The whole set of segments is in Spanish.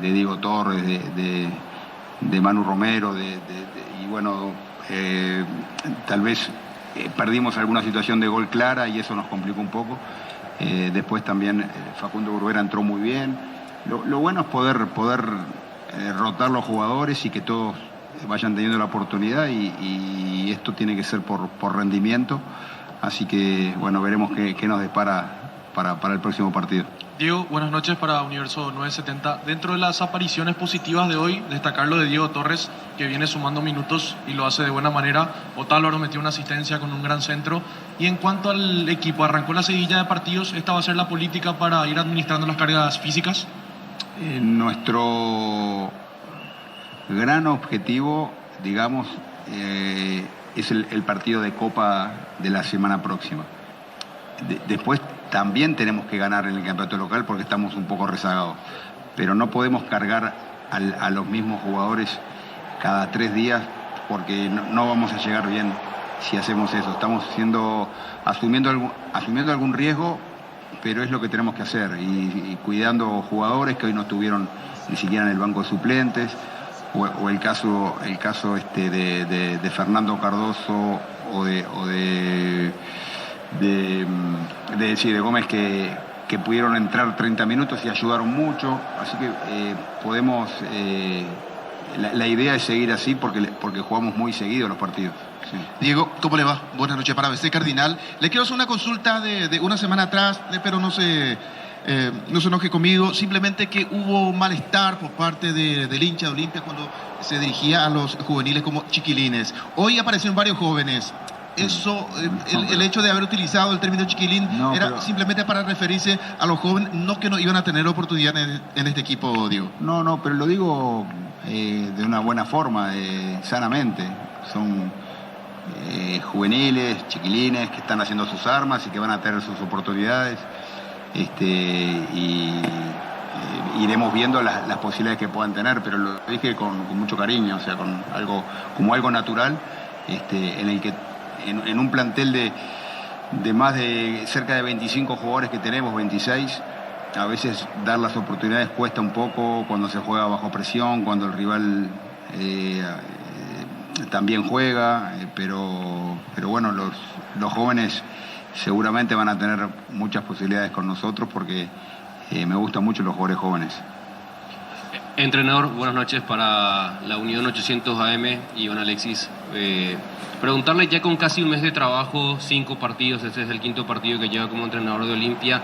de Diego Torres, de Manu Romero, y bueno, tal vez perdimos alguna situación de gol clara y eso nos complicó un poco. Después también Facundo Burbera entró muy bien. Lo bueno es poder rotar los jugadores y que todos vayan teniendo la oportunidad y esto tiene que ser por rendimiento. Así que, bueno, veremos qué nos depara para el próximo partido. Diego, buenas noches para Universo 970. Dentro de las apariciones positivas de hoy, destacar lo de Diego Torres, que viene sumando minutos y lo hace de buena manera. Otálvaro metió una asistencia con un gran centro. Y en cuanto al equipo, arrancó la seguilla de partidos. ¿Esta va a ser la política para ir administrando las cargas físicas? Nuestro gran objetivo, digamos, es el partido de Copa de la semana próxima. Después también tenemos que ganar en el campeonato local porque estamos un poco rezagados, pero no podemos cargar a los mismos jugadores cada 3 días porque no vamos a llegar bien si hacemos eso. Estamos asumiendo algún riesgo, pero es lo que tenemos que hacer y cuidando jugadores que hoy no estuvieron ni siquiera en el banco de suplentes, o el caso de Fernando Cardoso o de Gómez que pudieron entrar 30 minutos y ayudaron mucho. Así que podemos... la idea es seguir así porque jugamos muy seguido los partidos. Sí. Diego, ¿cómo le va? Buenas noches para ABC Cardinal. Le quiero hacer una consulta de una semana atrás, pero no se enoje conmigo. Simplemente que hubo malestar por parte del hincha de Olimpia cuando se dirigía a los juveniles como chiquilines. Hoy aparecieron varios jóvenes. Eso, el hecho de haber utilizado el término chiquilín era simplemente para referirse a los jóvenes, no que no iban a tener oportunidad en este equipo, Diego. No, pero lo digo de una buena forma, sanamente. Son juveniles, chiquilines, que están haciendo sus armas y que van a tener sus oportunidades. Y iremos viendo las posibilidades que puedan tener, pero lo dije con mucho cariño, o sea, como algo natural, en el que en un plantel de más de cerca de 25 jugadores que tenemos, 26, a veces dar las oportunidades cuesta un poco cuando se juega bajo presión, cuando el rival también juega, pero bueno, los jóvenes seguramente van a tener muchas posibilidades con nosotros porque me gustan mucho los jugadores jóvenes. Entrenador, buenas noches para la Unión 800 AM y Iván Alexis. Preguntarle, ya con casi un mes de trabajo, 5 partidos, este es el 5.º partido que lleva como entrenador de Olimpia,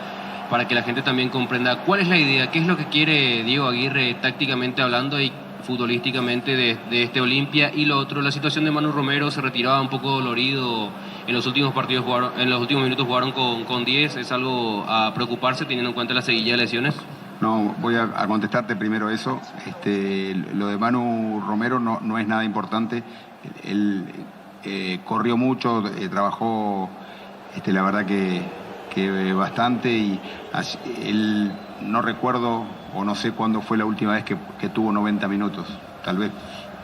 para que la gente también comprenda cuál es la idea, qué es lo que quiere Diego Aguirre tácticamente hablando y futbolísticamente de este Olimpia. Y lo otro, la situación de Manu Romero, se retiraba un poco dolorido en los últimos partidos, en los últimos minutos jugaron con 10, ¿es algo a preocuparse teniendo en cuenta la seguilla de lesiones? No, voy a contestarte primero eso. Lo de Manu Romero no es nada importante. Él corrió mucho, trabajó, la verdad que bastante, y él no recuerdo o no sé cuándo fue la última vez que tuvo 90 minutos, tal vez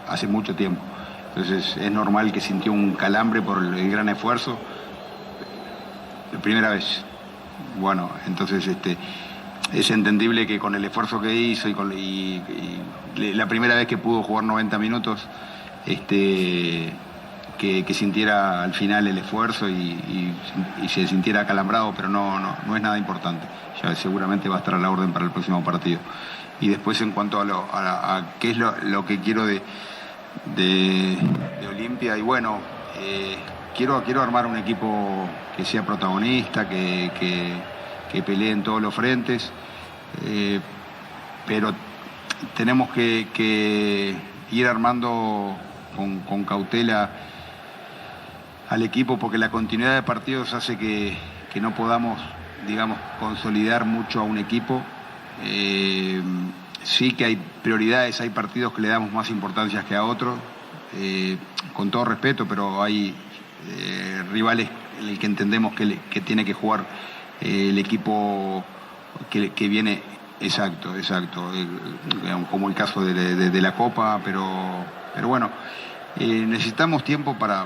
hace mucho tiempo. Entonces es normal que sintió un calambre por el gran esfuerzo. La primera vez. Bueno, entonces es entendible que con el esfuerzo que hizo y la primera vez que pudo jugar 90 minutos, que sintiera al final el esfuerzo y se sintiera acalambrado, pero no es nada importante. Ya seguramente va a estar a la orden para el próximo partido. Y después, en cuanto a qué es lo que quiero de Olimpia, y bueno, quiero armar un equipo que sea protagonista, que pelee en todos los frentes, pero tenemos que ir armando con cautela al equipo, porque la continuidad de partidos hace que no podamos, digamos, consolidar mucho a un equipo. Sí que hay prioridades, hay partidos que le damos más importancia que a otros, con todo respeto, pero hay rivales en el que entendemos que tiene que jugar el equipo que viene exacto, como el caso de la Copa, pero bueno, necesitamos tiempo para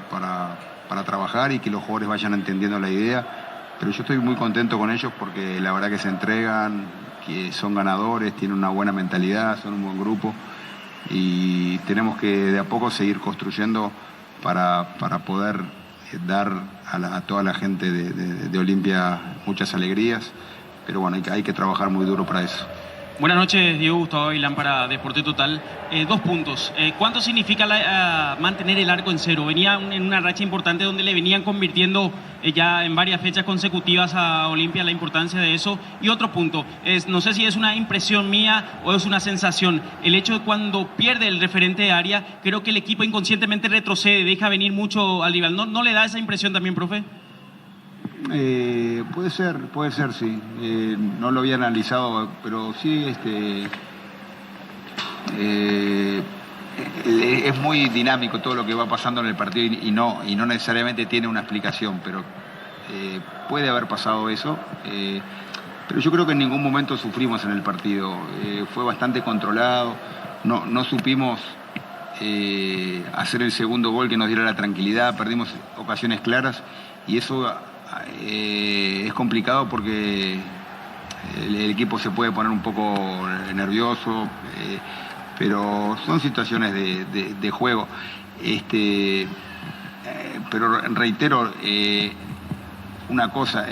trabajar y que los jugadores vayan entendiendo la idea, pero yo estoy muy contento con ellos porque la verdad que se entregan, que son ganadores, tienen una buena mentalidad, son un buen grupo y tenemos que de a poco seguir construyendo para poder dar a toda la gente de Olimpia muchas alegrías, pero bueno, hay que trabajar muy duro para eso. Buenas noches, Diego Gustavo Avilán para Deporte Total. 2 puntos. ¿Cuánto significa mantener el arco en cero? Venía en una racha importante donde le venían convirtiendo ya en varias fechas consecutivas a Olimpia, la importancia de eso. Y otro punto, no sé si es una impresión mía o es una sensación. El hecho de cuando pierde el referente de área, creo que el equipo inconscientemente retrocede, deja venir mucho al rival. ¿No le da esa impresión también, profe? Puede ser, sí. No lo había analizado, pero sí, es muy dinámico todo lo que va pasando en el partido y no necesariamente tiene una explicación, pero puede haber pasado eso. Pero yo creo que en ningún momento sufrimos en el partido. Fue bastante controlado, no supimos hacer el segundo gol que nos diera la tranquilidad, perdimos ocasiones claras y eso es complicado porque el equipo se puede poner un poco nervioso, pero son situaciones de juego. Pero reitero, una cosa,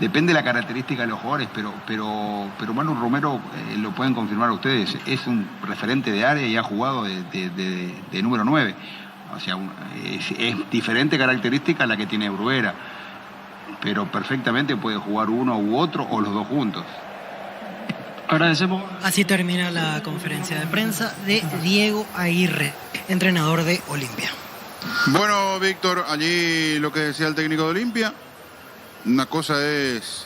depende de la característica de los jugadores, pero Manu Romero, lo pueden confirmar ustedes, es un referente de área y ha jugado de número 9. O sea, es diferente característica a la que tiene Bruguera, pero perfectamente puede jugar uno u otro o los dos juntos. Agradecemos. Así termina la conferencia de prensa de Diego Aguirre, entrenador de Olimpia. Bueno, Víctor, allí lo que decía el técnico de Olimpia, una cosa es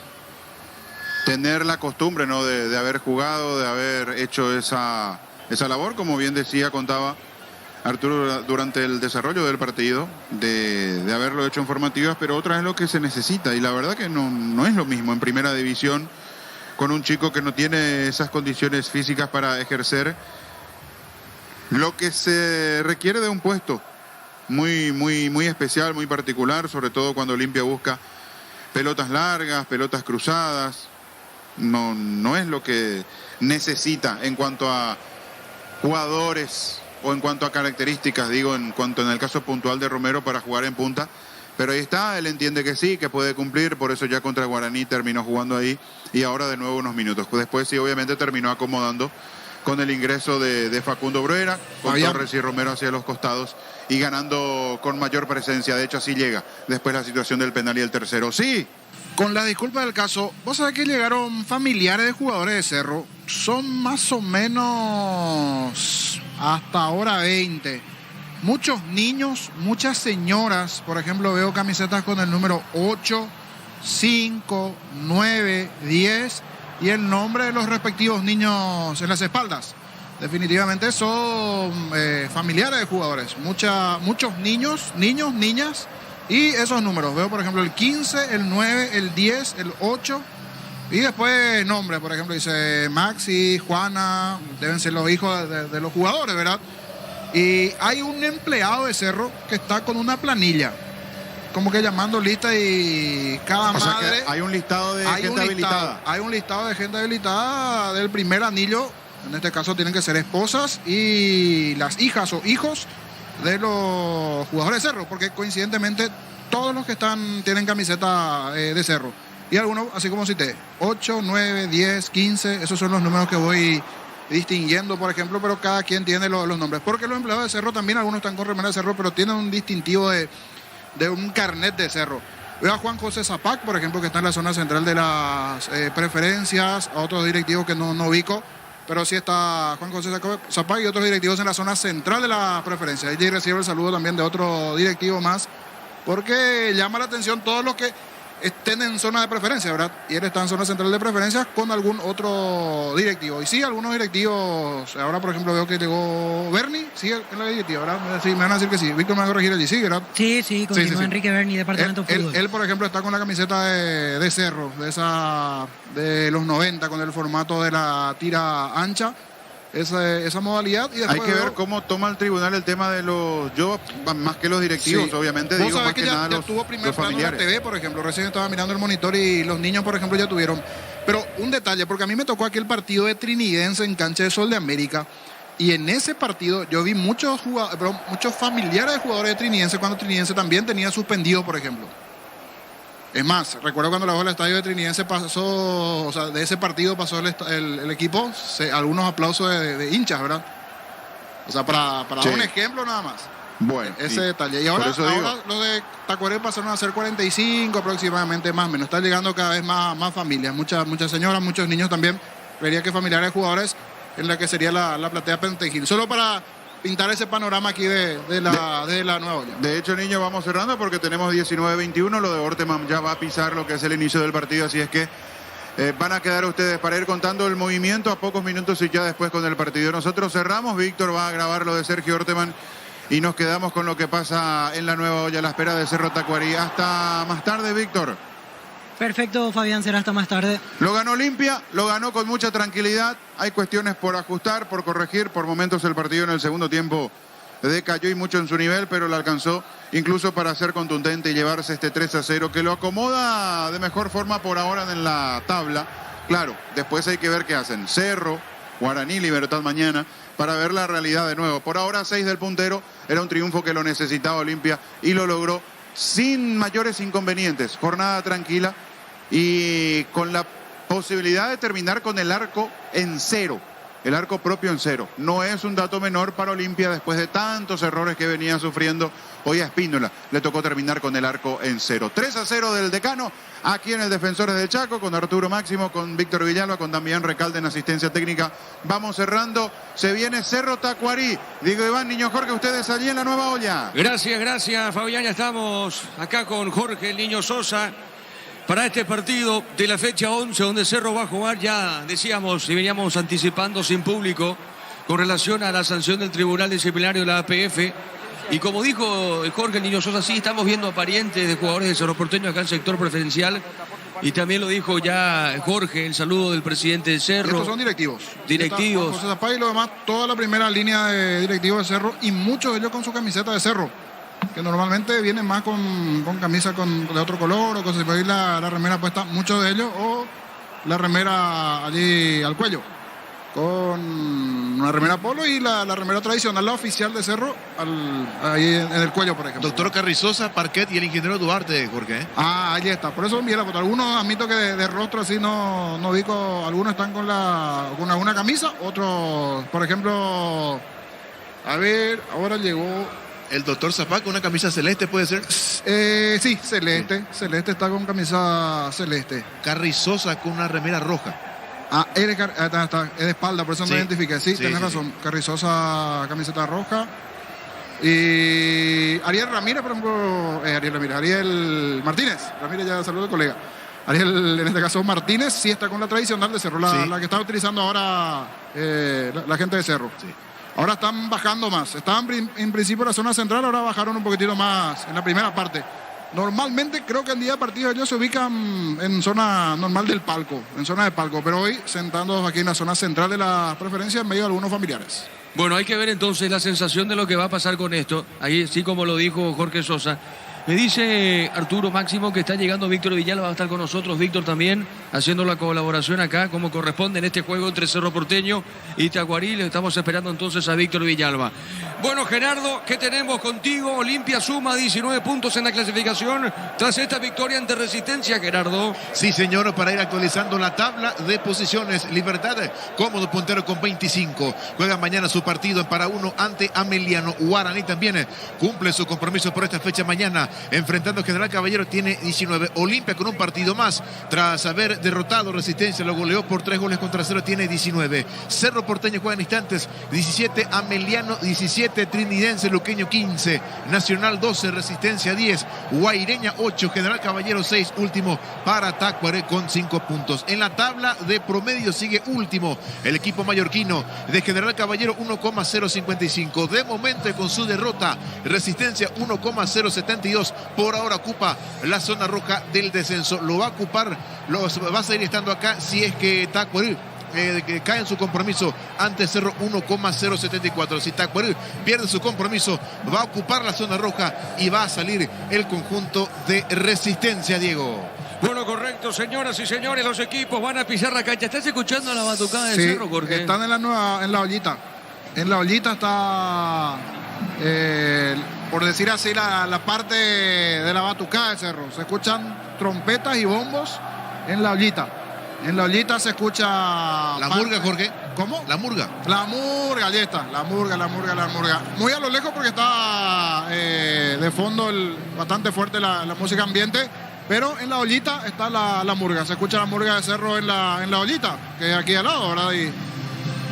tener la costumbre, ¿no?, de haber jugado, de haber hecho esa labor, como bien decía, contaba Arturo durante el desarrollo del partido, de haberlo hecho en formativas, pero otra es lo que se necesita, y la verdad que no es lo mismo en primera división con un chico que no tiene esas condiciones físicas para ejercer lo que se requiere de un puesto muy especial, muy particular, sobre todo cuando Olimpia busca pelotas largas, pelotas cruzadas. No es lo que necesita en cuanto a jugadores o en cuanto a características, digo, en el caso puntual de Romero para jugar en punta. Pero ahí está, él entiende que sí, que puede cumplir, por eso ya contra Guaraní terminó jugando ahí y ahora de nuevo unos minutos. Después sí, obviamente terminó acomodando con el ingreso de Facundo Bruguera, con Torres y Romero hacia los costados y ganando con mayor presencia. De hecho, así llega después la situación del penal y el tercero. Sí, con la disculpa del caso, vos sabés que llegaron familiares de jugadores de Cerro, son más o menos hasta ahora 20. Muchos niños, muchas señoras, por ejemplo, veo camisetas con el número 8, 5, 9, 10 y el nombre de los respectivos niños en las espaldas. Definitivamente son familiares de jugadores, muchos niños, niñas y esos números. Veo, por ejemplo, el 15, el 9, el 10, el 8 y después nombres, por ejemplo, dice Maxi, Juana, deben ser los hijos de los jugadores, ¿verdad? Y hay un empleado de Cerro que está con una planilla, como que llamando lista y cada madre... O sea que hay un listado de gente habilitada. Hay un listado de gente habilitada del primer anillo, en este caso tienen que ser esposas y las hijas o hijos de los jugadores de Cerro, porque coincidentemente todos los que están tienen camiseta de Cerro. Y algunos, así como cité, 8, 9, 10, 15, esos son los números que voy distinguiendo, por ejemplo, pero cada quien tiene los nombres. Porque los empleados de Cerro también, algunos están con remera de Cerro, pero tienen un distintivo de un carnet de Cerro. Veo a Juan José Zapac, por ejemplo, que está en la zona central de las preferencias, a otros directivos que no ubico, pero sí está Juan José Zapac y otros directivos en la zona central de las preferencias. Allí recibe el saludo también de otro directivo más, porque llama la atención todos los que estén en zona de preferencia, ¿verdad? Y él está en zona central de preferencias con algún otro directivo. Y sí, algunos directivos, ahora por ejemplo veo que llegó Berni, sí, en la directiva, ¿verdad? Sí, me van a decir que sí. Víctor me va a corregir allí, sí, ¿verdad? Sí, continúa sí. Enrique Berni, departamento fútbol. Él, por ejemplo, está con la camiseta de Cerro, de los 90, con el formato de la tira ancha. Esa modalidad. Y hay que ver cómo toma el tribunal el tema de yo más que los directivos, sí. Obviamente digo más que nada ya tuvo primer plano en la TV, por ejemplo, recién estaba mirando el monitor y los niños, por ejemplo, ya tuvieron Pero un detalle, porque a mí me tocó aquel partido de Trinidense en cancha de Sol de América. Y en ese partido yo vi muchos familiares de jugadores de Trinidense cuando Trinidense también tenía suspendido, por ejemplo. Es más, recuerdo cuando el estadio de Trinidense pasó, o sea, de ese partido pasó el equipo, algunos aplausos de hinchas, ¿verdad? O sea, para Sí. dar un ejemplo nada más. Bueno, Ese detalle. Y ahora digo, los de Tacuarembó pasaron a ser 45 aproximadamente, más o menos. Están llegando cada vez más familias, muchas señoras, muchos niños también. Creería que familiares de jugadores en la que sería la platea Pentegil. Solo para pintar ese panorama aquí de la Nueva Olla. de hecho, niños, vamos cerrando porque tenemos 19-21. Lo de Orteman ya va a pisar lo que es el inicio del partido, así es que van a quedar ustedes para ir contando el movimiento a pocos minutos y ya después con el partido. Nosotros cerramos, Víctor va a grabar lo de Sergio Orteman y nos quedamos con lo que pasa en la Nueva Olla a la espera de Cerro Tacuarí. Hasta más tarde, Víctor. Perfecto, Fabián, será hasta más tarde. Lo ganó Olimpia, lo ganó con mucha tranquilidad. Hay cuestiones por ajustar, por corregir. Por momentos el partido en el segundo tiempo decayó y mucho en su nivel, pero lo alcanzó incluso para ser contundente y llevarse este 3-0 que lo acomoda de mejor forma por ahora en la tabla. Claro, después hay que ver qué hacen Cerro, Guaraní, Libertad mañana, para ver la realidad de nuevo. Por ahora 6 del puntero, era un triunfo que lo necesitaba Olimpia y lo logró sin mayores inconvenientes. Jornada tranquila y con la posibilidad de terminar con el arco en cero. El arco propio en cero. No es un dato menor para Olimpia después de tantos errores que venía sufriendo. Hoy a Espínola le tocó terminar con el arco en cero. 3-0 del Decano, aquí en el Defensores del Chaco, con Arturo Máximo, con Víctor Villalba, con Damián Recalde en asistencia técnica. Vamos cerrando. Se viene Cerro Tacuarí. Digo, Iván, Niño Jorge, ustedes allí en la Nueva Olla. Gracias, Fabián. Ya estamos acá con Jorge, el Niño Sosa, para este partido de la fecha 11, donde Cerro va a jugar, ya decíamos y veníamos anticipando sin público con relación a la sanción del Tribunal Disciplinario de la APF. Y como dijo Jorge, el Niño Sosa, sí, estamos viendo a parientes de jugadores de Cerro Porteño acá en el sector preferencial. Y también lo dijo ya Jorge, el saludo del presidente de Cerro. Estos son directivos. Directivos. José Zapata y lo demás, toda la primera línea de directivos de Cerro, y muchos de ellos con su camiseta de Cerro, que normalmente vienen más con camisa de otro color o cosas así. Por ahí la remera puesta, muchos de ellos, o la remera allí al cuello, con una remera polo y la remera tradicional, la oficial de Cerro, ahí en el cuello, por ejemplo. Doctor Carrizosa, Parquet y el ingeniero Duarte, Jorge. Ahí está. Por eso envié la foto. Algunos admito que de rostro así no vi, algunos están con una camisa, otros, por ejemplo, a ver, ahora llegó El doctor Zapá con una camisa celeste, ¿puede ser? sí, celeste. Celeste está con camisa celeste. Carrizosa con una remera roja. Es de espalda, por eso no Sí. identifiqué. Sí, tenés razón. Carrizosa, camiseta roja. Y Ariel Ramírez, por ejemplo. Ariel Martínez. Ramírez, ya saludo al colega. Ariel, en este caso Martínez, sí está con la tradicional de Cerro, la que está utilizando ahora la gente de Cerro. Sí. Ahora están bajando más. Estaban en principio en la zona central, ahora bajaron un poquitito más en la primera parte. Normalmente creo que en día de partido ellos se ubican en zona normal del palco, en zona de palco, pero hoy sentándonos aquí en la zona central de las preferencias en medio de algunos familiares. Bueno, hay que ver entonces la sensación de lo que va a pasar con esto. Ahí sí, como lo dijo Jorge Sosa. Me dice Arturo Máximo que está llegando Víctor Villalba, va a estar con nosotros. Víctor también haciendo la colaboración acá, como corresponde en este juego entre Cerro Porteño y Tacuarí. Le estamos esperando entonces a Víctor Villalba. Bueno, Gerardo, ¿qué tenemos contigo? Olimpia suma 19 puntos en la clasificación tras esta victoria ante Resistencia, Gerardo. Sí, señor, para ir actualizando la tabla de posiciones. Libertad, cómodo puntero con 25. Juega mañana su partido en para uno ante Ameliano. Guaraní también cumple su compromiso por esta fecha mañana, enfrentando a General Caballero, tiene 19. Olimpia con un partido más, tras haber derrotado Resistencia, lo goleó por 3-0, tiene 19. Cerro Porteño juega en instantes, 17. Ameliano 17. Trinidense Luqueño 15. Nacional 12. Resistencia 10. Guaireña 8. General Caballero 6. Último para Tacuaré con 5 puntos. En la tabla de promedio sigue último el equipo mallorquino de General Caballero, 1,055. De momento, con su derrota, Resistencia 1,072. Por ahora ocupa la zona roja del descenso. Lo va a ocupar, va a seguir estando acá si es que Tacuaré que cae en su compromiso ante Cerro, 1,074. Si Tacuaré pierde su compromiso, va a ocupar la zona roja y va a salir el conjunto de Resistencia, Diego. Bueno, correcto, señoras y señores, los equipos van a pisar la cancha. ¿Estás escuchando la batucada del Sí, Cerro, Jorge? están en la ollita. En la ollita está, por decir así, la parte de la batucada del Cerro. Se escuchan trompetas y bombos en la ollita. En la ollita se escucha... La murga, Jorge. ¿Cómo? La murga. La murga, allí está. La murga. Muy a lo lejos porque está de fondo bastante fuerte la música ambiente. Pero en la ollita está la murga. Se escucha la murga de Cerro en la ollita, que es aquí al lado, ¿verdad? Y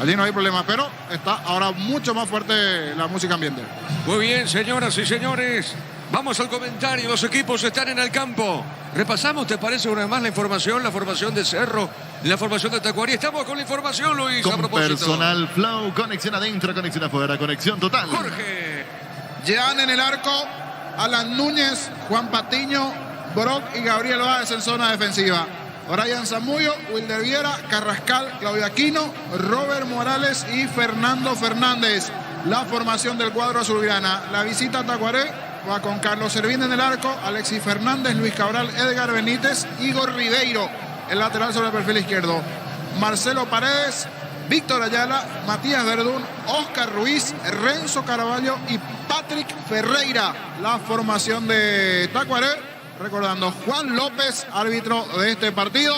allí no hay problema. Pero está ahora mucho más fuerte la música ambiente. Muy bien, señoras y señores. Vamos al comentario. Los equipos están en el campo. Repasamos, ¿te parece una vez más la formación de Cerro, la formación de Tacuarí? Estamos con la información, Luis, a Con propósito. personal flow, conexión adentro, conexión afuera, conexión total. Jorge. Llegan en el arco Alan Núñez, Juan Patiño, Brock y Gabriel Báez en zona defensiva. Brian Zamudio, Wilder Viera, Carrascal, Claudio Aquino, Robert Morales y Fernando Fernández. La formación del cuadro azulgrana. La visita a Tacuaré va con Carlos Servín en el arco, Alexis Fernández, Luis Cabral, Edgar Benítez, Igor Ribeiro, el lateral sobre el perfil izquierdo. Marcelo Paredes, Víctor Ayala, Matías Verdún, Oscar Ruiz, Renzo Caraballo y Patrick Ferreira. La formación de Tacuaré, recordando Juan López, árbitro de este partido.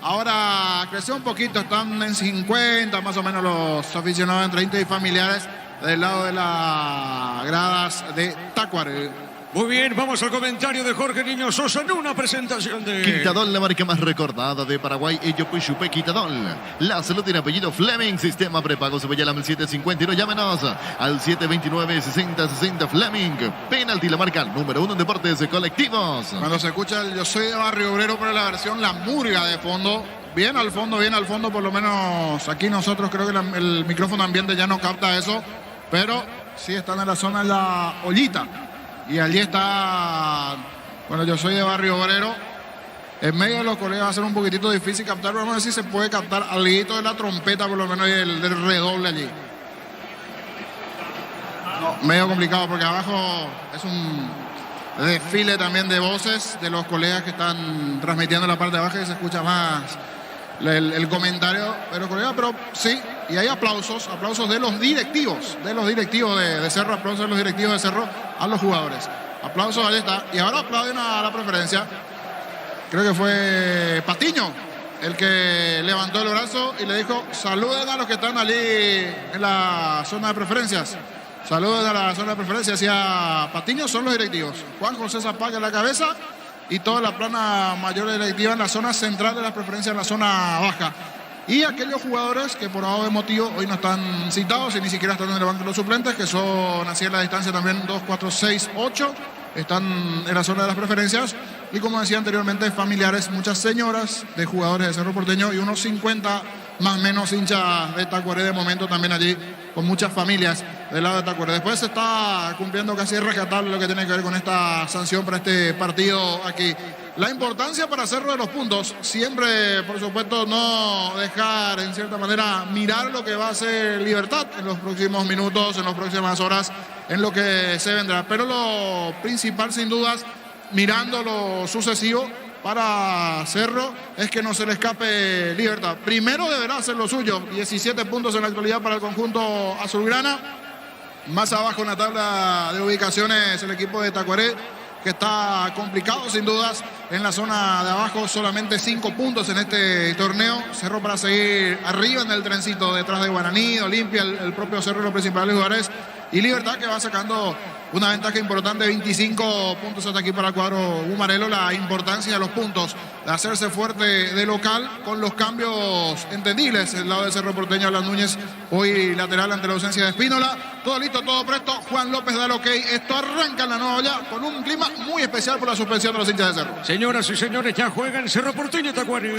Ahora creció un poquito, están en 50 más o menos los aficionados, en 30 y familiares del lado de las gradas de Tacuaré. Muy bien, vamos al comentario de Jorge Niño Sosa en una presentación de... Quintadol, la marca más recordada de Paraguay, ello Puchupe Quintadol. La salud tiene apellido Fleming, sistema prepago Sebayalam 752, llámenos al 729-6060 Fleming. Penalti, la marca número 1 en deportes colectivos. Cuando se escucha el Yo Soy de Barrio Obrero, pero la versión La Murga de fondo, bien al fondo, por lo menos aquí nosotros creo que el micrófono ambiente ya no capta eso, pero sí están en la zona de la ollita. Y allí está, bueno, Yo Soy de Barrio Obrero. En medio de los colegas va a ser un poquitito difícil captar, pero vamos a ver si se puede captar algo de la trompeta, por lo menos, y del redoble allí. No, medio complicado porque abajo es un desfile también de voces de los colegas que están transmitiendo la parte de abajo y se escucha más el comentario de los colegas, pero sí, y hay aplausos de los directivos de Cerro, aplausos de los directivos de Cerro a los jugadores. Aplausos, ahí está. Y ahora aplauden a la preferencia. Creo que fue Patiño el que levantó el brazo y le dijo: saluden a los que están allí en la zona de preferencias. Saluden a la zona de preferencias. Decía Patiño, son los directivos. Juan José Zapaga en la cabeza y toda la plana mayor directiva en la zona central de las preferencias, en la zona baja. Y aquellos jugadores que por algún motivo hoy no están citados y ni siquiera están en el banco de los suplentes, que son así en la distancia también 2, 4, 6, 8, están en la zona de las preferencias. Y como decía anteriormente, familiares, muchas señoras de jugadores de Cerro Porteño y unos 50 más o menos hinchas de Tacuaré de momento también allí, con muchas familias del lado de Tacuaré. Después se está cumpliendo casi rescatable lo que tiene que ver con esta sanción para este partido aquí. La importancia para Cerro de los puntos, siempre por supuesto no dejar en cierta manera mirar lo que va a hacer Libertad en los próximos minutos, en las próximas horas, en lo que se vendrá. Pero lo principal sin dudas, mirando lo sucesivo para Cerro, es que no se le escape Libertad. Primero deberá hacer lo suyo, 17 puntos en la actualidad para el conjunto azulgrana. Más abajo en la tabla de ubicaciones el equipo de Tacuaré, que está complicado sin dudas. En la zona de abajo solamente 5 puntos en este torneo. Cerro para seguir arriba en el trencito, detrás de Guaraní, Olimpia, el propio Cerro, los principales lugares. Y Libertad, que va sacando una ventaja importante, 25 puntos hasta aquí para el cuadro Bumarelo. La importancia de los puntos, de hacerse fuerte de local con los cambios entendibles. El lado de Cerro Porteño, Alan Núñez, hoy lateral ante la ausencia de Espínola. Todo listo, todo presto. Juan López da el ok. Esto arranca en la nueva olla con un clima muy especial por la suspensión de los hinchas de Cerro. Señoras y señores, ya juegan Cerro Porteño y Tacuaré.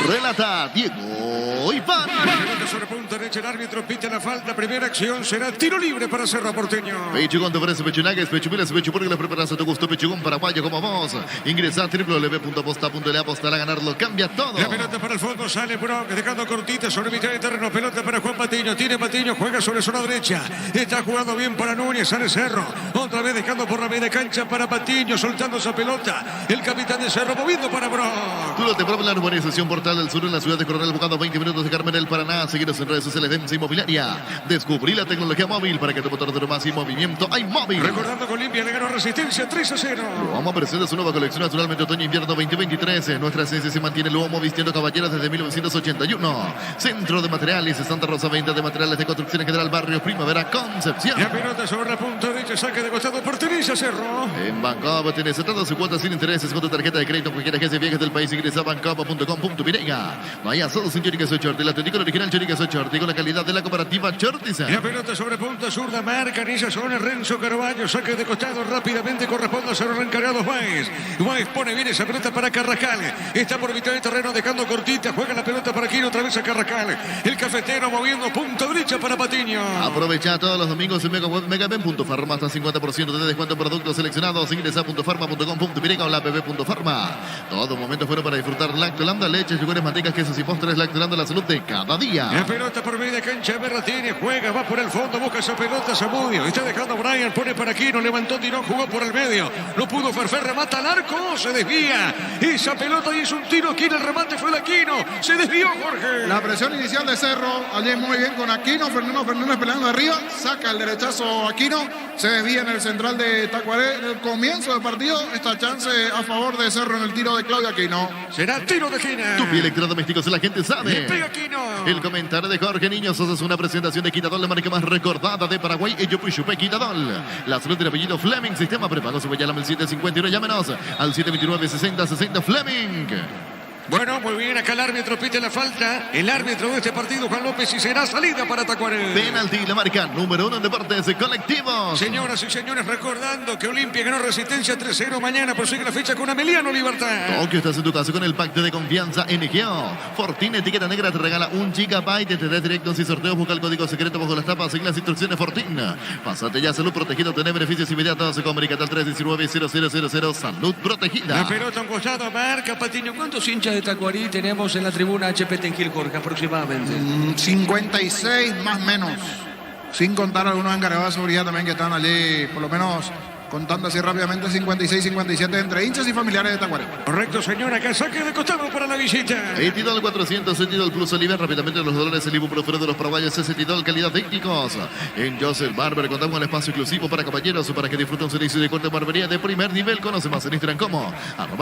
Relata Diego Iván. Pelota sobre punta derecha, el árbitro pita la falta. Primera acción será tiro libre para Cerro Porteño. Pechugón te ofrece pechunagues, pechumilas, pechupurgas, las preparas a tu gusto. Pechugón paraguayo como vos. Ingresa a www.aposta.le. Apostar a ganarlo cambia todo. La pelota para el fondo, sale Brock, dejando cortita sobre mitad de terreno. Pelota para Juan Patiño, tiene Patiño, juega sobre zona derecha. Está jugando bien para Núñez, sale Cerro. Otra vez dejando por la media cancha para Patiño, soltando esa pelota. El capitán de Cerro moviendo para Brock. Tú lo te pruebas la urbanización Portal del Sur en la ciudad de Coronel Bogado, 20 minutos de Carmen del Paraná. Seguiros en redes sociales de MC Inmobiliaria. Descubrí la tecnología móvil para que tu motor de más y movimiento hay móvil. Recordando que Olimpia le ganó Resistencia 3-0. Luomo presenta su nueva colección naturalmente otoño-invierno 2023. Nuestra esencia se mantiene Luomo vistiendo caballeros desde 1981. Centro de Materiales de Santa Rosa, venta de materiales de construcción en general, barrio Primavera, Concepción. La pelota sobre la punta derecha, saque de costado, pertenece a Cerro. En Bancopa tienes todas sus cuotas sin intereses con tu tarjeta de crédito en cualquier agencia de viajes del país. Ingresa a bancopa.com.pirega. Vaya solo sin Choriqueso Short, el auténtico original Choriqueso Short, con la calidad de la cooperativa Chortiza. La pelota sobre punta zurda, marca en esa zona Renzo Carvalho, saque de costado rápidamente, corresponde a Cerro reencargado Báez. Báez pone bien esa pelota para Carrascal. Está por mitad de terreno, dejando cortita, juega la pelota para Quino, otra vez a Carrascal. El cafetero moviendo punta derecha para Patiño. Aprovecha todos los domingos en Megaben.farma hasta 50% de descuento en productos seleccionados. Ingresa a .farma.com.pirega o la app.farma. Todo momento fueron para disfrutar Lactolanda, leches, yogures, mantecas, quesos y postres. Lactolanda, la salud de cada día. La pelota por media cancha, Berra tiene, juega, va por el fondo, busca esa pelota, Zamudio. Está dejando Brian, pone para Quino, levantó, tiró, jugó por el medio. No pudo Ferfer, remata al arco, se desvía. Esa pelota y es un tiro, Aquino, el remate fue de Aquino. Se desvió, Jorge. La presión inicial de Cerro, allí muy bien con Aquino, Fernando Fernández peleando arriba, saca el derechazo Aquino, se desvía en el central de Tacuaré. En el comienzo del partido, esta chance a favor de Cerro en el tiro de Claudio Aquino. Será tiro de esquina. Tu electrodomésticos, la gente sabe. Le pega Aquino. El comentario de Jorge Niños Sosa es una presentación de Quitadol, la marca más recordada de Paraguay. Ello Puchupe Quitadol. La salud del apellido Fleming, sistema prepago. Sube ya el 751, llámenos al 729-6060 Fleming. Bueno, muy bien, acá el árbitro pide la falta. El árbitro de este partido, Juan López, y será salida para Tacuaré. Penalti, la marca número 1 en deportes colectivos. Señoras y señores, recordando que Olimpia ganó Resistencia 3-0. Mañana prosigue la fecha con Ameliano Libertad. Tokio, estás en tu casa con el pacto de confianza NGO. Fortuna Etiqueta Negra te regala 1 GB de TD directos y sorteos. Busca el código secreto bajo las tapas. Sigue las instrucciones Fortina. Pásate ya, salud protegido, tener beneficios inmediatos. Comunicate al 319-0000. Salud protegida. La pelota a un costado, marca Patiño. ¿Cuántos hinchas de Tacuarí tenemos en la tribuna HP Tenquil, Jorge, aproximadamente? 56 más menos. Sin contar algunos encargados de seguridad también que están allí, por lo menos contando así rápidamente, 56, 57 entre hinchas y familiares de Tacuaré. Correcto, señora, acá saque de costado para la visita. Etidol 400, Etidol Plus alivia rápidamente los dolores, el ibuprofeno de los paraguayos. Es Etidol, calidad técnicos. En Joseph Barber contamos un espacio exclusivo para caballeros para que disfruten un servicio de corte de barbería de primer nivel. Conoce más en Instagram como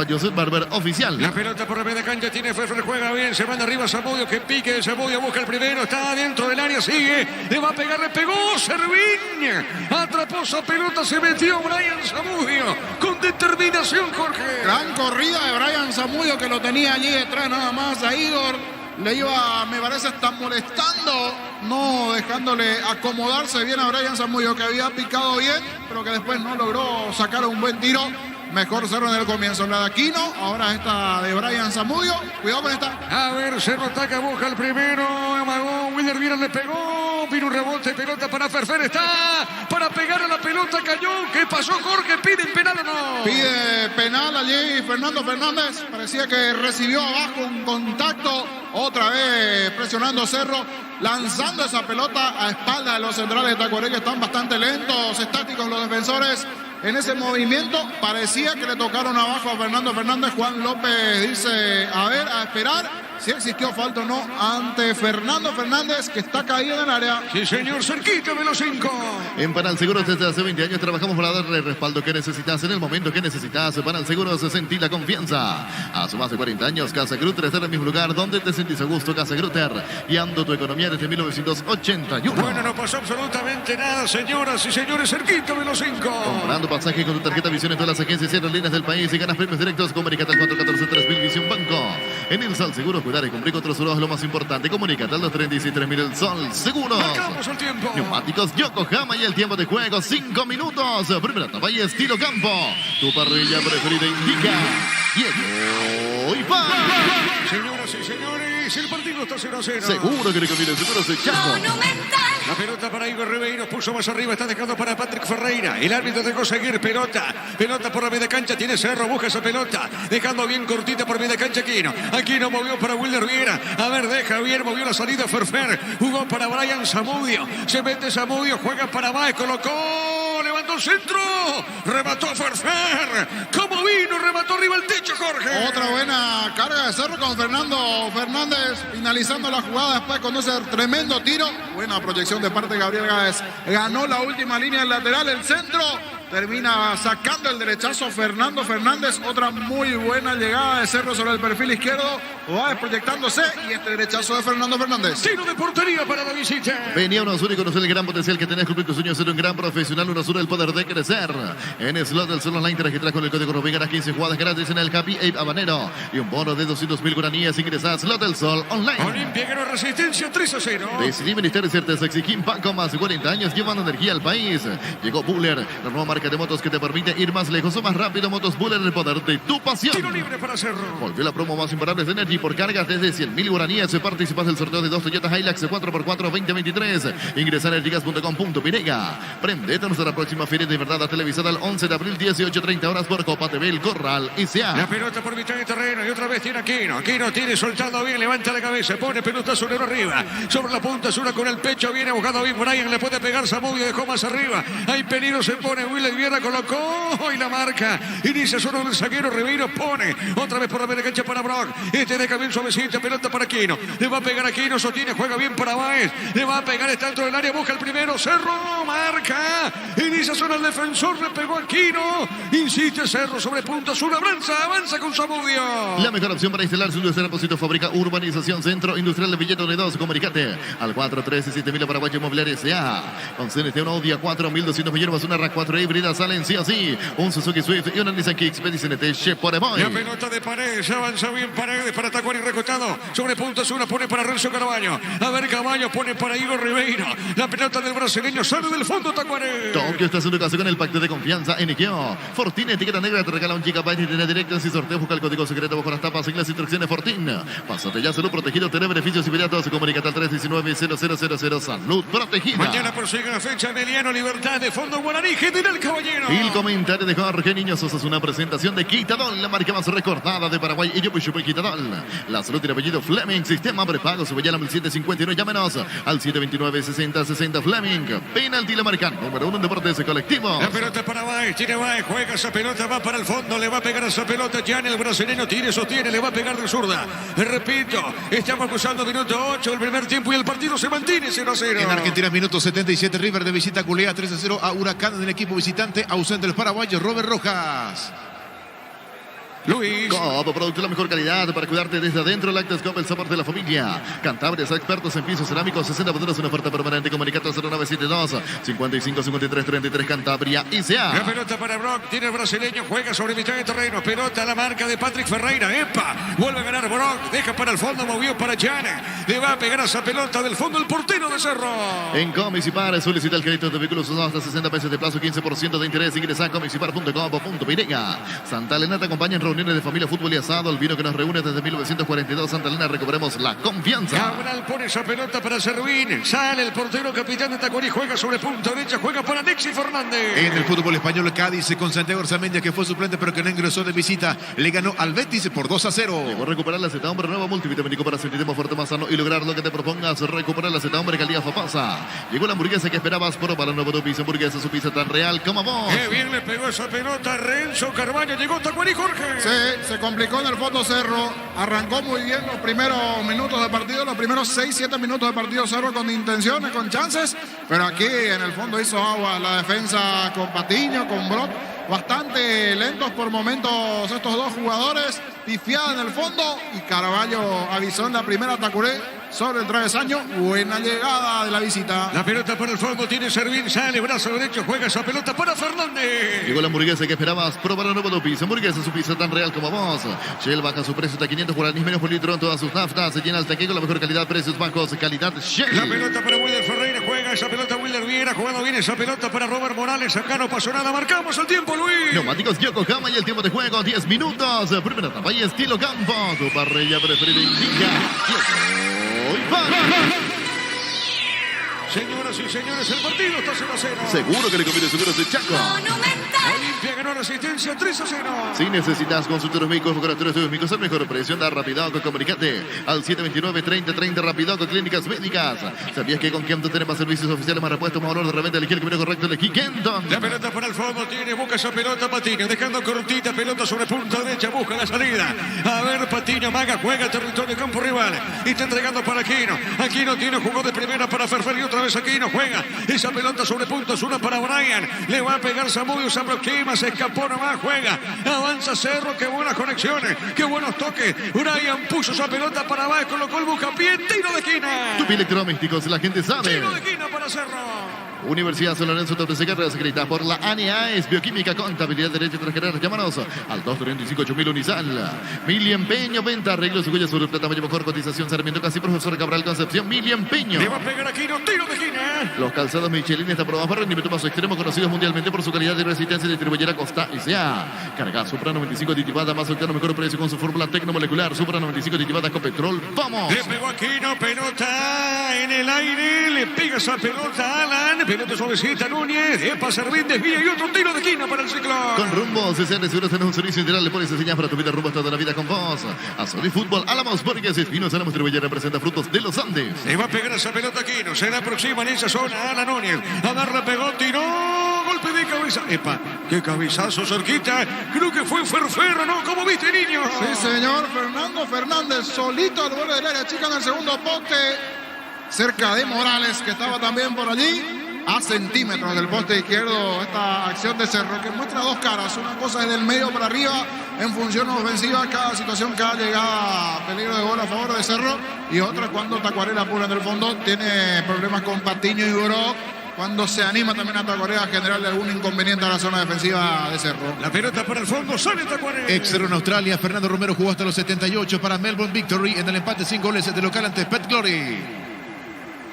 @Joseph Barber oficial. La pelota por la media cancha, tiene Ferrer, juega bien, se manda arriba Zamudio, que pique, Zamudio busca el primero, está dentro del área, sigue, le va a pegar, le pegó, Servín, atrapó esa pelota, se metió Brian Zamudio, con determinación, Jorge. Gran corrida de Brian Zamudio, que lo tenía allí detrás nada más a Igor. Le iba, me parece, hasta molestando, no dejándole acomodarse bien a Brian Zamudio, que había picado bien, pero que después no logró sacar un buen tiro. Mejor Cerro en el comienzo. La de Aquino, ahora esta de Brian Zamudio. Cuidado con esta. A ver, Cerro ataca, busca el primero. Amagó, Wilder Viera le pegó. Vino un rebote, pelota para Ferfer. Está para pegar a la pelota, cayó. ¿Qué pasó, Jorge? ¿Piden penal o no? Pide penal allí Fernando Fernández. Parecía que recibió abajo un contacto. Otra vez presionando Cerro, lanzando esa pelota a espalda de los centrales de Tacuaré, que están bastante lentos, estáticos los defensores. En ese movimiento parecía que le tocaron abajo a Fernando Fernández. Juan López dice, a ver, a esperar si existió falta o no ante Fernando Fernández, que está caído en el área. Sí, señor, cerquita de los 5. En Panal Seguros desde hace 20 años trabajamos para darle el respaldo que necesitas en el momento que necesitas. Panal Seguros, sentí la confianza. Hace más de 40 años, Casa Grutter está en el mismo lugar donde te sentís a gusto. Casa Grutter, guiando tu economía desde 1981. Bueno, no pasó absolutamente nada, señoras y señores, cerquita de los 5. Comprando pasaje con tu tarjeta Visión en todas las agencias y aerolíneas del país y ganas premios directos. Comunicate al 414-3000 Visión Banco. En el Sal Seguro, cuidar y cumplir con otros seguros es lo más importante. Comunícate al 236-3000 El Sol Seguros. Marcamos el tiempo. Neumáticos Yokohama y el tiempo de juego 5 minutos. Primera etapa y estilo campo. Tu parrilla preferida indica Diego y Pan. Señoras y señores, el partido está 0-0. Seguro que le conviene, seguro se Chaco. Monumental. La pelota para Igor Ribeiro, puso más arriba, está dejando para Patrick Ferreira. El árbitro dejó seguir pelota. Pelota por la media cancha, tiene Cerro, busca esa pelota. Dejando bien cortita por media cancha Aquino. Aquino movió para Wilder Viera. A ver, deja bien, movió la salida Ferfer. Jugó para Brian Zamudio. Se mete Zamudio, juega para Baez, colocó, levantó el centro. Remató Ferfer. ¿Cómo vino? Remató arriba el techo, Jorge. Otra buena carga de Cerro con Fernando Fernández, finalizando la jugada después con ese tremendo tiro. Buena proyección de parte de Gabriel Gáez. Ganó la última línea del lateral, el centro. Termina sacando el derechazo Fernando Fernández. Otra muy buena llegada de Cerro sobre el perfil izquierdo. Va proyectándose y este derechazo de Fernando Fernández. Tiro de portería para la visita. Venía UNASUR y conocer el gran potencial que tenés. Cumplir tu sueño de ser un gran profesional. UNASUR, el poder de crecer. En Slot del Sol Online te registras con el código Rubí. Ganas 15 jugadas gratis en el Happy Ape Habanero. Y un bono de 200.000 guaraníes. Ingresa a Slot del Sol Online. Olimpia ganó Resistencia 3-0. Decidí Ministerio Certeza Exigim Banco, más de 40 años llevando energía al país. Llegó Buller, la nueva marca de motos que te permite ir más lejos o más rápido. Motos Buller, el poder de tu pasión. Tiro libre para Cerro. Volvió la promo más imparable de Energy por cargas desde 100.000 guaraníes. Participas del sorteo de 2 Toyota Hilux 4x4 2023. Ingresa a energigas.com.pirega. Prendete a nuestra próxima feria de verdad televisada el 11 de abril, 18:30 horas por Copa TV El Corral S.A. La pelota por mitad de terreno y otra vez tiene Aquino. Aquino tiene soltando bien, levanta la cabeza, pone pelota sobre arriba. Sobre la punta, Zura con el pecho, viene buscando bien Brian, le puede pegar Zamudio, dejó más arriba. Hay peligro, se pone Willy Viera, colocó y la marca. Inicia solo el zaguero, Ribeiro pone otra vez por la media cancha para Brock. Este deja bien suavecita, pelota para Aquino. Le va a pegar Aquino, sostiene, juega bien para Baez. Le va a pegar, está dentro del área, busca el primero, Cerro, marca. Inicia solo el defensor, le pegó Aquino. Insiste Cerro sobre punta, Zura avanza con Zamudio. La mejor opción para instalar su industria Depósito Fábrica Urbanización Centro Industrial de Villeta Unidos. Comunicate al 437.000 Paraguay Inmobiliaria S.A. Con CNT, una Audi a 4.200 millones, una RAV4 híbrida, salen sí o sí. Un Suzuki Swift y una Nissan Kicks CNT Chevrolet. La pelota de Paredes, avanza bien Paredes para Tacuari recostado. Sobre punta Zura, pone para Renzo Carvalho. A ver, Caballo pone para Igor Ribeiro. La pelota del brasileño sale del fondo Tacuari. Tokio está haciendo caso con el pacto de confianza en Ikeo. Fortín, etiqueta negra, te regala un gigabyte de internet directo. Si sorteo, busca el código secreto bajo las tapas en las instrucciones Fortín. Pásate ya, salud protegido, tener beneficios inmediatos. Comunícate al 319-0000. Salud protegida. Mañana prosigue la fecha Emiliano Libertad de Fondo Guaraní, General Caballero. Y el comentario de Jorge Niños Sosa es una presentación de Quitadol, la marca más recordada de Paraguay. Y yo pues Quitadol. La salud tiene apellido Fleming, sistema prepago, Subellala 1759. Llámenos al 729-6060 Fleming. Penalti la marca número 1 en deportes colectivos. La pelota para Baez, tiene Baez, juega esa pelota, va para el fondo, le va a pegar a esa pelota. Ya en el brasileño tiene, sostiene, le va a pegar de zurda. Repito, estamos cruzando minuto 8 el primer tiempo y el partido se mantiene 0-0. En Argentina, minuto 77, River de visita culea 3-0 a Huracán en el equipo visitante, ausente el paraguayo Robert Rojas. Luis. Copo Producto, la mejor calidad para cuidarte desde adentro. Lácteos Copo, el sabor de la familia. Cantabria, expertos en pisos cerámicos, 60 puntos, una oferta permanente. Comunicate al 0972 55 53 33 Cantabria y sea. La pelota para Brock, tiene el brasileño, juega sobre mitad de terreno. Pelota a la marca de Patrick Ferreira. ¡Epa! Vuelve a ganar Brock, deja para el fondo, movió para Jane. Le va a pegar a esa pelota del fondo el portero de Cerro. En Comicipar, solicita el crédito de vehículos usados hasta 60 pesos de plazo, 15% de interés. Ingresa a comicipar.com.pirega. Santa Elena te acompaña en reuniones de familia, fútbol y asado. El vino que nos reúne desde 1942. Santa Elena, recuperemos la confianza. Cabral pone esa pelota para Servín. Sale el portero capitán de Tacuarí, juega sobre punta derecha, juega para Alexis Fernández. En el fútbol español, Cádiz con Santiago Orzamendia, que fue suplente pero que no ingresó de visita, le ganó al Betis por 2-0. Llegó a recuperar la Z Hombre Nueva multivitamínico para sentirte más fuerte, más sano y lograr lo que te propongas. Recuperar la Z Hombre Calidad Fapasa. Llegó la hamburguesa que esperabas, proba la nueva pizza hamburguesa, su pizza tan real como vos. Qué bien le pegó esa pelota Renzo Carvalho. Llegó Tacuarí, Jorge. Sí, se complicó en el fondo Cerro. Arrancó muy bien los primeros minutos de partido, los primeros 6-7 minutos de partido Cerro con intenciones, con chances. Pero aquí en el fondo hizo agua la defensa con Patiño, con Brock. Bastante lentos por momentos estos dos jugadores. Pifiada en el fondo y Carvalho avisó en la primera Tacuré sobre el travesaño. Buena llegada de la visita. La pelota por el fondo, tiene Servín, sale, brazo derecho, juega esa pelota para Fernández. Llegó la hamburguesa que esperabas, probar la nueva pizza hamburguesa, su pizza tan real como vos. Shell baja su precio hasta 500 guaraníes menos por litro en todas sus naftas. Se llena el tanque con la mejor calidad, precios bajos, calidad Shell. La pelota para Wilder Ferreira, juega esa pelota Wilder Viera, jugando bien esa pelota para Robert Morales. Acá no pasó nada, marcamos el tiempo, Luis. Neumáticos Yokohama y el tiempo de juego, 10 minutos. Primera etapa y estilo campo. Tu parrilla preferida indica. Señoras y señores, el partido está 0-0. Seguro que le conviene Seguros de Chaco. Olimpia ganó la asistencia 3-0. Si necesitas consultores médicos, laboratorios médicos al mejor precio, anda Rapidoc, comunicate al 729-3030 Rapidoc, Clínicas Médicas. ¿Sabías que con Kenton tenemos servicios oficiales más repuestos, más valor de reventa? Elegí el camino correcto, elegí Kenton. La pelota para el fondo, tiene, busca esa pelota, patina, dejando cortita, pelota sobre punta derecha, busca la salida. A ver, patina, maga, juega territorio de campo rival. Y está entregando para Aquino. Aquino tiene, jugó de primera para Ferfer y otra vez Aquino juega. Esa pelota sobre puntos, una para Brian. Le va a pegar Zamudio, se aproxima, se escapó nomás, juega. Avanza Cerro, qué buenas conexiones, qué buenos toques. Brian puso esa pelota para abajo, colocó el bucapié, tiro de esquina. Tupi Electrodomésticos, la gente sabe. Tiro de esquina para Cerro. Universidad San Lorenzo de carreras escritas por la ANEAES, Bioquímica, Contabilidad, Derecho y Transcarreras. Llámanos al 235-8000 Unizal. Mili Empeño, venta, arreglos, huellas sobre plata, mayor mejor cotización, Sarmiento Casi, Profesor Cabral, Concepción, Mili Empeño. Le va a pegar aquí, no, tiro de esquina. Los calzados Michelin están probados para rendimiento más extremo, conocidos mundialmente por su calidad y resistencia. Distribuidora Costa S.A. Carga Supra 95 aditivada, más cercano, mejor precio con su fórmula tecnomolecular. Supra 95 aditivada con petrol. ¡Vamos! Le pegó Aquino, pelota en el aire, le pega esa pelota a Alan, pelota suavecita Núñez, Epa Servín desvía y otro tiro de esquina para el ciclón. Con Rumbo, CCR Seguros tenés un servicio integral, le pones señas para tu vida, rumbo toda la vida con vos. A Sony Fútbol, Álamos, Borges, Espinos, Álamos, Tribuyera, representa Frutos de los Andes. Le va a pegar esa pelota Aquino, se la aproxima en esa zona, Alan Núñez, agarra, pegó, tiró, golpe de cabeza. Epa, qué cabezazo cerquita, creo que fue Ferfer, ¿no? ¿Cómo viste, niño? Sí, señor, Fernando Fernández solito al borde del área chica en el segundo poste, cerca de Morales, que estaba también por allí. A centímetros del poste izquierdo, esta acción de Cerro que muestra dos caras. Una cosa es del medio para arriba en función ofensiva, cada situación, cada llegada, peligro de gol a favor de Cerro. Y otra cuando Tacuarela pura en el fondo, tiene problemas con Patiño y Buró. Cuando se anima también a Tacuarela a generarle algún inconveniente a la zona defensiva de Cerro. La pelota para el fondo, sale Tacuarela. Ex-Cerro en Australia, Fernando Romero jugó hasta los 78 para Melbourne Victory en el empate sin goles de local ante Pet Glory.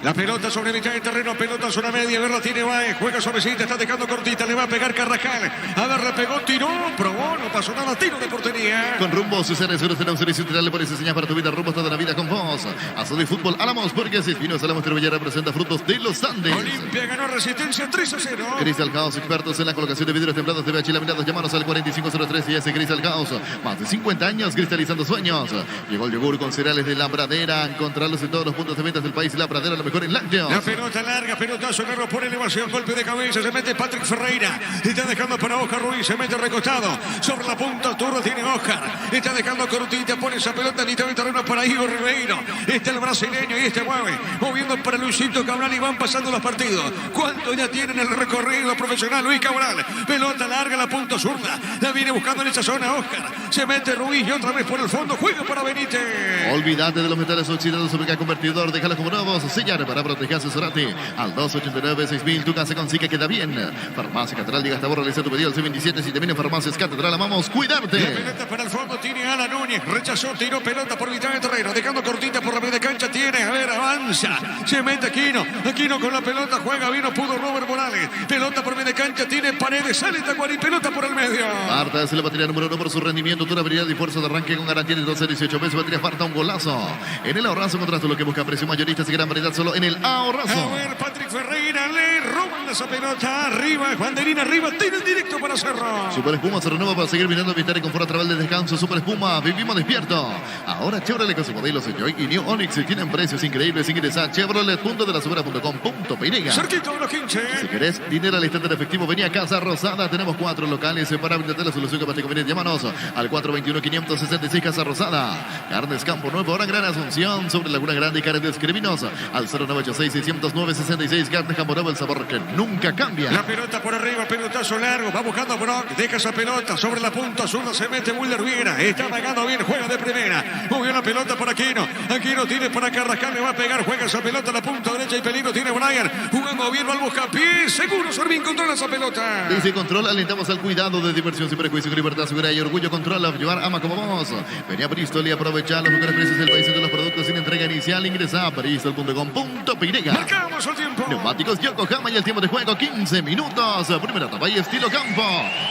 La pelota sobre mitad de terreno, pelota zona media, Verla tiene Baez, juega suavecita, está dejando cortita, le va a pegar Carrajal. A ver, le pegó, tiró, probó, no pasó nada, tiro de portería. Con Rumbo, CCR Seguros tenés un servicio integral, le pones señas para tu vida, rumbo toda la vida con vos. A Sony Fútbol, Álamos, Borges, Espinos, Álamos, Tribuyera, representa Frutos de los Andes. Olimpia ganó Resistencia 3-0. Crystal House, expertos en la colocación de vidrios templados de VH laminados. Llámanos al 4503 y ese Crystal House. Más de 50 años cristalizando sueños. Llegó el yogur con cereales de La Pradera. Encontrarlos en todos los puntos de ventas del país. La Pradera, lo mejor en lácteos. La pelota larga, pelotazo largo por elevación, golpe de cabeza, se mete Patrick Ferreira. Está dejando para Oscar Ruiz, se mete recostado. Sobre la punta, Arturo tiene Oscar. Está dejando cortita, pone esa pelota en mitad de terreno para Igor Ribeiro. Está el brasileño y este mueve. Moviendo para Luisito Cabral y van pasando los partidos. ¿Cuánto ya tienen el recorrido profesional Luis Cabral? Pelota larga, la punta zurda. La viene buscando en esa zona Oscar. Se mete Ruiz y otra vez por el fondo. Juega para Benítez. Olvídate de los metales oxidados sobre el convertidor. Déjalo como nuevos. Sellar para proteger asesorate. Al 289-6000. Tu casa consigue queda bien. Farmacia Catedral. Llega hasta vos. Realiza tu pedido al C27. Si te viene Farmacias Catedral, amamos cuidarte. La pelota para el fondo tiene Alan Núñez. Rechazó, tiró pelota por mitad de terreno. Dejando cortita por la media cancha. Tiene, a ver, avanza. Se mete Aquino. Aquino con la pelota. Juega bien. No pudo Robert Morales. Pelota por media cancha. Tiene Paredes. Sale Tacuarí. Pelota por el medio. Marta es la batería número 1 por su rendimiento, durabilidad y fuerza de arranque con garantía de 12 a 18 meses. Batería Farta, un golazo. En el ahorrazo contrato lo que busca precio mayoristas y gran variedad solo en el ahorrazo. A ver, Patrick Ferreira le roban esa pelota. Arriba, banderina arriba. Tira el directo para Cerro. Super Espuma se renueva para seguir mirando bienestar y confort a través del descanso. Super Espuma, vivimos despierto. Ahora Chevrolet con sus modelos Joy y New Onix tienen precios increíbles. Ingresa a chevrolet.delasubera.com.py. Cerquito de los 15. Si querés dinero al instante en efectivo, vení a Casa Rosada. Tenemos 4 locales para brindarte la solución que más te conviene. Llámanos al 421-566 Casa Rosada. Carnes Campo Nuevo, ahora Gran Asunción, sobre Laguna Grande y Carnes Crevinos. Al 0986-609-66. Carnes Campo Nuevo, el sabor que nunca cambia. La pelota por arriba, pelotazo largo. Va buscando a Brock. Deja esa pelota sobre la punta zurda. Se mete Wilder Viera. Está pagando bien, juega de primera. Movió la pelota por Aquino. Aquino tiene para Carrascal. Le va a pegar. Juega esa pelota a la punta derecha y peligro. Tiene Brian. Jugando bien, va al buscapié. Seguro Servín controla esa pelota. Dice Control, alentamos al cuidado de diversión sin prejuicio, con libertad, seguridad y orgullo. Control, llevar ama como vamos. Venía a Bristol y aprovecha los mejores precios del país de los productos sin entrega inicial. Ingresa a bristol.com.py. Marcamos el tiempo. Neumáticos Yokohama y el tiempo de juego 15 minutos. Primera etapa y estilo campo.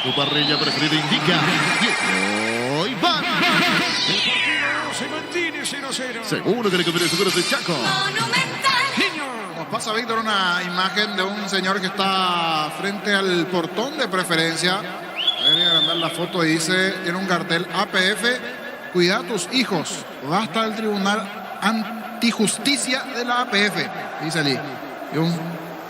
Tu parrilla preferida indica. Y van. El partido se mantiene 0-0. Seguro que le conviene Seguros de Chaco. Niño. Nos pasa, Víctor, una imagen de un señor que está frente al portón de preferencia. Voy a agrandar la foto y dice, tiene un cartel APF, cuida a tus hijos, basta el tribunal antijusticia de la APF, dice allí. Y un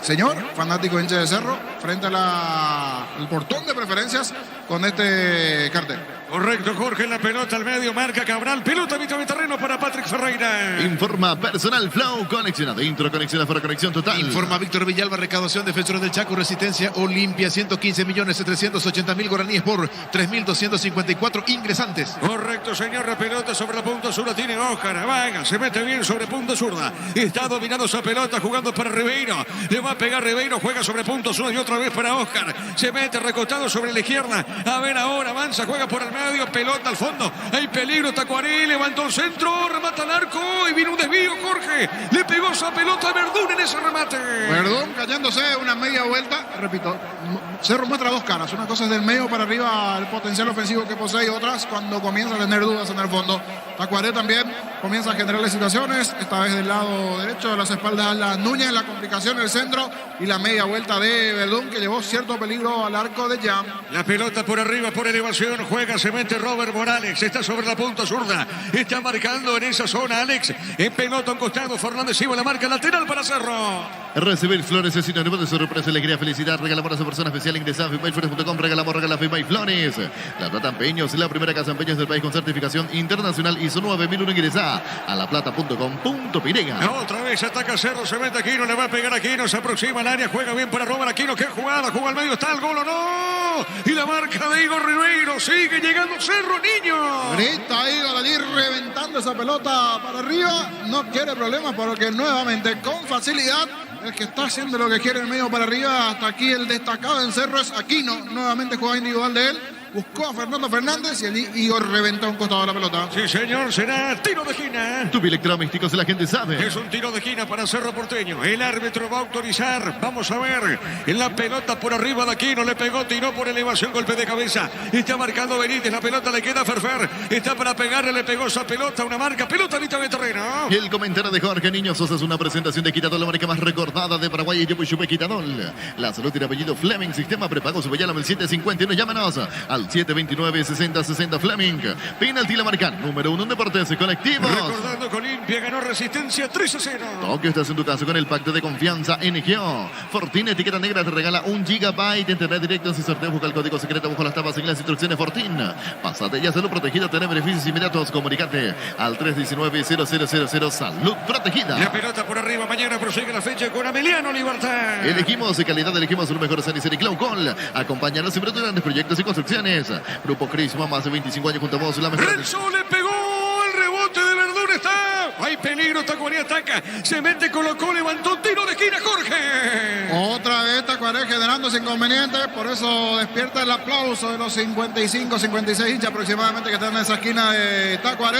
señor fanático hincha de Cerro frente al portón de preferencias con este cartel. Correcto, Jorge, la pelota al medio, marca Cabral, pelota a mitad de terreno para Patrick Ferreira. Informa Personal Flow, conexión adentro, conexión afuera, conexión total. Informa Víctor Villalba, recaudación, defensores del Chaco, Resistencia Olimpia, 115.780.000 guaraníes por 3.254 ingresantes. Correcto, señor, la pelota sobre la punta zurda, tiene Oscar, vaga, se mete bien sobre punta zurda, está dominando esa pelota, jugando para Ribeiro, le va a pegar Ribeiro, juega sobre punta zurda y otra vez para Oscar, se mete recostado sobre la izquierda, a ver ahora, avanza, juega por el medio, pelota al fondo, hay peligro, Tacuarí, levantó el centro, remata al arco y vino un desvío, Jorge, le pegó esa pelota a Verdún en ese remate. Verdún cayéndose una media vuelta, repito, Cerro muestra dos caras, una cosa es del medio para arriba el potencial ofensivo que posee y otras cuando comienza a tener dudas en el fondo. Tacuaré también comienza a generarle situaciones, esta vez del lado derecho de las espaldas a la Núñez, la complicación en el centro y la media vuelta de Verdún que llevó cierto peligro al arco de Jam. La pelota por arriba, por elevación, juega, se mete Robert Morales, está sobre la punta zurda, está marcando en esa zona Alex, en pelota a un costado, Fernández iba la marca lateral para Cerro. Recibir flores es sinónimo de sorpresa, alegría, felicidad. Regalamos a esa persona especial. Ingresa a FIMAIFlores.com. Regalamos, regala FIMAI Flores. La Plata Empeños, la primera casa de empeños del país con certificación internacional ISO 9001. Ingresa a laplata.com.pirega. Otra vez ataca Cerro, se mete Aquino, le va a pegar Aquino, se aproxima al área, juega bien para Robert Aquino. ¡Qué jugada! Juega al medio, está el gol o no. Y la marca de Igor Ribeiro, sigue llegando Cerro, niño. Grita Igor allí reventando esa pelota para arriba. No quiere problemas porque nuevamente con facilidad el que está haciendo lo que quiere el medio para arriba. Hasta aquí el destacado en Cerro es Aquino. Nuevamente jugada individual de él. Buscó a Fernando Fernández y allí Igor reventó a un costado de la pelota. Sí, señor, será tiro de esquina. Tu electrodomésticos, la gente sabe. Es un tiro de esquina para Cerro Porteño. El árbitro va a autorizar. Vamos a ver. En la pelota por arriba de Aquino. Le pegó, tiró por elevación, golpe de cabeza. Está marcando Benítez. La pelota le queda a Ferfer. Está para pegarle, le pegó esa pelota. Una marca. Pelota mitad de terreno. Y el comentario de Jorge Niño Sosa es una presentación de Quitadol, la marca más recordada de Paraguay. Y Chupe Quitadol. La salud tiene apellido Fleming. Sistema prepago Subellala el 751. Llámanos al 729-6060 Fleming. Penalti la marca número 1 en deportes colectivos. Recordando que Olimpia ganó Resistencia 3-0. Tokio, estás en tu casa con el pacto de confianza NGO. Fortin, etiqueta negra, te regala 1 GB de internet directo. Si sorteo, busca el código secreto bajo las tapas en las instrucciones Fortin. Pásate ya, salud protegida, tener beneficios inmediatos. Comunicate al 319-0000 Salud Protegida. La pelota por arriba, mañana prosigue la fecha con Ameliano Libertad. Elegimos calidad, elegimos lo mejor San y Claucol. Acompáñanos siempre en grandes proyectos y construcciones. Grupo Crisma, más de 25 años junto a vos. La mejor. Renzo le pegó el rebote de Verdún, está. Hay peligro, Tacuarí ataca. Se mete, colocó, levantó, tiro de esquina, Jorge. Otra vez Tacuarí generando ese inconveniente. Por eso despierta el aplauso de los 55, 56 hinchas aproximadamente que están en esa esquina de Tacuarí.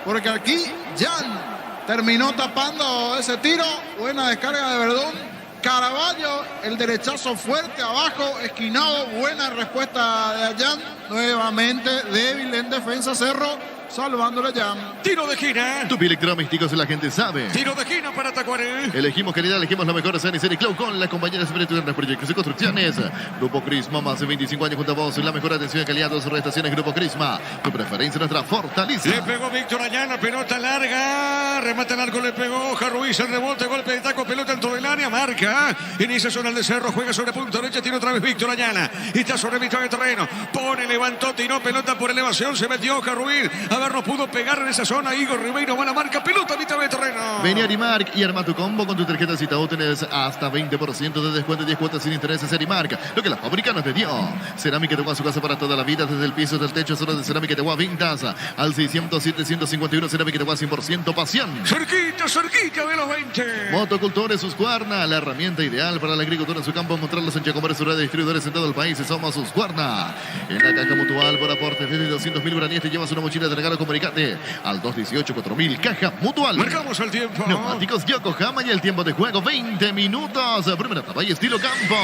Porque aquí Jan terminó tapando ese tiro. Buena descarga de Verdún. Caraballo, el derechazo fuerte abajo, esquinado, buena respuesta de Ayán. Nuevamente débil en defensa Cerro, salvándole Ayán. Tiro de esquina. Tu electrodomésticos, la gente sabe. Tiro de esquina para Tacuarí. Elegimos calidad, elegimos la mejor San y Clau con la compañera de grandes proyectos y construcciones. Grupo Crisma, más de 25 años junto a vos. La mejor atención y calidad de sus prestaciones. Grupo Crisma, tu preferencia, nuestra fortaleza. Le pegó Víctor Ayala, pelota larga. Remata largo, le pegó Hoja Ruiz, el rebote, golpe de taco, pelota dentro del área, marca. Inicia zona de Cerro, juega sobre punta derecha, tiene otra vez Víctor Ayala. Está sobre mitad de terreno. Pone, levantó, tiró pelota por elevación, se metió Hoja Ruiz. A ver, no pudo pegar en esa zona. Igor Ribeiro va a la marca, pelota mitad de terreno. Vení a Arimark y arma tu combo con tu tarjeta Citao. Tenés hasta 20% de descuento y 10 cuotas sin intereses. Arimark, lo que la fábrica nos te dio. Cerámica Teguá, su casa para toda la vida, desde el piso del techo, zona de Cerámica Teguá, Vintas al 600-751. Cerámica Teguá, 100% pasión. Cerquita, cerquita de los 20. Motocultores Husqvarna, la herramienta ideal para la agricultura en su campo. Encontrarlos en Chacomar, su red de distribuidores en todo el país. Somos Husqvarna. En la caja mutual por aporte de 200.000 guaraníes te llevas una mochila de regalo. Comunicate al 218-4000. Caja mutual. Marcamos el tiempo. Neumáticos Yokohama y el tiempo de juego 20 minutos. Primera etapa y estilo campo.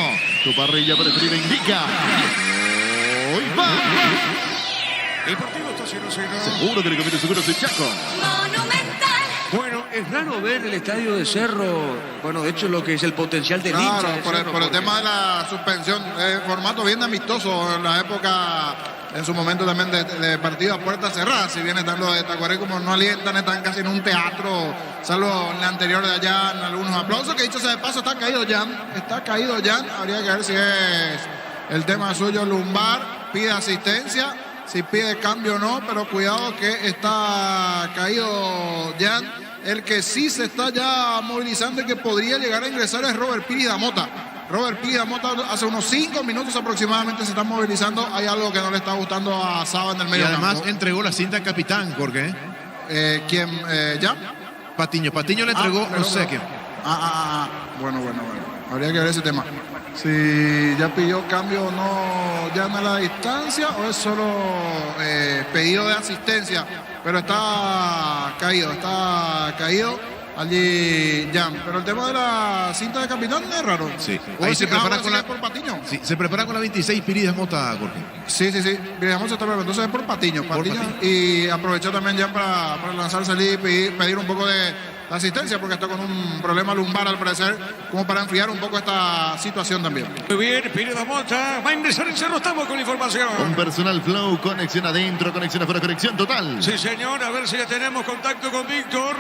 Tu parrilla preferida indica. Hoy va. El partido está 0-0. Seguro que le conviene seguro soy Chaco. Bueno, Es raro ver el estadio de Cerro, bueno, de hecho lo que es el potencial del hincha. Claro, de por Cerro, el tema de la suspensión, formato bien amistoso en la época, en su momento también de partido a puerta cerrada, si bien están los de Tacuaré como no alientan, están casi en un teatro, salvo en la anterior de allá, en algunos aplausos, que dicho sea de paso, está caído Jan, habría que ver si es el tema suyo lumbar, pide asistencia, si pide cambio o no, pero cuidado que está caído Jan. El que sí se está ya movilizando y que podría llegar a ingresar es Robert Pires Damota. Robert Pires Damota hace unos 5 minutos aproximadamente se está movilizando. Hay algo que no le está gustando a Saba en el medio Y además campo. entregó la cinta al capitán, Jorge. ¿Quién? ¿Ya? Patiño le entregó, no sé quién. Bueno. Habría que ver ese tema. Si ya pidió cambio o no, ya a la distancia o es solo pedido de asistencia. Pero está caído allí Jan. Pero el tema de la cinta de capitán es raro. Sí. Ahí se prepara con la por Patiño. Sí, se prepara con la 26 Pires Mota, Jorge. Sí. Pires Mota se está preparando. Entonces es por Patiño. Y aprovechó también Jan para lanzarse allí y pedir un poco de asistencia porque está con un problema lumbar al parecer, como para enfriar un poco esta situación también. Muy bien, Pires Damota va a ingresar en Cerro, estamos con información. Un personal flow, conexión adentro, conexión afuera, conexión total. Sí, señor, a ver si ya tenemos contacto con Víctor.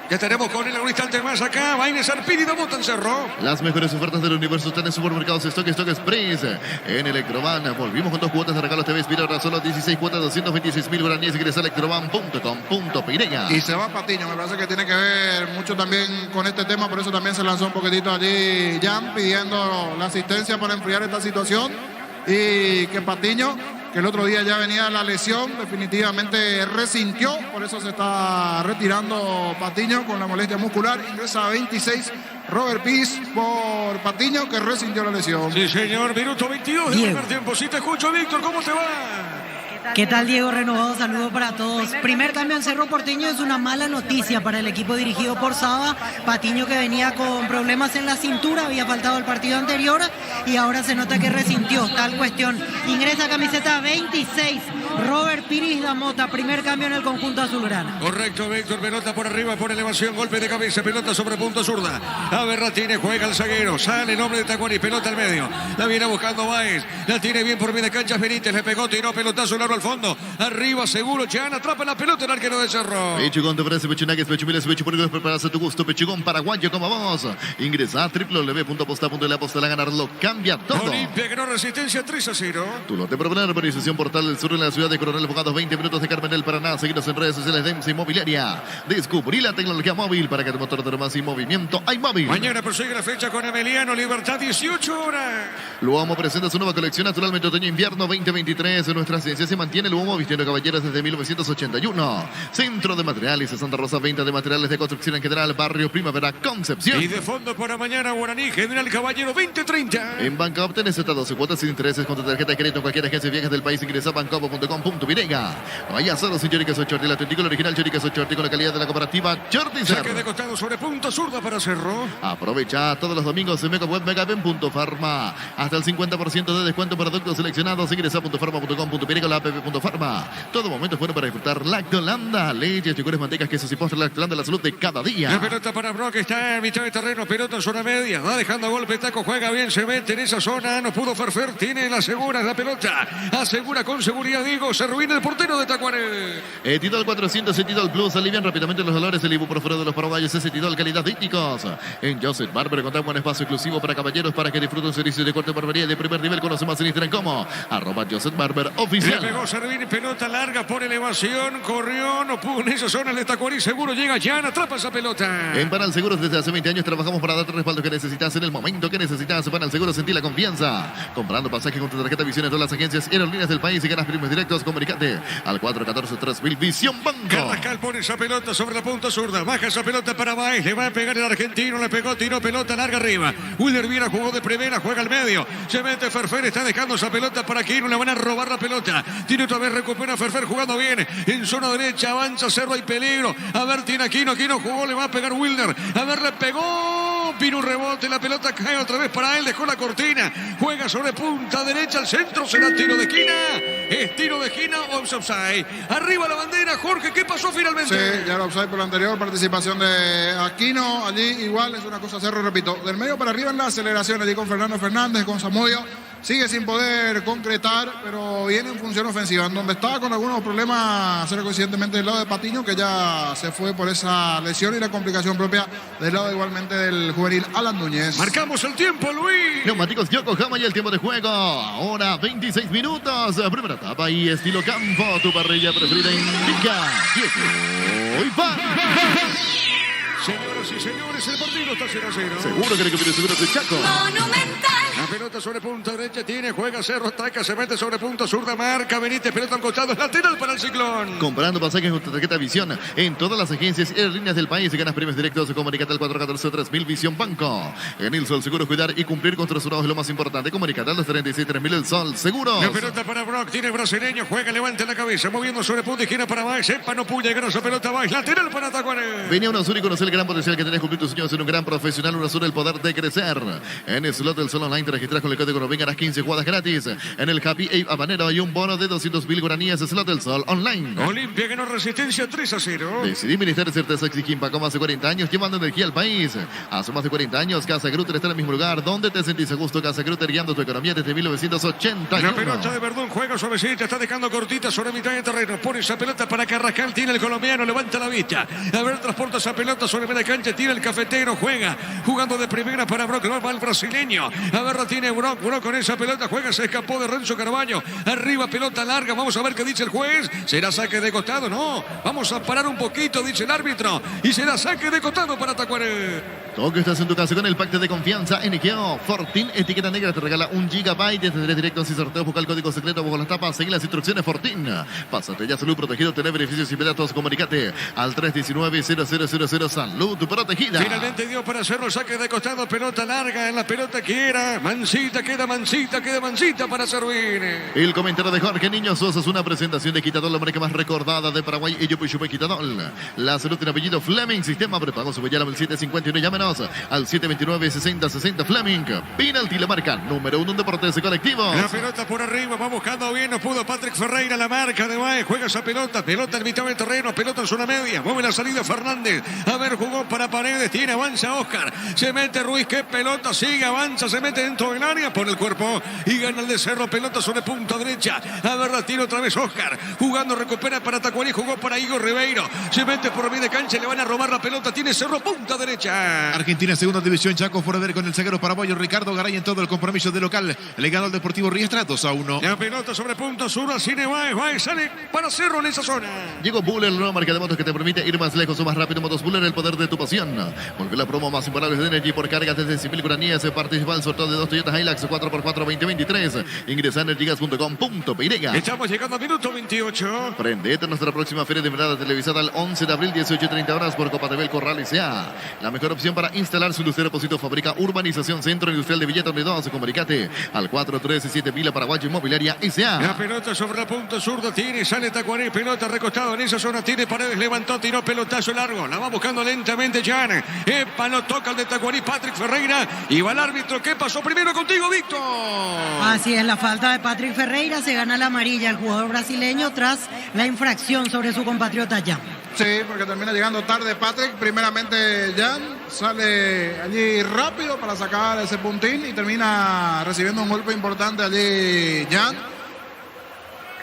Ya tenemos con él a un instante más acá. Va a ingresar Pires Damota en Cerro. Las mejores ofertas del universo están en supermercados Stock Express. En Electroban volvimos con 2 cuotas de regalo TV Inspira, ahora solo 16 cuotas, 226.000 guaraníes. Ingresa a electroban.com.py. Y se va Patiño, me parece que tiene que ver mucho también con este tema, por eso también se lanzó un poquitito allí Jan pidiendo la asistencia para enfriar esta situación y que Patiño, que el otro día ya venía de la lesión, definitivamente resintió, por eso se está retirando Patiño con la molestia muscular, ingresa a 26 Robert Pires por Patiño que resintió la lesión. Sí, señor, minuto 22 del primer tiempo. Sí, te escucho, Víctor, ¿cómo te va? ¿Qué tal, Diego? Renovado saludo para todos. Primer cambio en Cerro Porteño es una mala noticia para el equipo dirigido por Saba. Patiño, que venía con problemas en la cintura, había faltado el partido anterior y ahora se nota que resintió tal cuestión. Ingresa camiseta 26 Robert Pires Damota, primer cambio en el conjunto azulgrana. Correcto, Víctor, pelota por arriba, por elevación, golpe de cabeza, pelota sobre punto zurda. A ver, la tiene, juega el zaguero, sale el hombre de Tacuarí, pelota al medio. La viene buscando Báez, la tiene bien por media cancha Benítez, le pegó, tiró pelotazo largo al fondo. Arriba, seguro, Jan atrapa la pelota el arquero de Cerro. Pechugón te ofrece pechunagues, pechumiles, pechupurgos preparados a tu gusto. Pechugón paraguayo como vos. Ingresa a www.aposta.la aposta, la ganar lo cambia todo. Olimpia ganó Resistencia 3-0. Tu lote para poner organización Portal del Sur en la ciudad de Coronel Bogados, 20 minutos de Carmenel, Paraná. Seguinos en redes sociales de EMSA Inmobiliaria. Descubrí la tecnología móvil para que tu motor tenga más movimiento. Hay móvil. Mañana prosigue la fecha con Emiliano, Libertad, 18 horas. Luomo presenta su nueva colección naturalmente otoño-invierno 2023. Nuestra ciencia se mantiene. Luomo vistiendo caballeros desde 1981. Centro de Materiales de Santa Rosa, venta de materiales de construcción en general, barrio Primavera, Concepción. Y de fondo para mañana, Guaraní, General Caballero 2030. En Banca obtenés hasta 12 cuotas sin intereses con tu tarjeta de crédito en cualquier agencia de viajes del país. Ingresa a bancopo.com.py. Vaya solo sin Chorica Sochorti, el auténtico original Chorica Sochorti con la calidad de la cooperativa Chorti. Saque de costado sobre punta zurda para Cerro. Aprovecha todos los domingos en Megaweb Megaben.farma. Hasta el 50% de descuento para productos seleccionados. Ingresa a .farma.com.py con la app.farma. Todo momento es bueno para disfrutar Lactolanda. Leches, yogures, mantecas, quesos y postres. Lactolanda, la salud de cada día. La pelota para Brock, está en mitad de terreno, pelota en zona media. Va dejando golpe, Taco juega bien, se mete en esa zona. No pudo Ferfer, tiene la segura la pelota. Asegura con seguridad, Diego. Se ruina el portero de Tacuaré. Etidol 400, Etidol Plus. Alivian rápidamente los dolores. El ibuprofeno de los paraguayos es Etidol, calidad de íticos. En Joseph Barber contamos con espacio exclusivo para caballeros para que disfruten un servicio de corte de barbería de primer nivel. Conoce más en Instagram como @Joseph Barber oficial. Le pegó Servini, pelota larga por elevación. Corrió, no pudo en esa zona. El de Tacuarí seguro llega Jan, atrapa esa pelota. En Panal Seguros desde hace 20 años trabajamos para darte el respaldo que necesitas en el momento que necesitas. Panal Seguros, sentí la confianza. Comprando pasajes con tu tarjeta Visión en todas las agencias y aerolíneas del país y ganas premios directos. Comunicate al 414-3000 Visión Banco. Carrascal pone esa pelota sobre la punta zurda. Baja esa pelota para Baez. Le va a pegar el argentino. Le pegó, tiró pelota larga arriba. Wilder Viera jugó de primera, juega al medio. Se mete Ferfer, está dejando esa pelota para que no le van a robar la pelota. Tiene otra vez, recupera Ferfer jugando bien. En zona derecha avanza Cerro, hay peligro. A ver, tiene Aquino jugó, le va a pegar Wilder. A ver, le pegó. Vino un rebote, la pelota cae otra vez para él, dejó la cortina. Juega sobre punta derecha, al centro, será tiro de esquina. ¿Es tiro de esquina o offside? Arriba la bandera, Jorge, ¿qué pasó finalmente? Sí, ya lo offside por la anterior participación de Aquino. Allí igual es una cosa Cerro, repito, del medio para arriba en la aceleración, allí con Fernando Fernández, con Zamudio. Sigue sin poder concretar, pero viene en función ofensiva, en donde estaba con algunos problemas, coincidentemente del lado de Patiño, que ya se fue por esa lesión y la complicación propia del lado igualmente del juvenil Alan Núñez. Marcamos el tiempo, Luis. Neumáticos Yokohama y el tiempo de juego. Ahora 26 minutos. Primera etapa y estilo campo. Tu parrilla preferida indica. Diego y va. Señoras y señores, el partido está 0-0. Seguro que viene seguro de Chaco. Monumental. La pelota sobre punta derecha tiene, juega Cerro, ataca, se mete sobre punta zurda, marca Benítez, pelota en costado, lateral para el Ciclón. Comprando pasajes con tu tarjeta Visión en todas las agencias y líneas del país. Ganas premios directos. Comunicate al 414-3000 Visión Banco. En el Sol Seguro, cuidar y cumplir con tus resultados es lo más importante. Comunicate al 236-3000 El Sol Seguro. La pelota para Brock, tiene brasileño, juega, levanta la cabeza, moviendo sobre punta izquierda para Baez, sepa, no puya, gana su pelota Baez, lateral para Tacuaré. Venía una Sur y conocer el gran potencial que tenés, cumplir tus sueños, ser un gran profesional. Una Sur, el poder de crecer. En el slot del Sol Online te registras con el código Vengarás 15 jugadas gratis. En el Happy Ape Habanero hay un bono de 200.000 guaraníes. Slot del Sol Online. Olimpia ganó Resistencia 3-0. Decidí Ministerio de Certeza Exigimpa como hace 40 años, llevando energía al país. Hace más de 40 años, Casa Grutter está en el mismo lugar. ¿Dónde te sentís a gusto? Casa Grutter, guiando tu economía desde 1981. La pelota de Verdún, juega suavecita, está dejando cortita sobre mitad de terreno. Pone esa pelota para Carrascal, tiene el colombiano, levanta la vista. A ver, transporta esa pelota sobre media cancha, tira el cafetero, juega. Jugando de primera para Brock, va el brasileño. A ver, la tiene Brock con esa pelota, juega, se escapó de Renzo Carvalho. Arriba, pelota larga, vamos a ver qué dice el juez. ¿Será saque de costado? No, vamos a parar un poquito, dice el árbitro. Y será saque de costado para Tacuaré. Todo que estás en tu casa con el pacto de confianza en Ikeo. Fortin, etiqueta negra, te regala 1 GB de 3 directos y sorteos. Busca el código secreto bajo las tapas. Seguí las instrucciones Fortin. Pásate ya, salud protegido, tener beneficios inmediatos. Comunicate al 319-0000 Salud protegida. Finalmente dio para Cerro el saque de costado, pelota larga en la pelota que era. Mansita, queda mansita para servir. El comentario de Jorge Niño Sosa es una presentación de Quitadol, la marca más recordada de Paraguay. Ello Puyupe Quitadol. La salud tiene apellido Fleming. Sistema prepago Subellala al 751. Llámenos al 729-6060 Fleming. Penalti, la marca número 1 en deportes colectivos. La pelota por arriba, va buscando bien, no pudo Patrick Ferreira, la marca de Baez, juega esa pelota en mitad del terreno, pelota en zona media, mueve la salida Fernández, a ver, jugó para Paredes, tiene, avanza Oscar, se mete Ruiz, qué pelota, sigue, avanza, se mete dentro del área, pone el cuerpo y gana el de Cerro, pelota sobre punta derecha, a ver, la tira otra vez Oscar, jugando, recupera para Tacuarí, jugó para Igor Ribeiro, se mete por media cancha, le van a robar la pelota, tiene Cerro, punta derecha. Argentina, segunda división, Chaco Forever con el zaguero paraguayo Ricardo Garay en todo el compromiso de local. Le ganó al Deportivo Riestra 2-1. La pelota sobre punta sur, Cine Baez sale para Cerro en esa zona. Llegó Buller, la nueva marca de motos que te permite ir más lejos o más rápido. Motos Buller, el poder de tu pasión. Volvió la promo más imparable de Energy por cargas desde 100.000 guaraníes. Participa el sorteo de 2 Toyota Hilux 4x4 2023. Ingresa a energygas.com.py. Estamos llegando a minuto 28. Prendete a nuestra próxima feria de mirada televisada el 11 de abril, 18:30 horas por Copa TV Corral S.A. La mejor opción para instalar su industria depósito fábrica Urbanización Centro Industrial de Villeta Unidos. Comunicate al 437 Vila Paraguayo Inmobiliaria S.A. La pelota sobre la punta zurda tiene, sale Tacuarí, pelota recostado en esa zona, tiene Paredes, levantó, tiró pelotazo largo, la va buscando lentamente Jan. Epa, no toca el de Tacuarí, Patrick Ferreira, y va el árbitro. ¿Qué pasó primero contigo, Víctor? Así es, la falta de Patrick Ferreira, se gana la amarilla el jugador brasileño tras la infracción sobre su compatriota Jan. Sí, porque termina llegando tarde Patrick. Primeramente Jan sale allí rápido para sacar ese puntín y termina recibiendo un golpe importante allí Jan,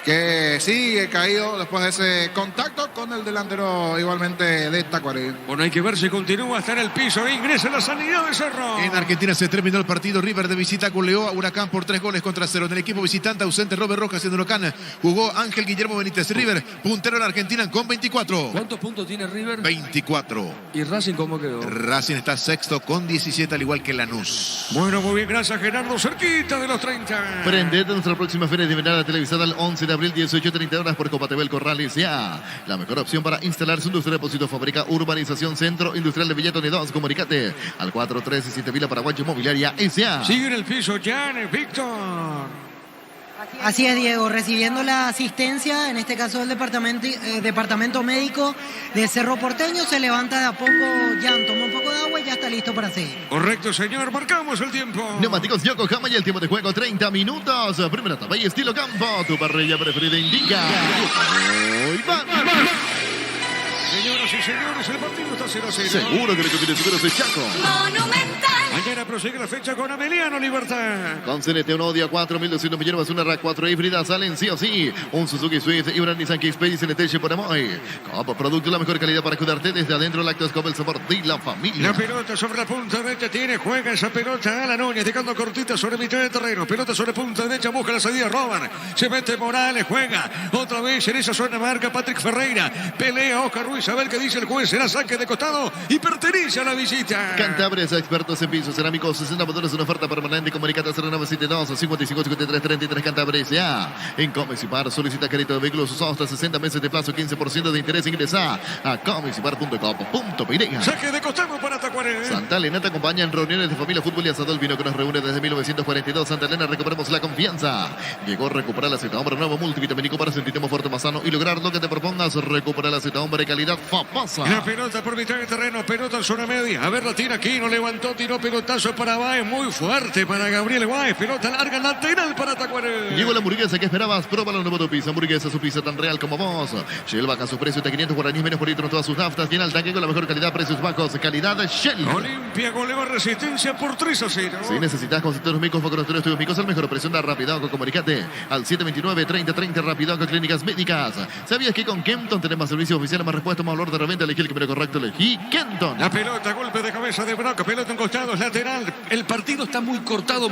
que sigue caído después de ese contacto con el delantero igualmente de Tacuarí. Bueno, hay que ver si continúa hasta en el piso. Ingresa la sanidad de Cerro. En Argentina se terminó el partido. River de visita goleó a Huracán por 3-0. En el equipo visitante ausente Robert Rojas en Huracán. Jugó Ángel Guillermo Benítez. River, puntero en Argentina con 24. ¿Cuántos puntos tiene River? 24. ¿Y Racing cómo quedó? Racing está sexto con 17, al igual que Lanús. Bueno, muy bien, gracias Gerardo. Cerquita de los 30. Prendete a nuestra próxima feria de mirada televisada el 11 de abril, 18:30 horas por Copa TV El Corral S.A. La mejor opción para instalar su industria depósito fábrica Urbanización Centro Industrial de Villeta Unidos. Comunicate al 437 Vila Paraguayo Inmobiliaria S.A. Sigue en el piso Jan, Víctor. Así es, Diego, recibiendo la asistencia, en este caso del departamento médico de Cerro Porteño, se levanta de a poco, Jan toma un poco de agua y ya está listo para seguir. Correcto, señor, marcamos el tiempo. Neumáticos Yokohama y el tiempo de juego 30 minutos. Primera etapa y estilo campo. Tu parrilla preferida indica. Hoy va. Señoras y señores, el partido está 0-0. Seguro que lo que tiene seguro es Chaco. Monumental. Mañana prosigue la fecha con Ameliano Libertad. Con CNT, un Odia 4.200 millones más una RAV4 híbrida salen sí o sí. Un Suzuki Swift y una Nissan X-Pace CNT Cheporamoy. Como producto, la mejor calidad para cuidarte desde adentro. Lácteos como el sabor de la familia. La pelota sobre la punta derecha juega esa pelota a la Núñez, dejando cortita sobre mitad de terreno. Pelota sobre punta derecha, busca la salida, roban. Se mete Morales, juega otra vez en esa zona, marca Patrick Ferreira. Pelea Oscar Ruiz, a ver qué dice el juez. Será saque de costado y pertenece a la visita. Cantabria, expertos en pisos cerámicos, 60 motores, una oferta permanente. Comunicate 0972 55 53 33 Cantabria S.A. En Comecipar solicita crédito de vehículos usados hasta 60 meses de plazo, 15% de interés. Ingresa a comecipar.com.py. Saque de costado para Tacuaré. Santa Elena te acompaña en reuniones de familia, fútbol y asado. El vino que nos reúne desde 1942. Santa Elena, recuperamos la confianza. Llegó a recuperar la cita hombre nuevo multivitamínico para sentirte más fuerte, más sano y lograr lo que te propongas. Recuperar la cita hombre de calidad Fapasa. La pelota por mitad de terreno, pelota en zona media. A ver, la tira aquí, no levantó, tiró pelotazo para Báez, muy fuerte para Gabriel Báez. Pelota larga, lateral para Tacuaré. Llegó la hamburguesa que esperabas. Pruébalo en Nuevo Tu Pizza. Hamburguesa, su pizza tan real como vos. Shell baja su precio de 500 guaraníes menos por litro en todas sus naftas. Tiene el tanque con la mejor calidad, precios bajos, calidad Shell. Olimpia goleó a Resistencia por 3-0. Si necesitas consultorios micos, consultorios estudios micos, el mejor precio, anda Rapidaco. Comunicate al 729-3030 Rapidaco Clínicas Médicas. ¿Sabías que con Kempton tenemos servicios oficiales, más respuesta, más valor de reventa? Elegí el primero correcto, elegí Kenton. La pelota, golpe de cabeza de Broca, pelota en costados, lateral. El partido está muy cortado,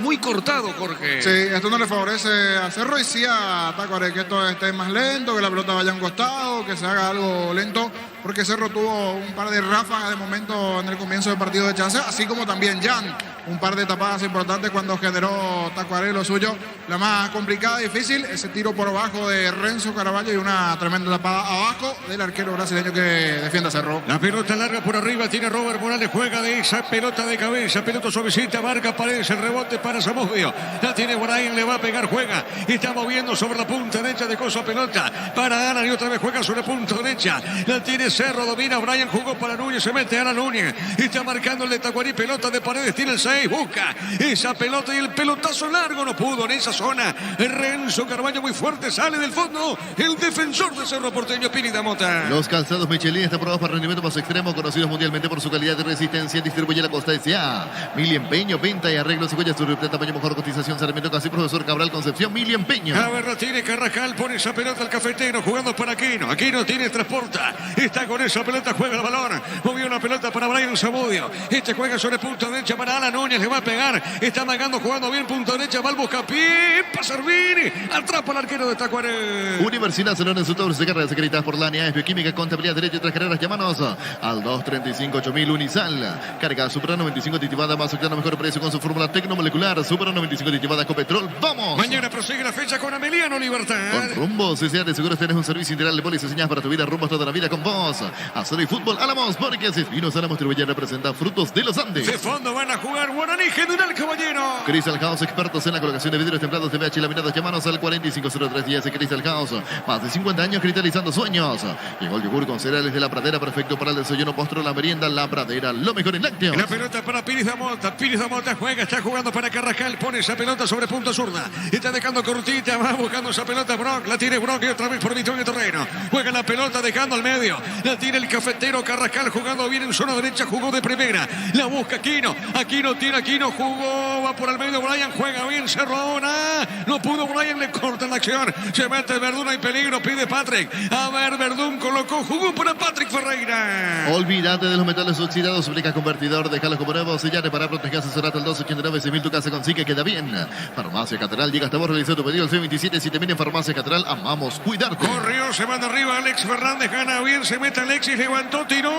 Jorge. Sí, esto no le favorece a Cerro y sí a Tacuaré, que esto esté más lento, que la pelota vaya a un costado, que se haga algo lento, porque Cerro tuvo un par de ráfagas de momento en el comienzo del partido de chance, así como también Jan, un par de tapadas importantes cuando generó Tacuaré lo suyo. La más complicada y difícil, ese tiro por abajo de Renzo Caraballo y una tremenda tapada abajo del arquero brasileño que defiende a Cerro. La pelota larga por arriba, tiene Robert Morales, juega de esa pelota de cabeza, pelota suavecita, marca Paredes, el rebote para Zamudio. La tiene Brian, le va a pegar, juega, está moviendo sobre la punta derecha de Coso, pelota para Alan y otra vez juega sobre punta derecha. La tiene Cerro, domina Brian, jugó para Núñez, se mete Alan Núñez, está marcando el de Tacuarí, pelota de Paredes, tiene el 6, busca esa pelota y el pelotazo largo, no pudo en esa zona. Renzo Carballo muy fuerte, sale del fondo el defensor de Cerro Porteño, Pini Damota. Los calzados Michelin están probados para rendimiento más extremo, conocidos mundialmente por su calidad y resistencia. Distribuye la Costa S.A. Mili Empeño, venta y arreglos y joyas, su tamaño, mejor cotización, Sarmiento Casi, profesor Cabral Concepción, Mili Empeño. A ver, la tiene Carrascal, pone esa pelota al cafetero, jugando para Aquino. Aquino tiene, transporta, está con esa pelota, juega el balón, movió una pelota para Brian Zamudio. Este juega sobre punta derecha para Alan Núñez, le va a pegar, está amagando, jugando bien punta derecha, va al buscapié, para Servini, atrapa al arquero de Tacuaré. Universidad San Lorenzo Torres de carreras acreditadas por la ANIA, Bioquímica, Contabilidad, Derecho y otras carreras. Llámanos al 235-8000 Unisal. Carga Supra 95 aditivada más octano, mejor precio con su fórmula tecnomolecular. Supra 95 aditivada con petrol. ¡Vamos! Mañana prosigue la fecha con Ameliano Libertad. Con Rumbos C.A. de Seguros tenés un servicio integral de pólizas y señas para tu vida. Rumbos toda la vida con vos. Acero y fútbol Álamos, porque Vinos Álamos Tribuyera representa Frutos de los Andes. De fondo van a jugar Guaraní General Caballero. Crystal House, expertos en la colocación de vidrios templados de VH laminados. Llámanos al 450310 Crystal House. Más de 50 años cristalizando sueños. Llegó el yogur con cereales de La Pradera, perfecto para el desayuno, postre, la merienda. La Pradera, lo mejor en lácteos. La pelota para Pires Damota. Pires Damota juega, está jugando para Carrascal. Pone esa pelota sobre punta zurda. Está dejando cortita, va buscando esa pelota Brock. La tiene Brock y otra vez por mitad de terreno. Juega la pelota dejando al medio. La tiene el cafetero Carrascal, jugando bien en zona derecha, jugó de primera. La busca Aquino. Aquino tiene, Aquino jugó, va por el medio. Brian juega bien, cerró ahora. No pudo Brian, le corta la acción. Se mete Verdún, hay peligro, pide Patrick. A ver, Verdún colocó, jugó para Patrick Ferreira. Olvídate de los metales oxidados, Suplica Convertidor, déjalos como nuevos, sellate para proteger, asesorate al 289-6000, tu casa consigue, queda bien. Farmacia Catedral, llega hasta vos, realizó tu pedido el C27, si te viene Farmacia Catedral, amamos cuidarte. Corrió, se manda arriba, Alex Fernández gana bien, se mete Alexis, levantó, tiró.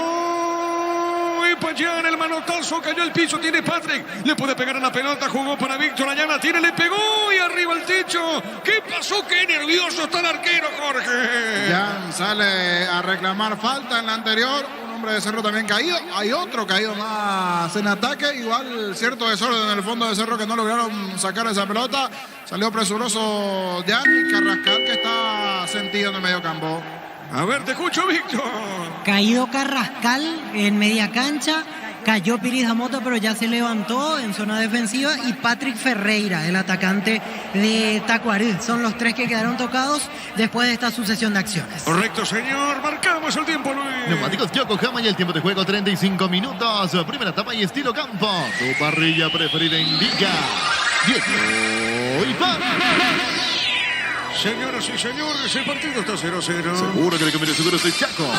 Y Payán, el manotazo, cayó al piso, tiene Patrick, le puede pegar a la pelota, jugó para Víctor Ayala, tiene, le pegó y arriba el techo. ¿Qué pasó? Qué nervioso está el arquero, Jorge. Jan sale a reclamar falta en la anterior, hombre de Cerro también caído. Hay otro caído más en ataque. Igual cierto desorden en el fondo de Cerro que no lograron sacar esa pelota. Salió presuroso Gianni Carrascal, que está sentido en el medio campo. A ver, te escucho, Víctor. Caído Carrascal en media cancha. Cayó Piris Damota, pero ya se levantó en zona defensiva. Y Patrick Ferreira, el atacante de Tacuarí. Son los tres que quedaron tocados después de esta sucesión de acciones. Correcto, señor. Marcamos el tiempo, Luis. Neumáticos Yokohama y el tiempo de juego 35 minutos. Primera etapa y estilo campo. Tu parrilla preferida indica. Diego y pan. Señoras y señores, el partido está 0-0. Seguro que le conviene, seguro soy Chaco.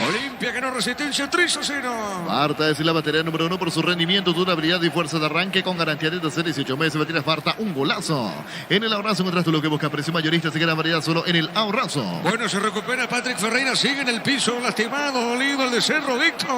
Olimpia ganó Resistencia 3-0. Esparta es la batería número 1 por su rendimiento, durabilidad y fuerza de arranque con garantía de hacer 18 meses. Batería Esparta, un golazo. En el Ahorrazo encontrás tú lo que busca, precio mayorista, se gran variedad solo en el Ahorrazo. Bueno, se recupera Patrick Ferreira, sigue en el piso, lastimado, dolido el de Cerro, Víctor.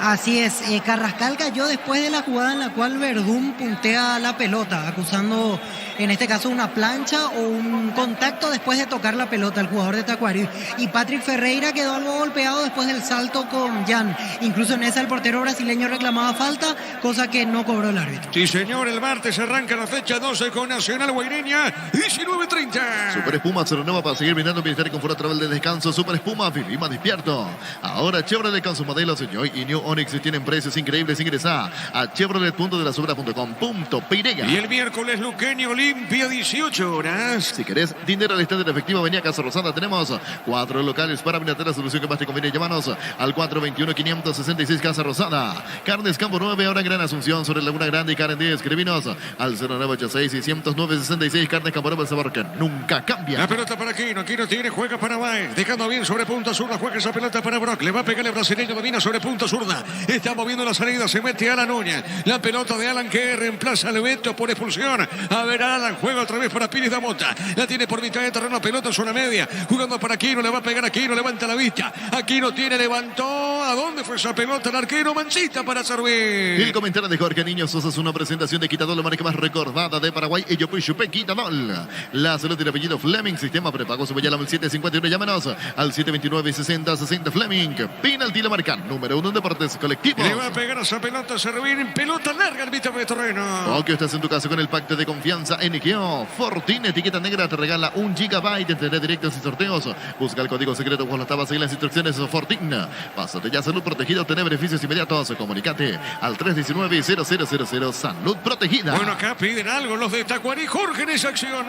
Así es, Carrascal cayó después de la jugada en la cual Verdún puntea la pelota, acusando en este caso una plancha o un contacto después de tocar la pelota al jugador de Tacuarí. Y Patrick Ferreira quedó algo golpeado después del salto con Jan. Incluso en esa el portero brasileño reclamaba falta, cosa que no cobró el árbitro. Sí, señor, el martes arranca la fecha 12 con Nacional Guaireña, 19:30. Super Espuma se renueva para seguir brindando bienestar y confort a través del descanso. Super Espuma, viví más despierto. Ahora Chevrolet con sus modelos Joy y New Onix tienen precios increíbles. Ingresa a chevrolet.delasobras.com.py. Y el miércoles Luqueño Olimpia, 18 horas. Si querés dinero al instante en efectivo, venía a Casa Rosada. Tenemos 4 locales para brindarte la solución que más te conviene. Llámanos al 421-566 Casa Rosada. Carnes Campo 9, ahora en Gran Asunción, sobre Laguna Grande y Karen 10. Escribinos al 0986-609-66. Carnes Campo 9, el sabor que nunca cambia. La pelota para Aquino. Aquino tiene, juega para Baez. Dejando bien sobre punta zurda. Juega esa pelota para Brock. Le va a pegar el brasileño. Domina sobre punta zurda. Está moviendo la salida. Se mete Alan Núñez. La pelota de Alan que reemplaza al Beto por expulsión. A ver, Alan juega otra vez para Pires Damota. La tiene por mitad de terreno. Pelota en zona media. Jugando para Aquino. Le va a pegar Aquino. Levanta la vista. Aquino tiene, levantó. ¿A dónde fue esa pelota? El arquero Mancita para servir. El comentario de Jorge Niño Sosa es una presentación de Quitadol, la marca más recordada de Paraguay. Ello pues Chupé Quitadol. La salud y el apellido Fleming. Sistema prepago. Sube ya al 751. Llámenos al 729-6060 Fleming. Penalti la marca número 1 en deportes colectivos. Le va a pegar a esa pelota, servir en pelota larga el mitad de terreno. Tokio, estás en tu casa con el pacto de confianza NGO. Fortune, etiqueta negra, te regala 1 GB. Tendré directos y sorteos. Busca el código secreto cuando estabas en las instrucciones. Fortune. Pásate ya, salud protegida, obtener beneficios inmediatos. Comunicate al 319-0000 Salud Protegida. Bueno, acá piden algo los de Tacuarí. Jorge en esa acción.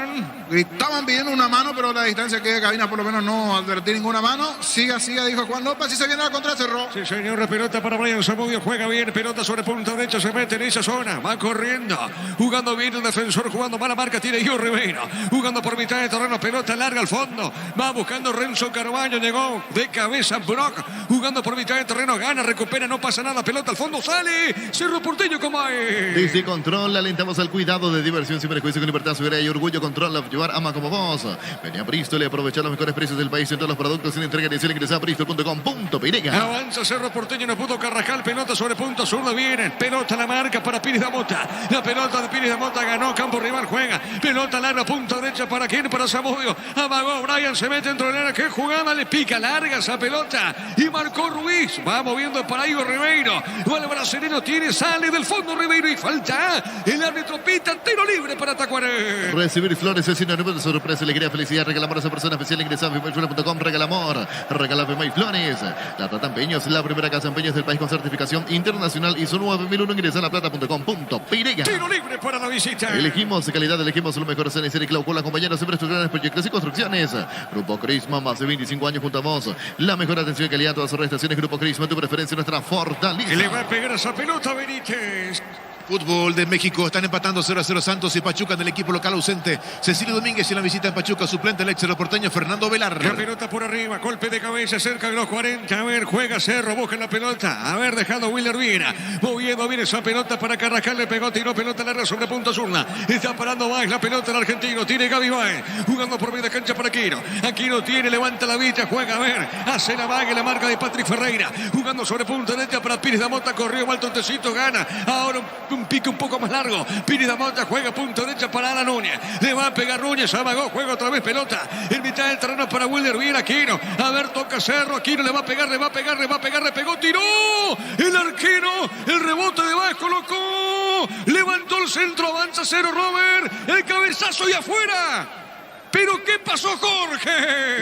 Gritaban pidiendo una mano, pero la distancia que de cabina por lo menos no advertí ninguna mano. Siga, dijo Juan López y se viene a contra Cerro. Sí, señor, la pelota para Brian Zamudio. Juega bien, pelota sobre punta derecha, se mete en esa zona. Va corriendo, jugando bien el defensor, jugando mala marca, tiene Gio Ribeiro. Jugando por mitad de terreno, pelota larga al fondo. Va buscando Renzo Carvalho, llegó de cabeza Brock. Jugando por mitad de terreno, gana, recupera, no pasa nada. Pelota al fondo, sale Cerro Porteño como es. Desde Control, alentamos al cuidado de diversión sin prejuicio, con libertad, seguridad y orgullo. Control, llevar ama como vos. Venía a Bristol y aprovechar los mejores precios del país en todos los productos sin entrega inicial. Ingresa a bristol.com.py. Avanza Cerro Porteño, no pudo Carrascal, pelota sobre punta zurda, viene, pelota la marca para Pires Damota. La pelota de Pires Damota ganó, campo rival juega. Pelota larga, punta derecha para quién, para Zamudio. Amagó Brian, se mete dentro del área, qué jugada, le pica larga esa pelota. Y marcó Ruiz, va moviendo para Igor Ribeiro. El brasileño tiene, sale del fondo Ribeiro y falta. El árbitro pita, tiro libre para Tacuaré. Recibir flores es sinónimo de sorpresa, alegría, felicidad. Regala amor a esa persona especial. Ingresa a fimayflores.com. Regala amor. Regala Fimay Flores. La Plata Empeños, la primera casa empeños del país con certificación internacional ISO 9001. Ingresa a laplata.com.py. Tiro libre para la visita. Elegimos calidad, elegimos lo mejor. Cenicero y Clau con la compañera siempre estos grandes proyectos y construcciones. Grupo Crisma, más de 25 años junto a vos. La mejor atención y calidad a todas sus prestaciones. Grupo Crisma, tu preferencia, nuestra fortaleza. Le va a pegar esa pelota Benítez. Fútbol de México, están empatando 0-0 Santos y Pachuca del equipo local ausente. Cecilio Domínguez en la visita en Pachuca, suplente el ex Cerro Porteño Fernando Velar. La pelota por arriba, golpe de cabeza cerca de los 40. A ver, juega Cerro, busca la pelota. A ver, dejando Willer Viera. Moviendo bien esa pelota para Carrascal, le pegó, tiró pelota larga sobre punta zurda. Está parando Baez, la pelota el argentino. Tiene Gaby Baez, jugando por media cancha para Aquino. Aquino tiene, levanta la vista, juega, a ver. Hace la vaga, la marca de Patrick Ferreira. Jugando sobre punta derecha para Pires Damota, corrió mal tontecito, gana. Ahora un pique un poco más largo. Pini da Mota juega punto derecha para Alan Núñez. Le va a pegar Núñez, amagó, juega otra vez pelota. En mitad del terreno para Wilder Viera, Aquino. A ver, toca Cerro, Aquino le va a pegar, le pegó, tiró. El arquero, el rebote de Báez colocó. Levantó el centro, avanza Cero Robert. El cabezazo y afuera. ¿Pero qué pasó, Jorge?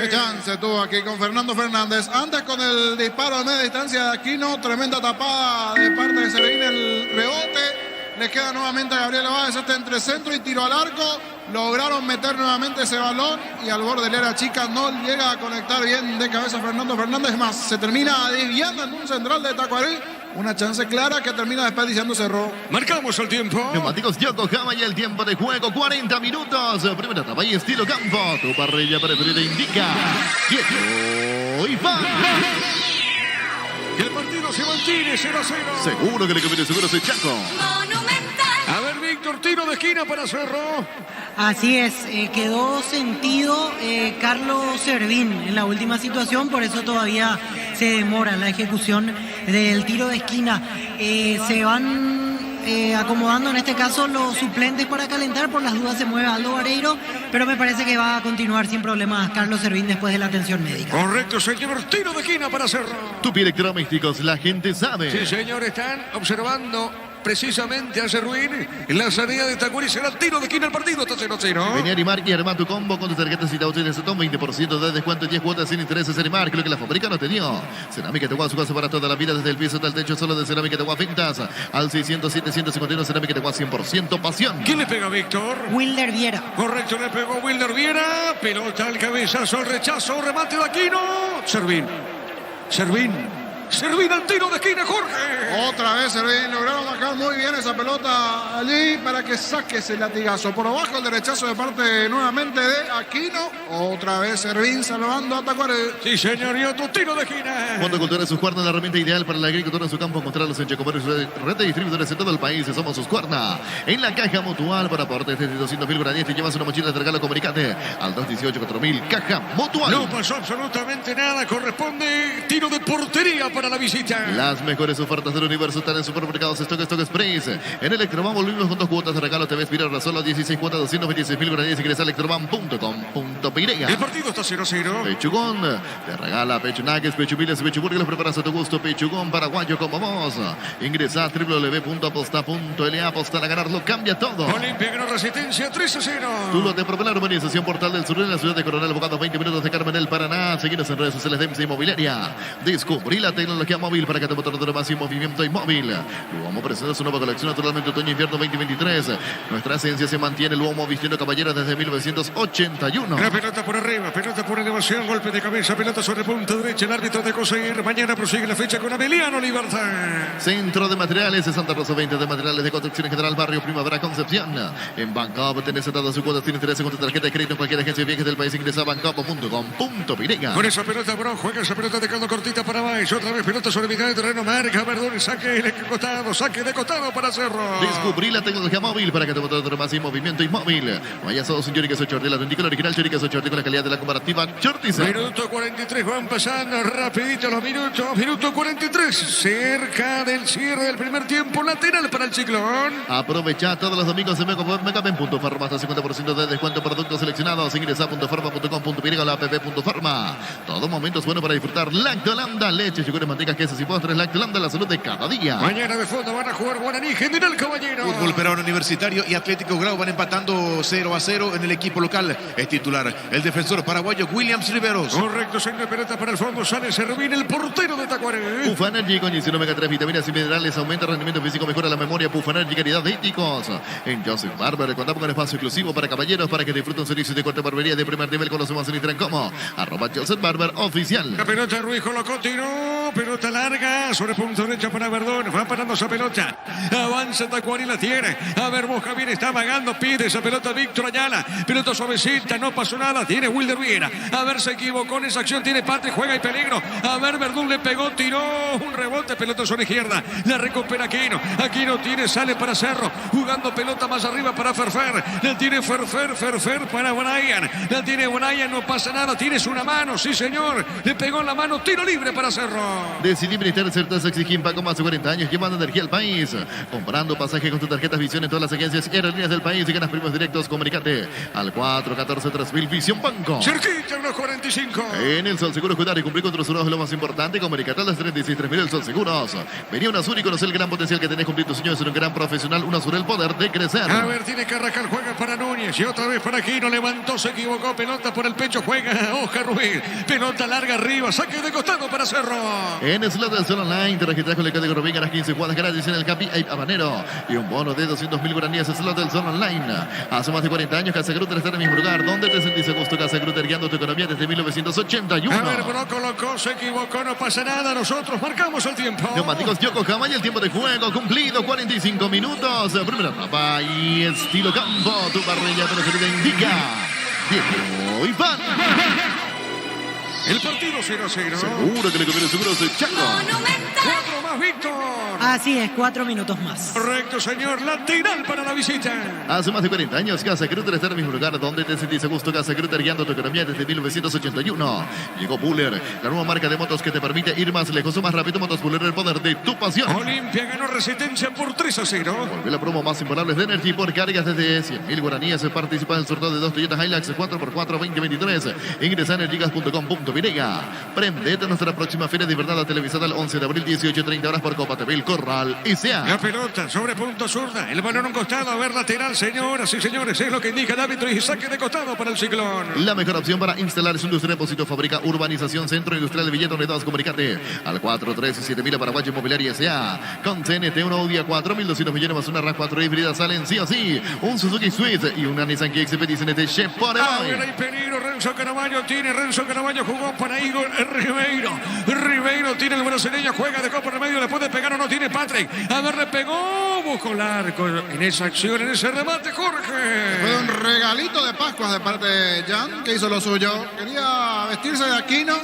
Qué chance tuvo aquí con Fernando Fernández. Antes con el disparo a media distancia de Aquino. Tremenda tapada de parte de Severín, el rebote. Le queda nuevamente a Gabriel Báez entre centro y tiro al arco. Lograron meter nuevamente ese balón y al borde de la chica no llega a conectar bien de cabeza Fernando Fernández. Más se termina desviando en un central de Tacuarí. Una chance clara que termina desperdiciando Cerro. Marcamos el tiempo. Neumáticos Yokohama y el tiempo de juego, 40 minutos. Primera etapa y estilo campo. Tu parrilla preferida indica. Quieto y va. El partido se mantiene 0-0. Seguro que le conviene, seguro soy Chaco. A ver, Víctor, tiro de esquina para Cerro. Así es, quedó sentido Carlos Servín en la última situación, por eso todavía se demora la ejecución del tiro de esquina. Se van acomodando en este caso los suplentes para calentar, por las dudas se mueve Aldo Vareiro, pero me parece que va a continuar sin problemas Carlos Servín después de la atención médica. Correcto, señor, tiro de esquina para Cerro. Tupi Electrodomésticos, la gente sabe. Sí, señor, están observando precisamente a Cerruín en la salida de Tacuarí. Será tiro de esquina el partido, está 0-0. Vení a Arimark y arma tu combo con tu tarjeta Citautri de Setón, 20% de descuento, 10 cuotas sin intereses. Arimark, lo que la fábrica no te dio. Cerámica Teguá, su casa para toda la vida, desde el piso hasta el techo, solo de Cerámica Teguá, ventas al 607-151, Cerámica Teguá, 100% pasión. ¿Quién le pega, Víctor? Wilder Viera. Correcto, le pegó Wilder Viera. Pelota al cabezazo, al rechazo, remate de Aquino. Servín al tiro de esquina, Jorge. Otra vez Servín, lograron bajar muy bien esa pelota allí para que saque ese latigazo. Por abajo el derechazo de parte nuevamente de Aquino. Otra vez Servín salvando a Tacuarí. Sí, señor, y otro tiro de esquina. Fondo Cultura Suscuarna, la herramienta ideal para la agricultura en su campo. Encontrarlos en Chacomero y su red de distribuidores en todo el país. Somos Suscuarna. En la Caja Mutual, para aportes desde 200.000 guaraníes, te llevas una mochila de regalo, comunicate al 218-4000. Caja Mutual. No pasó absolutamente nada. Corresponde tiro de portería para la visita. Las mejores ofertas del universo están en Supermercados Stock Express. En Electroban volvimos con 2 cuotas de regalo. Te ves mirar a solo 16 cuotas, 226.000 guaraníes. Ingresa a electroban.com.py. El partido está 0-0. Pechugón te regala pecho nuggets, pecho miles, pecho burger. Los preparas a tu gusto. Pechugón paraguayo como vos. Ingresa a www.aposta.la. Apostar a ganarlo cambia todo. Olimpia ganó Resistencia 3-0. Tulo de Popular Urbanización Portal del Sur en la ciudad de Coronel Bogado, 20 minutos de Carmen el Paraná. Seguinos en redes sociales de MC Inmobiliaria. Descubrí la tecnología móvil para que tu motor dure más y movimiento inmóvil. Luomo presenta su nueva colección naturalmente otoño-invierno 2023. Nuestra esencia se mantiene. Luomo vistiendo caballeros desde 1981. La pelota por arriba, pelota por elevación, golpe de cabeza, pelota sobre punta derecha. El árbitro de conseguir. Mañana prosigue la fecha con Ameliano Libertad. Centro de Materiales de Santa Rosa, 20 de Materiales de Construcción en General Barrio Primavera Concepción. En Bancop tenés atado su cuota sin interés con tu tarjeta de crédito en cualquier agencia de viajes del país. Ingresa a bancop.com.py. Con esa pelota, bro, juega esa pelota de caldo cortita para Baez. Otra vez pelota sobre mitad de terreno. Marca Verdún, saque de costado para Cerro. Descubrí la tecnología móvil para que tu motor dure más y movimiento inmóvil. Vaya todos un Yorica Sochorti, la auténtica original Yorica Sochorti con la calidad de la comparativa Chortiza. Minuto 43, van pasando rapidito los minutos. Minuto 43, cerca del cierre del primer tiempo. Lateral para el Ciclón. Aprovecha todos los domingos en Megapen.farma hasta 50% de descuento, productos seleccionados. Ingresa a .farma.com.py o la app.farma. Todo momento es bueno para disfrutar Lactolanda, leche, yogures, mantecas, quesos y postres. Lactolanda, la salud de cada día. Mañana de fondo van a jugar Guaraní, General Caballero. Fútbol peruano universitario y Atlético Grau van empatando 0-0 en el equipo local. Es titular el defensor paraguayo Williams Riveros. Correcto, señor, pelota para el fondo. Sale Servín, el portero de Tacuarí. Pufa Energy con 19 omega 3 vitaminas y minerales. Aumenta el rendimiento físico, mejora la memoria. Pufa Energy, calidad de éticos. En Joseph Barber contamos con espacio exclusivo para caballeros para que disfruten servicios de corte barbería de primer nivel. Conocemos en Instagram como @Joseph Barber oficial. La pelota Ruiz colocó, tiró. Pelota larga sobre punto derecho para Verdón. Va parando esa pelota. Avanza Tacuarí, la tiene. A ver, Boja bien está vagando. Pide esa pelota Víctor Ayala. Pelota suavecita, no pasó nada. Tiene Wilder Viera. A ver, se equivocó en esa acción. Tiene Patri, juega y peligro. A ver, Verdún le pegó, tiró. Un rebote, pelota sobre izquierda. La recupera Aquino. Aquino tiene, sale para Cerro. Jugando pelota más arriba para Ferfer. La tiene Ferfer para Brian. La tiene Brian, no pasa nada. Tienes una mano, sí señor. Le pegó en la mano, tiro libre para Cerro. Decidí ministrar certeza Exigimpa con más de 40 años llevando energía al país. Comprando pasajes con tus tarjetas Visión en todas las agencias y aerolíneas del país y ganas primos directos. Comunicate al 414-3000 Visión Banco. Cerquita, unos 45. En el Sol Seguros, cuidar y cumplir con tus seguros es lo más importante. Comunicate a las 36.3000 el Sol Seguros. Venía un Azul y conocer el gran potencial que tenés. Cumplir tus sueños, ser un gran profesional. Un Azul, el poder de crecer. A ver, tiene que arrancar, juega para Núñez y otra vez para Aquino. Levantó, se equivocó. Pelota por el pecho, juega Oscar Ruiz. Pelota larga arriba, saque de costado para Cerro. En el slot del Sol Online te registras con el código Rubín, ganas 15 jugadas gratis en el Capi Habanero y un bono de 200.000 guaraníes. El slot del Sol Online. Hace más de 40 años Casa Grutter está en el mismo lugar. ¿Dónde te sentís a gusto? Casa Grutter guiando tu economía desde 1981. A ver, Bro colocó, se equivocó, no pasa nada. Nosotros marcamos el tiempo. Neumáticos Yokohama y el tiempo de juego cumplido, 45 minutos. Primera etapa y estilo campo. Tu parrilla te lo que te indica. Diego Iván. El partido 0-0. Seguro que le conviene seguros de Chaco. 4 más, Víctor. Así es, 4 minutos más. Correcto, señor. Lateral para la visita. Hace más de 40 años, Casa Grutter está en el mismo lugar donde te sentís a gusto. Casa Grutter guiando tu economía desde 1981. Llegó Buller, la nueva marca de motos que te permite ir más lejos o más rápido. Motos Buller, el poder de tu pasión. Olimpia ganó Resistencia por 3-0. Volvió la promo más imparable de Energy por cargas desde 100.000 guaraníes. Participa en el sorteo de 2 Toyota Hilux 4x4 2023. Ingresa en energigas.com.virega. Prendete a nuestra próxima feria de verdad televisada el 11 de abril, 18:30 horas por Copa TV, el Corral y sea. La pelota sobre punto zurda. El balón a un costado. A ver, lateral, señoras y señores. Es lo que indica el árbitro y saque de costado para el Ciclón. La mejor opción para instalar su industria depósito, fábrica, urbanización, centro industrial de Villeta Unidos. Comunicate al 437.000 Paraguay Inmobiliaria S.A. Con CNT, una Audi A4, 1.200 millones más una RAV4 híbrida salen sí o sí. Un Suzuki Swift y una Nissan X-Peti CNT Chef por el A ver, hay peligro. Renzo Caraballo tiene. Renzo Caraballo jugó para Igor Ribeiro. Ribeiro tiene el brasileño. Juega de copa remedio. Le puede pegar o no tiene Patrick. A ver, le pegó. Buscó el arco en esa acción, en ese remate, Jorge. Fue un regalito de Pascuas de parte de Jan, que hizo lo suyo. Quería vestirse de Aquino,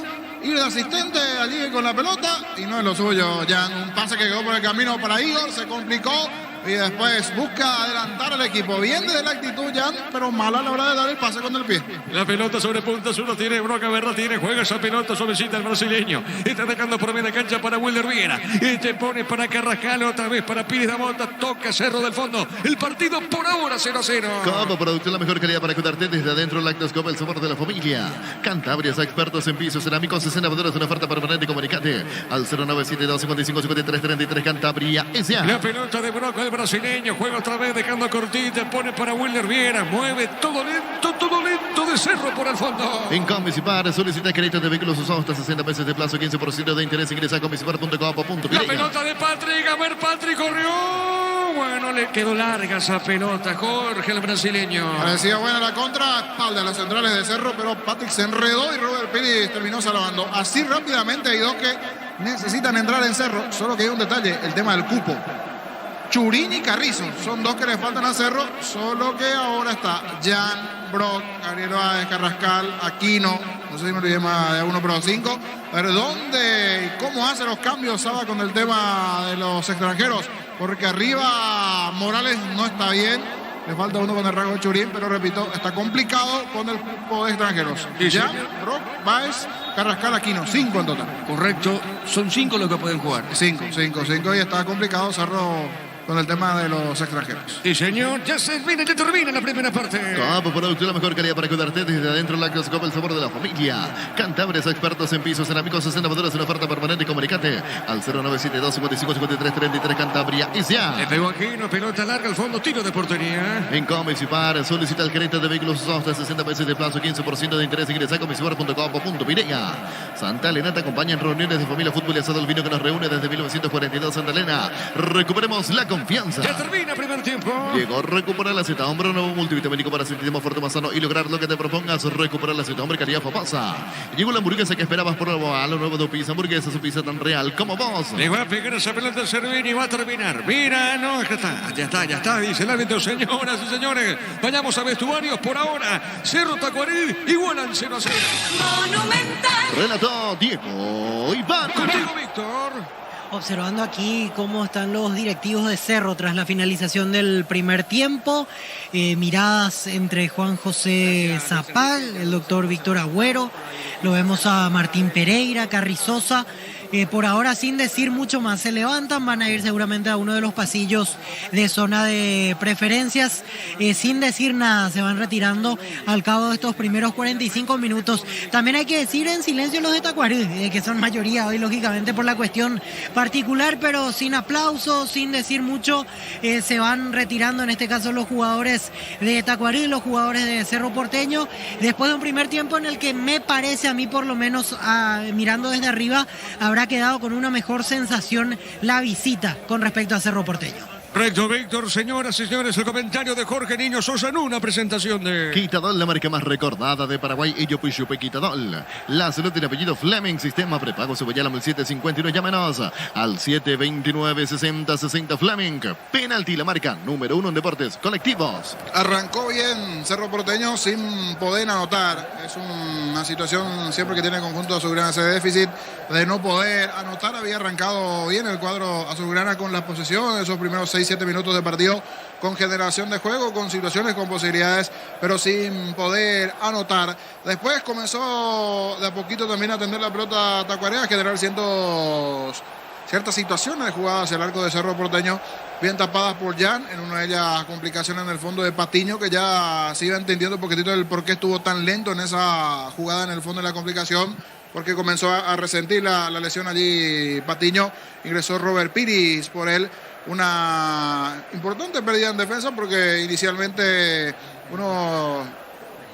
ir de asistente allí con la pelota, y no es lo suyo, Jan. Un pase que quedó por el camino para Igor, se complicó. Y después busca adelantar al equipo. Bien desde la actitud, Jan, pero mala a la hora de dar el pase con el pie. La pelota sobre punta sur, tiene Broca Berra, juega esa pelota suavecita el brasileño. Está atacando por media cancha para Wilder Viera. Y te pone para Carrascal, otra vez para Pires da Mota. Toca Cerro del Fondo. El partido por ahora 0-0. Como producto, la mejor calidad para cuidarte desde adentro. Lactoscope, el sabor de la familia. Cantabria, expertos en pisos cerámicos, 60 modelos, una oferta permanente. Comunicate al 097-255-5333. Cantabria S.A. La pelota de Broca, el brasileño, juega otra vez dejando cortita, pone para Wilder Viera, mueve todo lento de Cerro por el fondo. En Comisipar, solicita crédito de vehículos usados hasta 60 meses de plazo, 15% de interés. Ingresa a comisipar.com.p. La pelota de Patrick, a ver, Patrick corrió. Bueno, le quedó larga esa pelota, Jorge, el brasileño. Parecía buena la contra, espalda a los centrales de Cerro, pero Patrick se enredó y Robert Pires terminó salvando. Así rápidamente hay dos que necesitan entrar en Cerro, solo que hay un detalle, el tema del cupo. Churín y Carrizo son dos que le faltan a Cerro, solo que ahora está Jan, Brock, Gabriel Báez, Carrascal, Aquino, no sé si me olvidé más de uno, pero 5. Pero ¿dónde y cómo hace los cambios Saba con el tema de los extranjeros? Porque arriba Morales no está bien, le falta uno con el rango de Churín, pero repito, está complicado con el grupo de extranjeros. Jan, Brock, Báez, Carrascal, Aquino, 5 en total. Correcto, son 5 los que pueden jugar. 5 y está complicado Cerro con el tema de los extranjeros. Sí, señor, ya termina la primera parte. Como producto, la mejor calidad para cuidarte desde adentro. Lactoscope, el sabor de la familia. Cantabria, expertos en pisos cerámicos, 60 modelos, una oferta permanente. Comunicate al 097-255-5333. Cantabria y sea. Le pegó Aquino, pelota larga al fondo, tiro de portería. En Comisipar, solicita el crédito de vehículos usados hasta 60 meses de plazo, 15% de interés. Ingresa a comisipar.com.virega. Santa Elena te acompaña en reuniones de familia, fútbol y asado, el vino que nos reúne desde 1942. Santa Elena, recuperemos la confianza. Ya termina primer tiempo. Llegó Recupera la Z, hombre, un nuevo multivitamínico para sentirte más fuerte, más sano y lograr lo que te propongas. Recupera la Z, hombre, calidad Fapasa. Llegó la hamburguesa que esperabas por a lo nuevo de Pizza Hamburguesa, su pizza tan real como vos. Le va a pegar esa pelota al Cervini y va a terminar. Mira, no, ya está, dice el árbitro. Señoras y señores, vayamos a vestuarios por ahora. Cerro Tacuarí igualan 0-0. Monumental. Relató Diego Iván. Contigo, Víctor. Observando aquí cómo están los directivos de Cerro tras la finalización del primer tiempo. Miradas entre Juan José Zapal, el doctor Víctor Agüero. Lo vemos a Martín Pereira, Carrizosa. por ahora sin decir mucho más. Se levantan, van a ir seguramente a uno de los pasillos de zona de preferencias. Sin decir nada, se van retirando al cabo de estos primeros 45 minutos. También hay que decir en silencio los de Tacuarí, que son mayoría hoy, lógicamente, por la cuestión particular, pero sin aplausos, sin decir mucho, se van retirando, en este caso, los jugadores de Tacuarí, los jugadores de Cerro Porteño, después de un primer tiempo en el que me parece, a mí por lo menos, mirando desde arriba, habrá quedado con una mejor sensación la visita con respecto a Cerro Porteño. Correcto, Víctor. Señoras y señores, el comentario de Jorge Niño Sosa en una presentación de... Quitadol, la marca más recordada de Paraguay. Ello Puyupe Quitadol. La salud tiene apellido Fleming. Sistema prepago Cebollara al 751. Llámenos al 729-6060 Fleming. Penalti, la marca número 1 en deportes colectivos. Arrancó bien Cerro Porteño sin poder anotar. Es una situación siempre que tiene el conjunto azulgrana ese déficit de no poder anotar. Había arrancado bien el cuadro azulgrana con la posesión, esos primeros 6-7 minutos de partido, con generación de juego, con situaciones, con posibilidades, pero sin poder anotar. Después comenzó de a poquito también a tender la pelota Tacuaré, a generar ciertas situaciones de jugadas hacia el arco de Cerro Porteño, bien tapadas por Jan, en una de ellas complicaciones en el fondo de Patiño, que ya se iba entendiendo un poquitito el por qué estuvo tan lento en esa jugada en el fondo de la complicación, porque comenzó a resentir la lesión allí Patiño. Ingresó Robert Piris por él. Una importante pérdida en defensa, porque inicialmente uno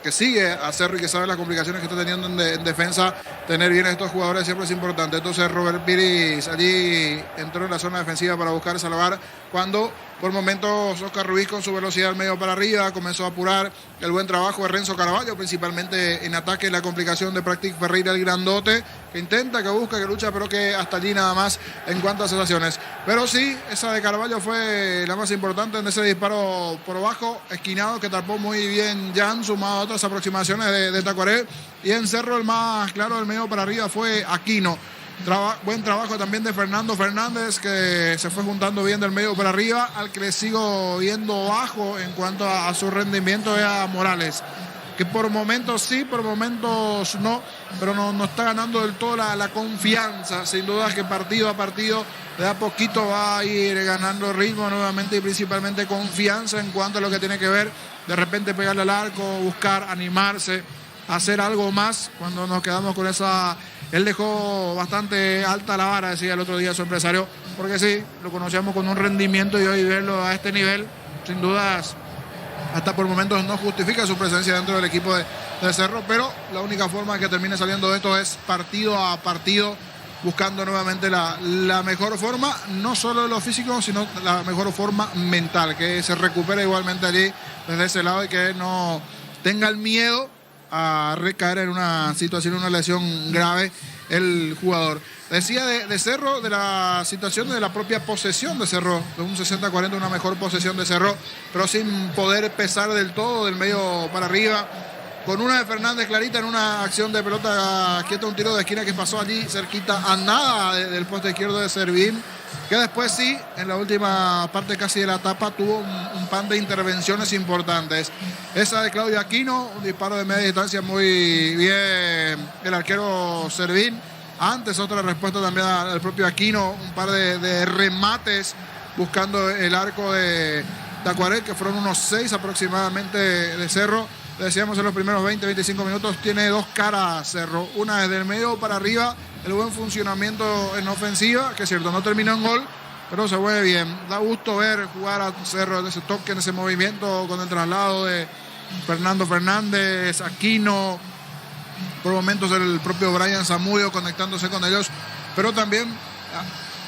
que sigue a Cerro y que sabe las complicaciones que está teniendo en defensa, tener bien a estos jugadores siempre es importante. Entonces Robert Piris allí entró en la zona defensiva para buscar salvar, cuando por momentos Oscar Ruiz, con su velocidad al medio para arriba, comenzó a apurar el buen trabajo de Renzo Caraballo, principalmente en ataque, la complicación de Practic Ferreira, el grandote, que intenta, que busca, que lucha, pero que hasta allí nada más en cuanto a sensaciones. Pero sí, esa de Caraballo fue la más importante en ese disparo por bajo, esquinado, que tapó muy bien Jan, sumado a otras aproximaciones de Tacuaré. Y en Cerro el más claro del medio para arriba fue Aquino. Buen trabajo también de Fernando Fernández, que se fue juntando bien del medio para arriba. Al que le sigo viendo bajo en cuanto a su rendimiento es a Morales, que por momentos sí, por momentos no, pero no está ganando del todo la confianza. Sin duda que partido a partido, de a poquito va a ir ganando ritmo nuevamente, y principalmente confianza en cuanto a lo que tiene que ver de repente pegarle al arco, buscar animarse, hacer algo más. Cuando nos quedamos con esa... Él dejó bastante alta la vara, decía el otro día su empresario, porque sí, lo conocíamos con un rendimiento, y hoy verlo a este nivel, sin dudas, hasta por momentos no justifica su presencia dentro del equipo de Cerro, pero la única forma que termine saliendo de esto es partido a partido, buscando nuevamente la mejor forma, no solo de lo físico, sino la mejor forma mental, que se recupere igualmente allí desde ese lado, y que no tenga el miedo a recaer en una situación, una lesión grave el jugador. Decía de Cerro, de la situación de la propia posesión de Cerro, de un 60-40, una mejor posesión de Cerro, pero sin poder pesar del todo del medio para arriba, con una de Fernández clarita en una acción de pelota quieta, un tiro de esquina que pasó allí cerquita a nada del poste izquierdo de Servín, que después sí, en la última parte casi de la etapa, tuvo un pan de intervenciones importantes. Esa de Claudio Aquino, un disparo de media distancia muy bien el arquero Servín. Antes otra respuesta también al propio Aquino, un par de remates buscando el arco de Tacuaré, que fueron unos 6 aproximadamente de Cerro. Decíamos en los primeros 20-25 minutos, tiene dos caras Cerro, una desde el medio para arriba, el buen funcionamiento en ofensiva, que es cierto, no terminó en gol, pero se mueve bien. Da gusto ver jugar a Cerro en ese toque, en ese movimiento, con el traslado de Fernando Fernández, Aquino, por momentos el propio Brian Zamudio conectándose con ellos, pero también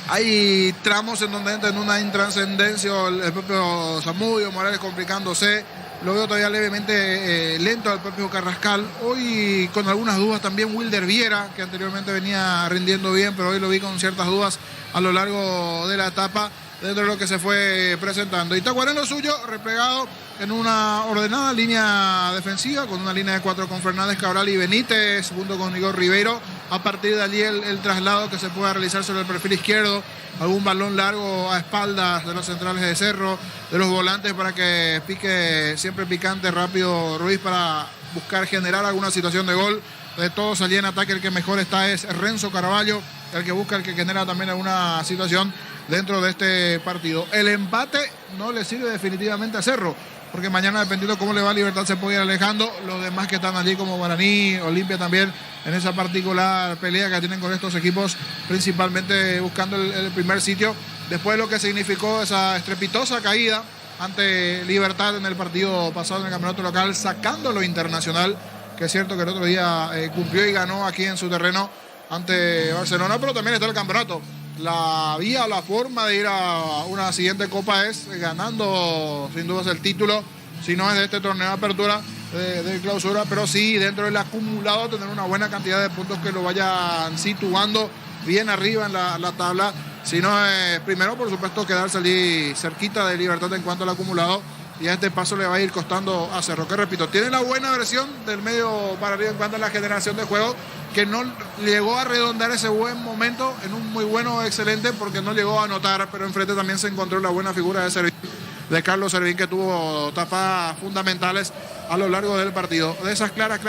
hay tramos en donde entra en una intrascendencia el propio Zamudio, Morales complicándose. Lo veo todavía levemente lento al propio Carrascal. Hoy con algunas dudas también Wilder Viera, que anteriormente venía rindiendo bien, pero hoy lo vi con ciertas dudas a lo largo de la etapa, dentro de lo que se fue presentando. Y Tacuaré en lo suyo, replegado en una ordenada línea defensiva, con una línea de 4 con Fernández, Cabral y Benítez, junto con Igor Ribeiro. A partir de allí el traslado que se pueda realizar sobre el perfil izquierdo, algún balón largo a espaldas de los centrales de Cerro, de los volantes, para que pique siempre picante, rápido Ruiz, para buscar generar alguna situación de gol. De todos allí en ataque, el que mejor está es Renzo Caraballo, el que busca, el que genera también alguna situación dentro de este partido. El empate no le sirve definitivamente a Cerro, porque mañana, dependiendo de cómo le va a Libertad, se puede ir alejando. Los demás que están allí, como Guaraní, Olimpia también, en esa particular pelea que tienen con estos equipos, principalmente buscando el primer sitio, después de lo que significó esa estrepitosa caída ante Libertad en el partido pasado en el campeonato local, sacando lo internacional, que es cierto que el otro día cumplió y ganó aquí en su terreno ante Barcelona, pero también está el campeonato. La vía, la forma de ir a una siguiente copa es ganando sin dudas el título, si no es de este torneo de apertura, de clausura, pero sí dentro del acumulado tener una buena cantidad de puntos que lo vayan situando bien arriba en la tabla. Si no es primero, por supuesto, quedarse allí cerquita de Libertad en cuanto al acumulado, y a este paso le va a ir costando a Cerro, que repito, tiene la buena versión del medio para arriba en cuanto a la generación de juego, que no llegó a redondar ese buen momento en un muy bueno excelente, porque no llegó a anotar, pero enfrente también se encontró la buena figura de Carlos Servín, que tuvo tapadas fundamentales a lo largo del partido. De esas claras,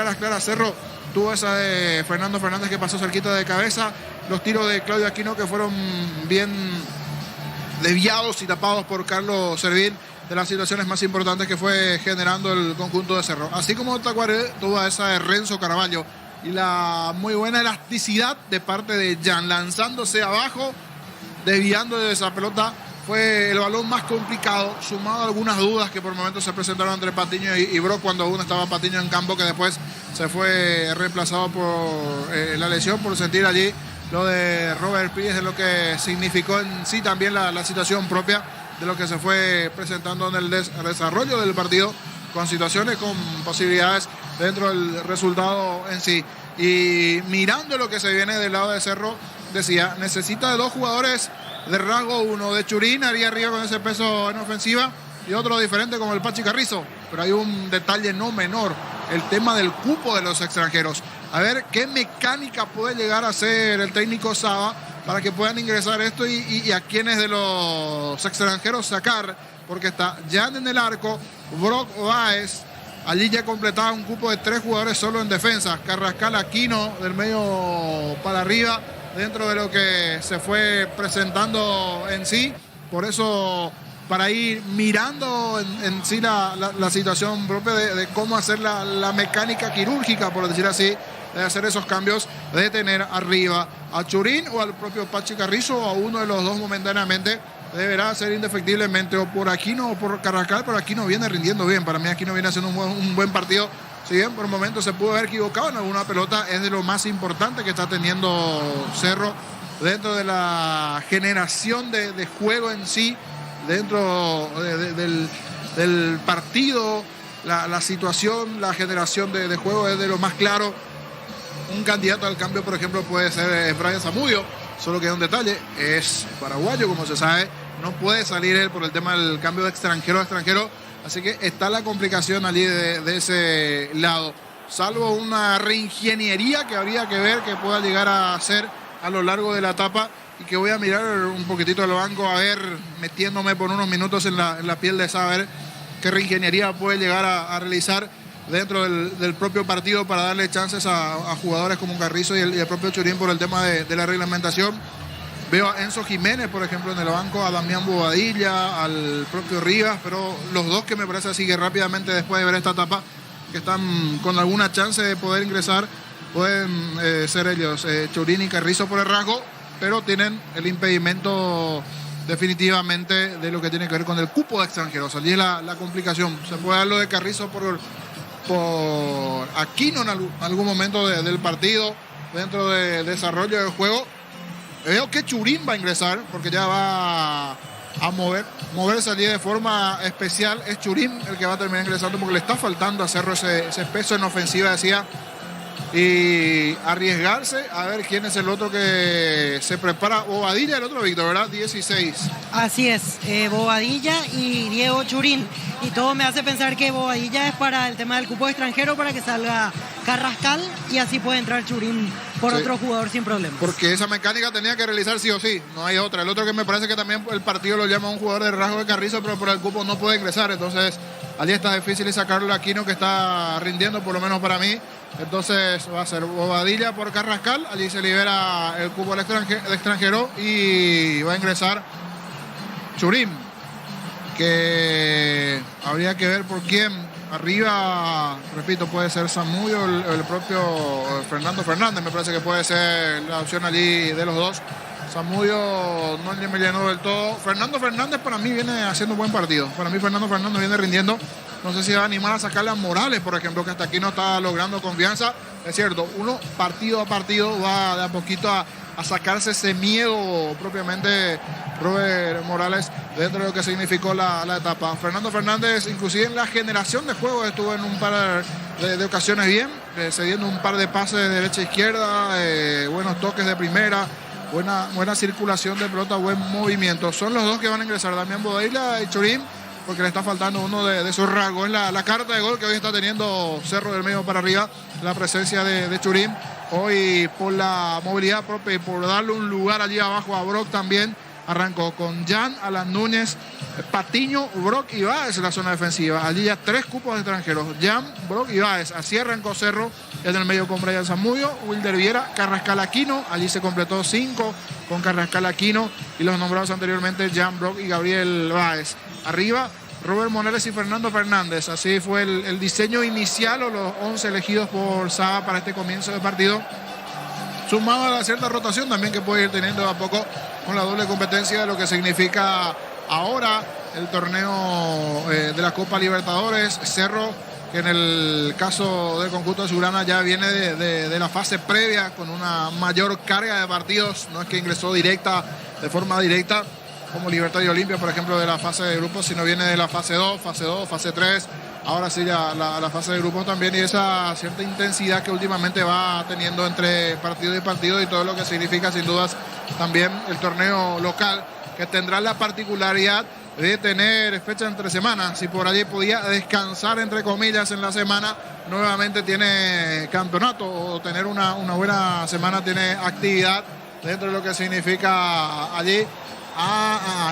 Cerro tuvo esa de Fernando Fernández, que pasó cerquita de cabeza, los tiros de Claudio Aquino, que fueron bien desviados y tapados por Carlos Servín, de las situaciones más importantes que fue generando el conjunto de Cerro. Así como Tacuaré tuvo esa de Renzo Caraballo y la muy buena elasticidad de parte de Jan, lanzándose abajo, desviando de esa pelota. Fue el balón más complicado, sumado a algunas dudas que por momentos se presentaron entre Patiño y Brock, cuando aún estaba Patiño en campo, que después se fue reemplazado por la lesión, por sentir allí lo de Robert Pires, de lo que significó en sí también la situación propia de lo que se fue presentando en el desarrollo del partido, con situaciones, con posibilidades dentro del resultado en sí. Y mirando lo que se viene del lado de Cerro, decía, necesita de dos jugadores de rasgo, uno de Churín, haría arriba con ese peso en ofensiva, y otro diferente como el Pachi Carrizo. Pero hay un detalle no menor, el tema del cupo de los extranjeros. A ver qué mecánica puede llegar a ser el técnico Saba para que puedan ingresar esto y a quienes de los extranjeros sacar, porque está Jan en el arco, Brock Báez, allí ya completaba un cupo de 3 jugadores solo en defensa, Carrascal, Aquino del medio para arriba, dentro de lo que se fue presentando en sí. Por eso, para ir mirando en sí la situación propia de cómo hacer la mecánica quirúrgica, por decir así, de hacer esos cambios, de tener arriba a Churín o al propio Pachi Carrizo, o a uno de los dos momentáneamente, deberá ser indefectiblemente o por Aquino o por Carrascal, pero Aquino viene rindiendo bien. Para mí Aquino viene haciendo un buen partido. Si bien por momentos se pudo haber equivocado en alguna pelota, es de lo más importante que está teniendo Cerro dentro de la generación de juego en sí, dentro del partido, la situación, la generación de juego es de lo más claro. Un candidato al cambio, por ejemplo, puede ser Brian Zamudio, solo que hay un detalle, es paraguayo, como se sabe, no puede salir él por el tema del cambio de extranjero a extranjero, así que está la complicación allí de ese lado, salvo una reingeniería que habría que ver que pueda llegar a hacer a lo largo de la etapa, y que voy a mirar un poquitito al banco, a ver, metiéndome por unos minutos en la piel de saber qué reingeniería puede llegar a realizar dentro del propio partido, para darle chances a jugadores como Carrizo y el propio Churín por el tema de la reglamentación. Veo a Enzo Jiménez, por ejemplo, en el banco, a Damián Bobadilla, al propio Rivas, pero los dos que me parece así que rápidamente, después de ver esta etapa, que están con alguna chance de poder ingresar, pueden ser ellos, Churín y Carrizo por el rasgo, pero tienen el impedimento definitivamente de lo que tiene que ver con el cupo de extranjeros. Allí es la complicación. Se puede dar lo de Carrizo por Aquino en algún momento del partido, dentro de desarrollo del juego. Veo que Churín va a ingresar, porque ya va a moverse allí de forma especial. Es Churín el que va a terminar ingresando, porque le está faltando a Cerro ese peso en ofensiva, decía, y arriesgarse a ver quién es el otro que se prepara. Bobadilla, el otro, Víctor, ¿verdad? 16. Así es, Bobadilla y Diego Churín. Y todo me hace pensar que Bobadilla es para el tema del cupo extranjero, para que salga Carrascal, y así puede entrar Churín por otro jugador sin problemas. Porque esa mecánica tenía que realizar sí o sí, no hay otra. El otro que me parece que también el partido lo llama un jugador de rasgo de Carrizo, pero por el cupo no puede ingresar. Entonces Allí está difícil sacarlo a Aquino, que está rindiendo, por lo menos para mí. Entonces va a ser Bobadilla por Carrascal. Allí se libera el cubo del extranjero y va a ingresar Churín, que habría que ver por quién. Arriba, repito, puede ser Zamudio, el propio Fernando Fernández, me parece que puede ser la opción allí de los dos. Zamudio no me llenó del todo. Fernando Fernández para mí viene haciendo un buen partido. Para mí Fernando Fernández viene rindiendo. No sé si va a animar a sacarle a Morales, por ejemplo, que hasta aquí no está logrando confianza. Es cierto, uno partido a partido va de a poquito a sacarse ese miedo propiamente Robert Morales dentro de lo que significó la etapa. Fernando Fernández, inclusive en la generación de juego, estuvo en un par de ocasiones bien, cediendo un par de pases de derecha a izquierda, buenos toques de primera, buena circulación de pelota, buen movimiento. Son los dos que van a ingresar, Damián Bobadilla y Churín, porque le está faltando uno de sus rasgos. Es la carta de gol que hoy está teniendo Cerro del medio para arriba, la presencia de Churín. Hoy por la movilidad propia y por darle un lugar allí abajo a Brock también. Arrancó con Jan, Alan Núñez, Patiño, Brock y Báez en la zona defensiva. Allí ya 3 cupos de extranjeros. Jan, Brock y Báez. Así arrancó Cerro. En el medio con Brian Zamudio, Wilder Viera, Carrascal Aquino. Allí se completó 5 con Carrascal Aquino y los nombrados anteriormente Jan, Brock y Gabriel Báez. Arriba, Robert Morales y Fernando Fernández. Así fue el diseño inicial o los 11 elegidos por Saba para este comienzo de partido. Sumado a la cierta rotación también que puede ir teniendo de a poco con la doble competencia de lo que significa ahora el torneo de la Copa Libertadores. Cerro, que en el caso del conjunto de Surana ya viene de la fase previa con una mayor carga de partidos. No es que ingresó de forma directa como Libertad y Olimpia, por ejemplo, de la fase de grupos, sino viene de la fase 2, fase 3. Ahora sí ya la fase de grupos también, y esa cierta intensidad que últimamente va teniendo entre partido y partido, y todo lo que significa sin dudas también el torneo local, que tendrá la particularidad de tener fecha entre semanas. Si por allí podía descansar entre comillas en la semana, nuevamente tiene campeonato, o tener una buena semana, tiene actividad dentro de lo que significa allí.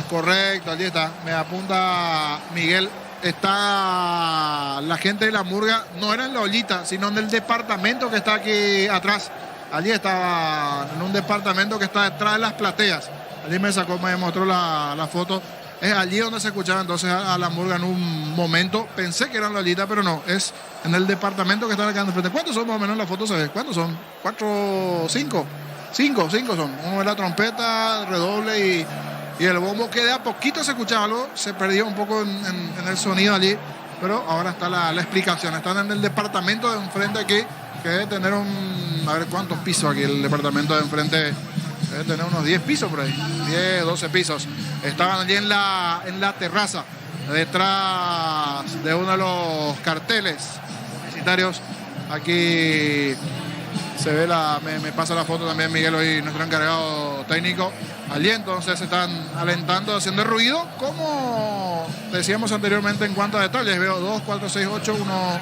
Correcto, allí está, me apunta Miguel. Está la gente de la Murga, no era en la Ollita, sino en el departamento que está aquí atrás. Allí estaba en un departamento que está detrás de las plateas. Allí me mostró la foto. Es allí donde se escuchaba entonces a la Murga en un momento. Pensé que era en la Ollita, pero no, es en el departamento que está acá enfrente. ¿Cuántos son más o menos en la foto? ¿Sabes? ¿Cuántos son? ¿4, 5? 5 son. Uno es la trompeta, el redoble y el bombo, que de a poquito se escuchaba algo, se perdió un poco en el sonido allí, pero ahora está la explicación. Están en el departamento de enfrente aquí, que debe tener a ver cuántos pisos aquí, el departamento de enfrente debe tener unos 10 pisos por ahí, 10, 12 pisos. Estaban allí en la terraza, detrás de uno de los carteles publicitarios. Aquí se ve me pasa la foto también Miguel, hoy nuestro encargado técnico. Allí entonces están alentando, haciendo ruido, como decíamos anteriormente en cuanto a detalles. Veo 2, 4, 6, 8,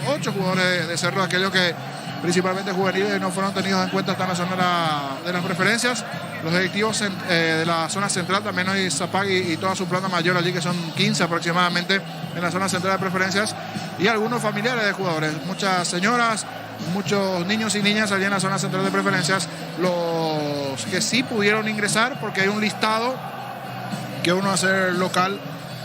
8 jugadores de Cerro, aquellos que principalmente juveniles no fueron tenidos en cuenta, están en la zona de las preferencias. Los directivos de la zona central, también hay Zapag y toda su planta mayor allí, que son 15 aproximadamente en la zona central de preferencias, y algunos familiares de jugadores, muchas señoras, muchos niños y niñas allí en la zona central de preferencias, los que sí pudieron ingresar, porque hay un listado que uno hace local,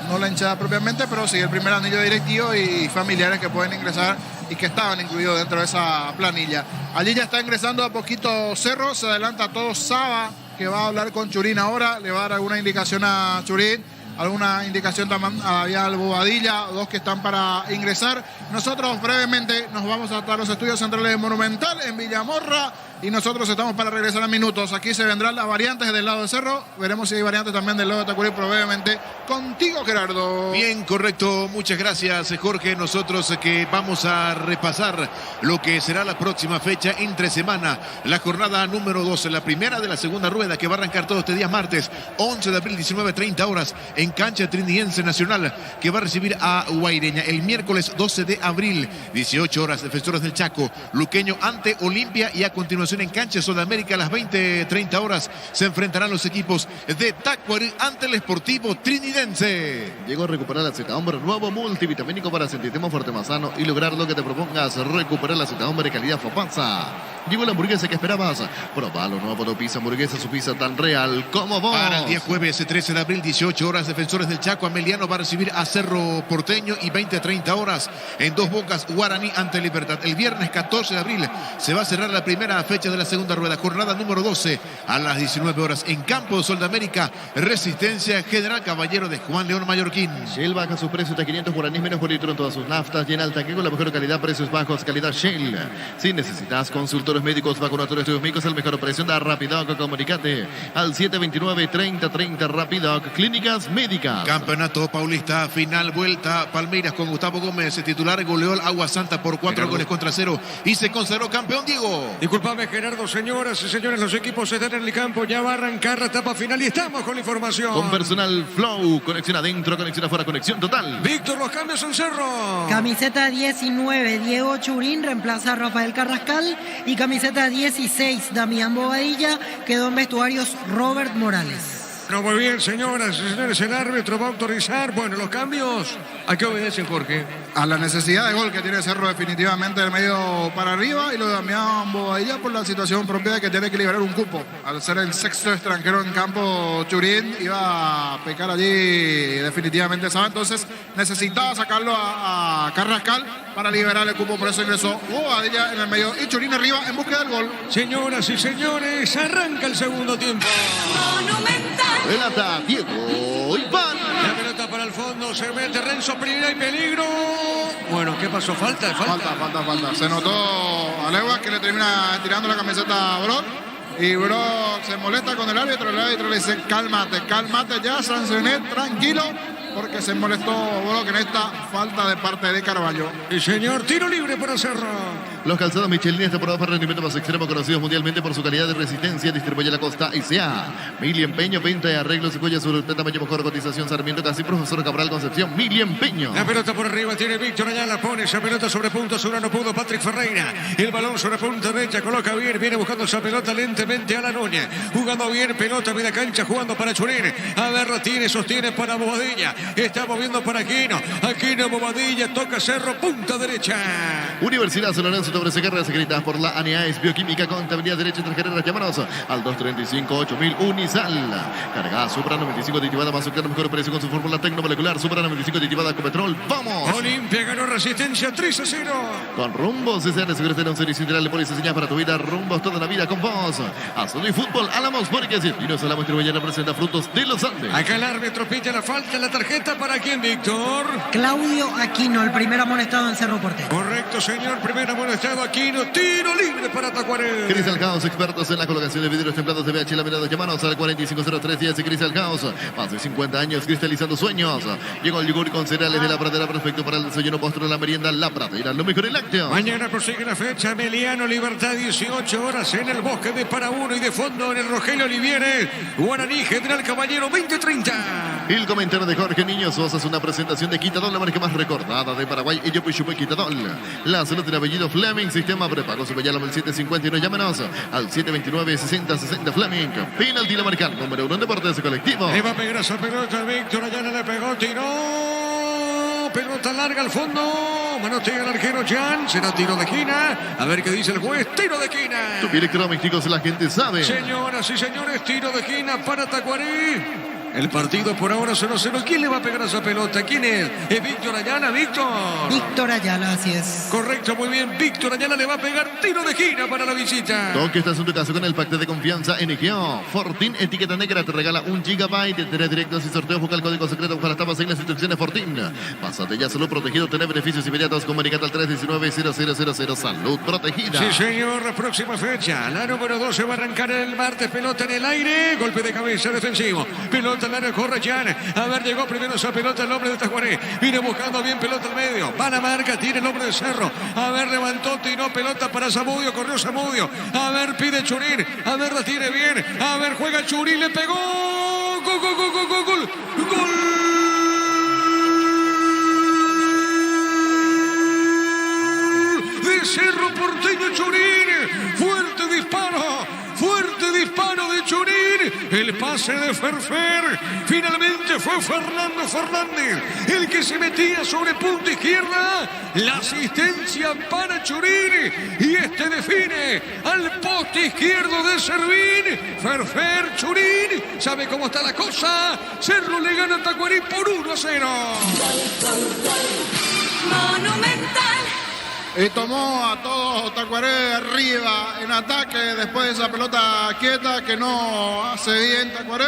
no la hinchada propiamente, pero sí el primer anillo directivo y familiares que pueden ingresar y que estaban incluidos dentro de esa planilla. Allí ya está ingresando a poquito Cerro, se adelanta todo Saba, que va a hablar con Churín ahora, le va a dar alguna indicación a Churín, alguna indicación también a Bobadilla, 2 que están para ingresar. Nosotros brevemente nos vamos a los estudios centrales de Monumental en Villamorra, y nosotros estamos para regresar a minutos. Aquí se vendrán las variantes del lado de Cerro, veremos si hay variantes también del lado de Tacurí, pero brevemente contigo, Gerardo. Bien, correcto, muchas gracias, Jorge. Nosotros que vamos a repasar lo que será la próxima fecha entre semana, la jornada número 12, la primera de la segunda rueda, que va a arrancar todo este día martes 11 de abril, 19:30 horas, en cancha Trindiense Nacional, que va a recibir a Guaireña. El miércoles 12 de abril, 18 horas, Defensores del Chaco, Luqueño ante Olimpia, y a continuación continuación en cancha Sudamérica a las 20:30 horas se enfrentarán los equipos de Tacuary ante el Sportivo Trinidense. Llegó a recuperar el Acetaombre nuevo multivitamínico para sentirte más fuerte, más sano y lograr lo que te propongas. Recuperar el Acetaombre calidad Fopasa. Llegó la hamburguesa que esperabas. Probalo, nuevo de pizza hamburguesa, su pizza tan real como vos. Para el día jueves 13 de abril, 18 horas, Defensores del Chaco Ameliano va a recibir a Cerro Porteño y 20:30 horas en Dos Bocas Guaraní ante Libertad. El viernes 14 de abril se va a cerrar la primera fecha de la segunda rueda, jornada número 12 a las 19 horas en Campo Sol de América, Resistencia General Caballero de Juan León Mallorquín. Shell baja sus precios de 500 guaraníes menos por litro en todas sus naftas y en Altaqué con la mejor calidad, precios bajos, calidad Shell. Si necesitas consultores médicos, vacunatorios, estudios médicos, el mejor precio da Rapidoc, comunicate al 729-3030 Rapidoc, Clínicas Médicas. Campeonato Paulista, final vuelta, Palmeiras con Gustavo Gómez, titular, goleó al Agua Santa por 4-0 y se consagró campeón, Diego. Disculpame, Gerardo, señoras y señores, los equipos están en el campo, ya va a arrancar la etapa final y estamos con la información. Con personal Flow, conexión adentro, conexión afuera, conexión total. Víctor, los cambios en Cerro. Camiseta 19, Diego Churín reemplaza a Rafael Carrascal y camiseta 16, Damián Bobadilla, quedó en vestuarios Robert Morales. No, muy bien, señoras y señores, el árbitro va a autorizar. Bueno, los cambios, ¿a qué obedecen, Jorge? A la necesidad de gol que tiene Cerro definitivamente del medio para arriba y lo de Damián Bobadilla por la situación propia de que tiene que liberar un cupo. Al ser el sexto extranjero en campo, Churín iba a pecar allí definitivamente, ¿sabe? Entonces necesitaba sacarlo a Carrascal para liberar el cupo, por eso ingresó Bobadilla en el medio y Churín arriba en búsqueda del gol. Señoras y señores, arranca el segundo tiempo. Monumental. Relata Diego Iván. La pelota para el fondo, se mete Renzo Pereira y peligro. Bueno, ¿qué pasó? Falta. Se notó a Leguas que le termina tirando la camiseta a Brock. Y Brock se molesta con el árbitro le dice cálmate ya, sancioné, tranquilo, porque se molestó Brock en esta falta de parte de Carballo. Y señor, tiro libre para Cerro. Los calzados Michelin están probados para rendimiento más extremo, conocidos mundialmente por su calidad de resistencia, distribuye la costa ICA. Mili Empeño, venta y arreglos y joyas sobre el tamaño mejor cotización, Sarmiento Casi, Profesor Cabral Concepción, Mili Empeño. La pelota por arriba tiene Víctor Ayala, pone esa pelota sobre punta, Sura no pudo, Patrick Ferreira. El balón sobre punta derecha, coloca bien, viene buscando esa pelota lentamente a la Núñez. Jugando bien, pelota, media cancha, jugando para Churín. A ver, retiene, sostiene para Bobadilla. Está moviendo para Aquino. Aquino, Bobadilla, toca Cerro, punta derecha. Universidad San Lorenzo, Torres Guerra, secretadas por la ANEAES, Bioquímica, Contabilidad, Derecho entre Carreras, llámanos al 235-8000 Unisal. Carga Supra 95 aditivada, más claro, mejor precio con su fórmula tecnomolecular. Supra 95 aditivada con petrol. ¡Vamos! Olimpia ganó Resistencia 3-0. Con Rumbos, CCR, Secretaría de un servicio integral de policía, señal para tu vida. Rumbos toda la vida con vos. Azul y fútbol, Álamos, porque si Pino Salamos Triballana presenta Frutos de los Andes. Acá el árbitro pilla la falta, la tarjeta para quién, Víctor. Claudio Aquino, el primer amonestado en Cerro Porteño. Correcto, señor, primer amonestado Aquino, tiro libre para Tacuaré. Crystal House, expertos en la colocación de vidrios templados de VH laminados. Llamanos al 450310 y Crystal House. Más de 50 años cristalizando sueños. Llegó el yogur con cereales de La Pradera, perfecto para el desayuno, postre, la merienda. La Pradera, lo mejor en lácteos. Mañana prosigue la fecha, Meliano, Libertad, 18 horas en el Bosque de Parabuno y de fondo en el Rogelio Oliviere. Guaraní, General Caballero, 20:30. El comentario de Jorge Niño Sosa es una presentación de Quitadol, la marca más recordada de Paraguay. Y yo pues chupé Quitadol. La salud del apellido Fleming, sistema prepago Subellala el 751. Llámenos al 729-6060 Fleming. Penalti la marca número 1 en deportes colectivo. Le va a pegar esa pelota, Víctor Ayala le pegó, tiró. Pelota larga al fondo. Manotea el arquero Jan. Será tiro de esquina. A ver qué dice el juez. Tiro de esquina. Tu electrodomésticos la gente sabe. Señoras y señores, tiro de esquina para Tacuarí. El partido por ahora 0-0. ¿Quién le va a pegar a esa pelota? ¿Quién es? ¿Es Víctor Ayala, Víctor? Víctor Ayala, así es. Correcto, muy bien. Víctor Ayala le va a pegar tiro de esquina para la visita. Toque estás en tu caso con el pacto de confianza NGO. Fortin, etiqueta negra, te regala 1 GB de internet directos y sorteo vocal, código secreto para tapas en las instrucciones Fortin. Pásate ya, salud protegido, tener beneficios inmediatos. Comunicate al 319-0000. Salud protegida. Sí, señor. La próxima fecha, la número 12 va a arrancar el martes. Pelota en el aire. Golpe de cabeza defensivo. Pelota al área, corre Jan. A ver, llegó primero esa pelota el hombre de Tacuaré. Viene buscando bien pelota al medio. Va la marca, tiene el hombre de Cerro. A ver, levantó, tiró pelota para Zamudio. Corrió Zamudio. A ver, pide Churín. A ver, la tiene bien. A ver, juega Churín, le pegó. Gol, gol, gol, gol, gol, gol. Gol. De Cerro Porteño, Churín. Fuerte disparo. El pase de Ferfer. Finalmente fue Fernando Fernández el que se metía sobre punta izquierda. La asistencia para Churín. Y este define al poste izquierdo de Servín. Ferfer, Churín. ¿Sabe cómo está la cosa? Cerro le gana a Tacuarí por 1-0. Monumental. Y tomó a todos Tacuaré arriba en ataque después de esa pelota quieta que no hace bien Tacuaré.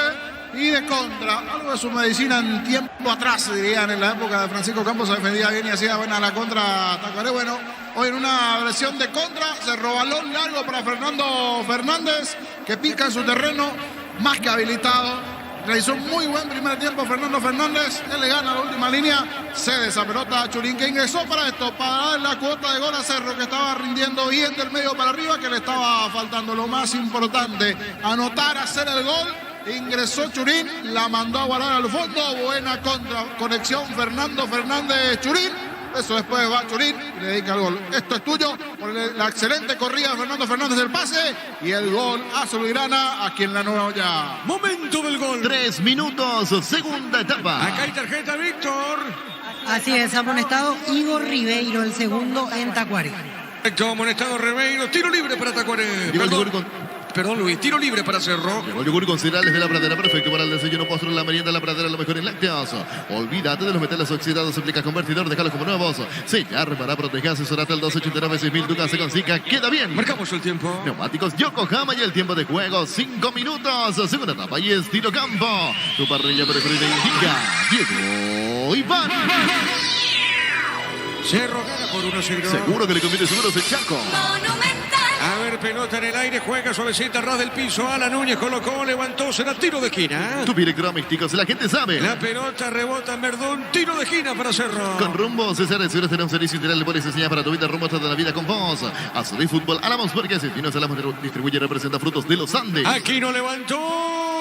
Y de contra, algo de su medicina en tiempo atrás, dirían, en la época de Francisco Campos se defendía bien y hacía buena la contra Tacuaré. Bueno, hoy en una versión de contra, cerró balón largo para Fernando Fernández, que pica en su terreno, más que habilitado. Realizó un muy buen primer tiempo Fernando Fernández. Él le gana la última línea. Cede esa pelota a Churín, que ingresó para esto, para dar la cuota de gol a Cerro, que estaba rindiendo bien del medio para arriba, que le estaba faltando lo más importante: anotar, hacer el gol. Ingresó Churín, la mandó a guardar al fondo. Buena conexión Fernando Fernández Churín. Eso después va Churín y le dedica el gol. Esto es tuyo por la excelente corrida de Fernando Fernández del pase y el gol a Azulgrana aquí en la Nueva Olla. Momento del gol. 3 minutos, segunda etapa. Acá hay tarjeta, Víctor. Así es, amonestado Igor Ribeiro, el segundo en Tacuaré. Correcto, amonestado Ribeiro. Tiro libre para Tacuaré. Perdón, Luis, tiro libre para Cerro. Llegó el yogur con cereales de la pradera, perfecto para el desayuno, postre, la merienda, la pradera, lo mejor en lácteos. Olvídate de los metales oxidados, aplica convertidor, déjalos como nuevos. Sellar para proteger, asesorate al 289-6000, tu casa con Zika, queda bien. Marcamos el tiempo. Neumáticos Yokohama y el tiempo de juego, 5 minutos. Segunda etapa y estilo campo. Tu parrilla preferida indica Diego Iván. Cerro gana por 1-0. Seguro que le conviene seguros el Chaco. A ver, pelota en el aire, juega suavecita, ras del piso. Alan Núñez colocó, levantó, será tiro de esquina. Tu electrodomésticos, la gente sabe. La pelota rebota en Verdún, tiro de esquina para Cerro. Con Rumbo, César Seguros será un servicio integral de polis enseñar para tu vida, rumbo toda la vida con vos. Azul y Fútbol, Álamos Porque Finos Álamos distribuye y representa Frutos de los Andes. Aquí no levantó,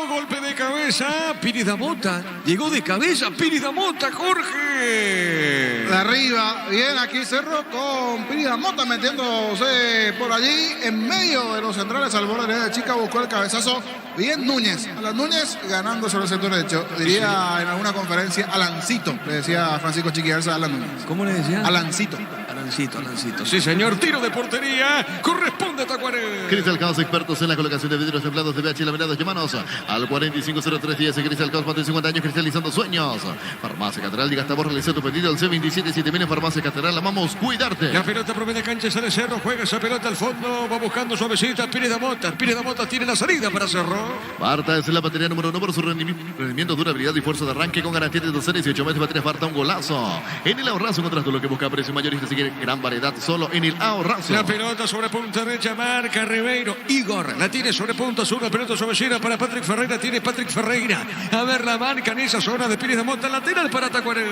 golpe de cabeza, Piris Damota. Llegó de cabeza Piris Damota, Jorge. De arriba, bien aquí Cerro con Piris Damota metiéndose por allí. En medio de los centrales al borde de Chica buscó el cabezazo. Bien Núñez. Alan Núñez ganando sobre el sector derecho. Diría en alguna conferencia Alancito. Le decía Francisco Chiquiarza a Alan Núñez. ¿Cómo le decía? Alancito. Alancito. Sí, señor. Tiro de portería. Corresponde a Tacuaré. Crystal Caos, expertos en la colocación de vidrios templados de VH laminados. Llámanos al 450310. Crystal Caos, más de 50 años cristalizando sueños. Farmacia Catedral, diga hasta vos, realiza tu pedido al C277000 en Farmacia Catedral. Amamos cuidarte. La pelota por media cancha, sale Cerro, juega esa pelota al fondo, va buscando suavecita Pires Damota. Pires Damota tiene la salida para Cerro. Barta es la batería número 1 por su rendimiento, durabilidad y fuerza de arranque con garantía de 12 18 meses. Batería Barta, un golazo. En el Ahorrazo encontrás todo lo que busca precio mayorista. Sigue gran variedad solo en el Ahorrazo. La pelota sobre punta derecha, marca Ribeiro. Igor la tiene sobre punta sur. La pelota suavecita para Patrick Ferreira. Tiene Patrick Ferreira. A ver la marca en esa zona de Pires Damota. Lateral para Tacuaré.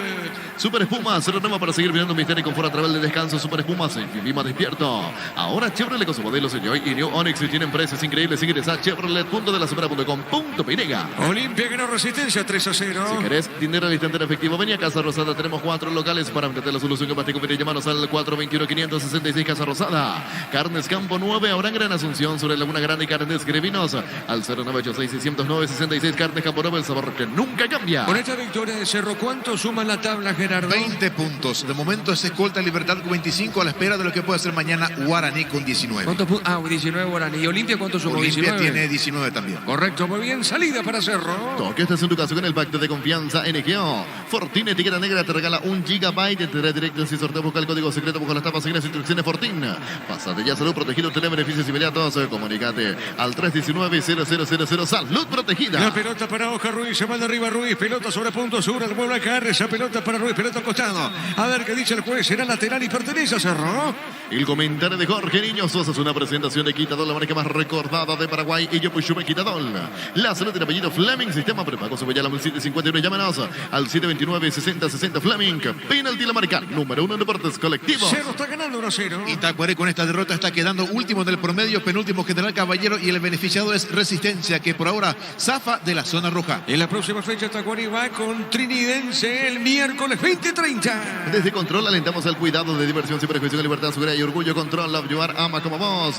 Super Espuma se renueva para seguir mirando misterio y confort a través del descanso. Super Espuma se viva despierto. Ahora Chevrolet con sus modelos Enjoy y New Onix tienen precios increíbles. Ingresa a chevrolet.delasupera.com.py. Olimpia ganó Resistencia 3-0. Si querés dinero al instante en efectivo, vení a Casa Rosada. Tenemos 4 locales para meterte la solución que más te conviene. Llámanos al 421-566 Casa Rosada. Carnes Campo 9, ahora en Gran Asunción, sobre Laguna Grande y Carnes Grevinos al 0986-609-66. Carnes Campo 9, el sabor que nunca cambia. Con esta victoria de Cerro, ¿cuánto suma la tabla, Gerardo? 20 puntos. De momento es escolta Libertad con 25, a la espera de lo que puede hacer mañana Guaraní con 19. ¿Cuántos puntos? 19 Guaraní. ¿Y Olimpia cuánto sumó? Olimpia 19. tiene 19 también. Correcto, muy bien. Salida para Cerro. Toque, estás en tu caso con el pacto de confianza NGO. Fortine Etiqueta Negra te regala 1 GB. Te trae directo si sorteo. Busca el código secreto. Busca las tapas y las instrucciones Fortin. Pásate ya, salud protegido. Tener beneficios inmediatos. Comunicate al 319-0000. Salud protegida. La pelota para Oscar Ruiz. Se va de arriba Ruiz. Pelota sobre punto sur. Al vuelve a caer esa pelota para Ruiz. Pelota al costado. A ver qué dice el juez. Será lateral y pertenece a Cerro. El comentario de Jorge Niño Sosa es una presentación de Quitadol, la marca más recordada de Paraguay. Y yo pues Quitadol. La salud del apellido Fleming. Sistema prepago. Sube ya la 751. Llámenos al 729-6060 Fleming. Penalti la marca número 1 en deportes colectivos. efectivos. Cerro está ganando 1-0. Y Tacuaré con esta derrota está quedando último en el promedio, penúltimo General Caballero, y el beneficiado es Resistencia, que por ahora zafa de la zona roja. En la próxima fecha Tacuarí va con Trinidense el miércoles 20:30. Desde Control alentamos al cuidado de diversión sin prejuicio, libertad, seguridad y orgullo. Control, Love You Are, ama como vos.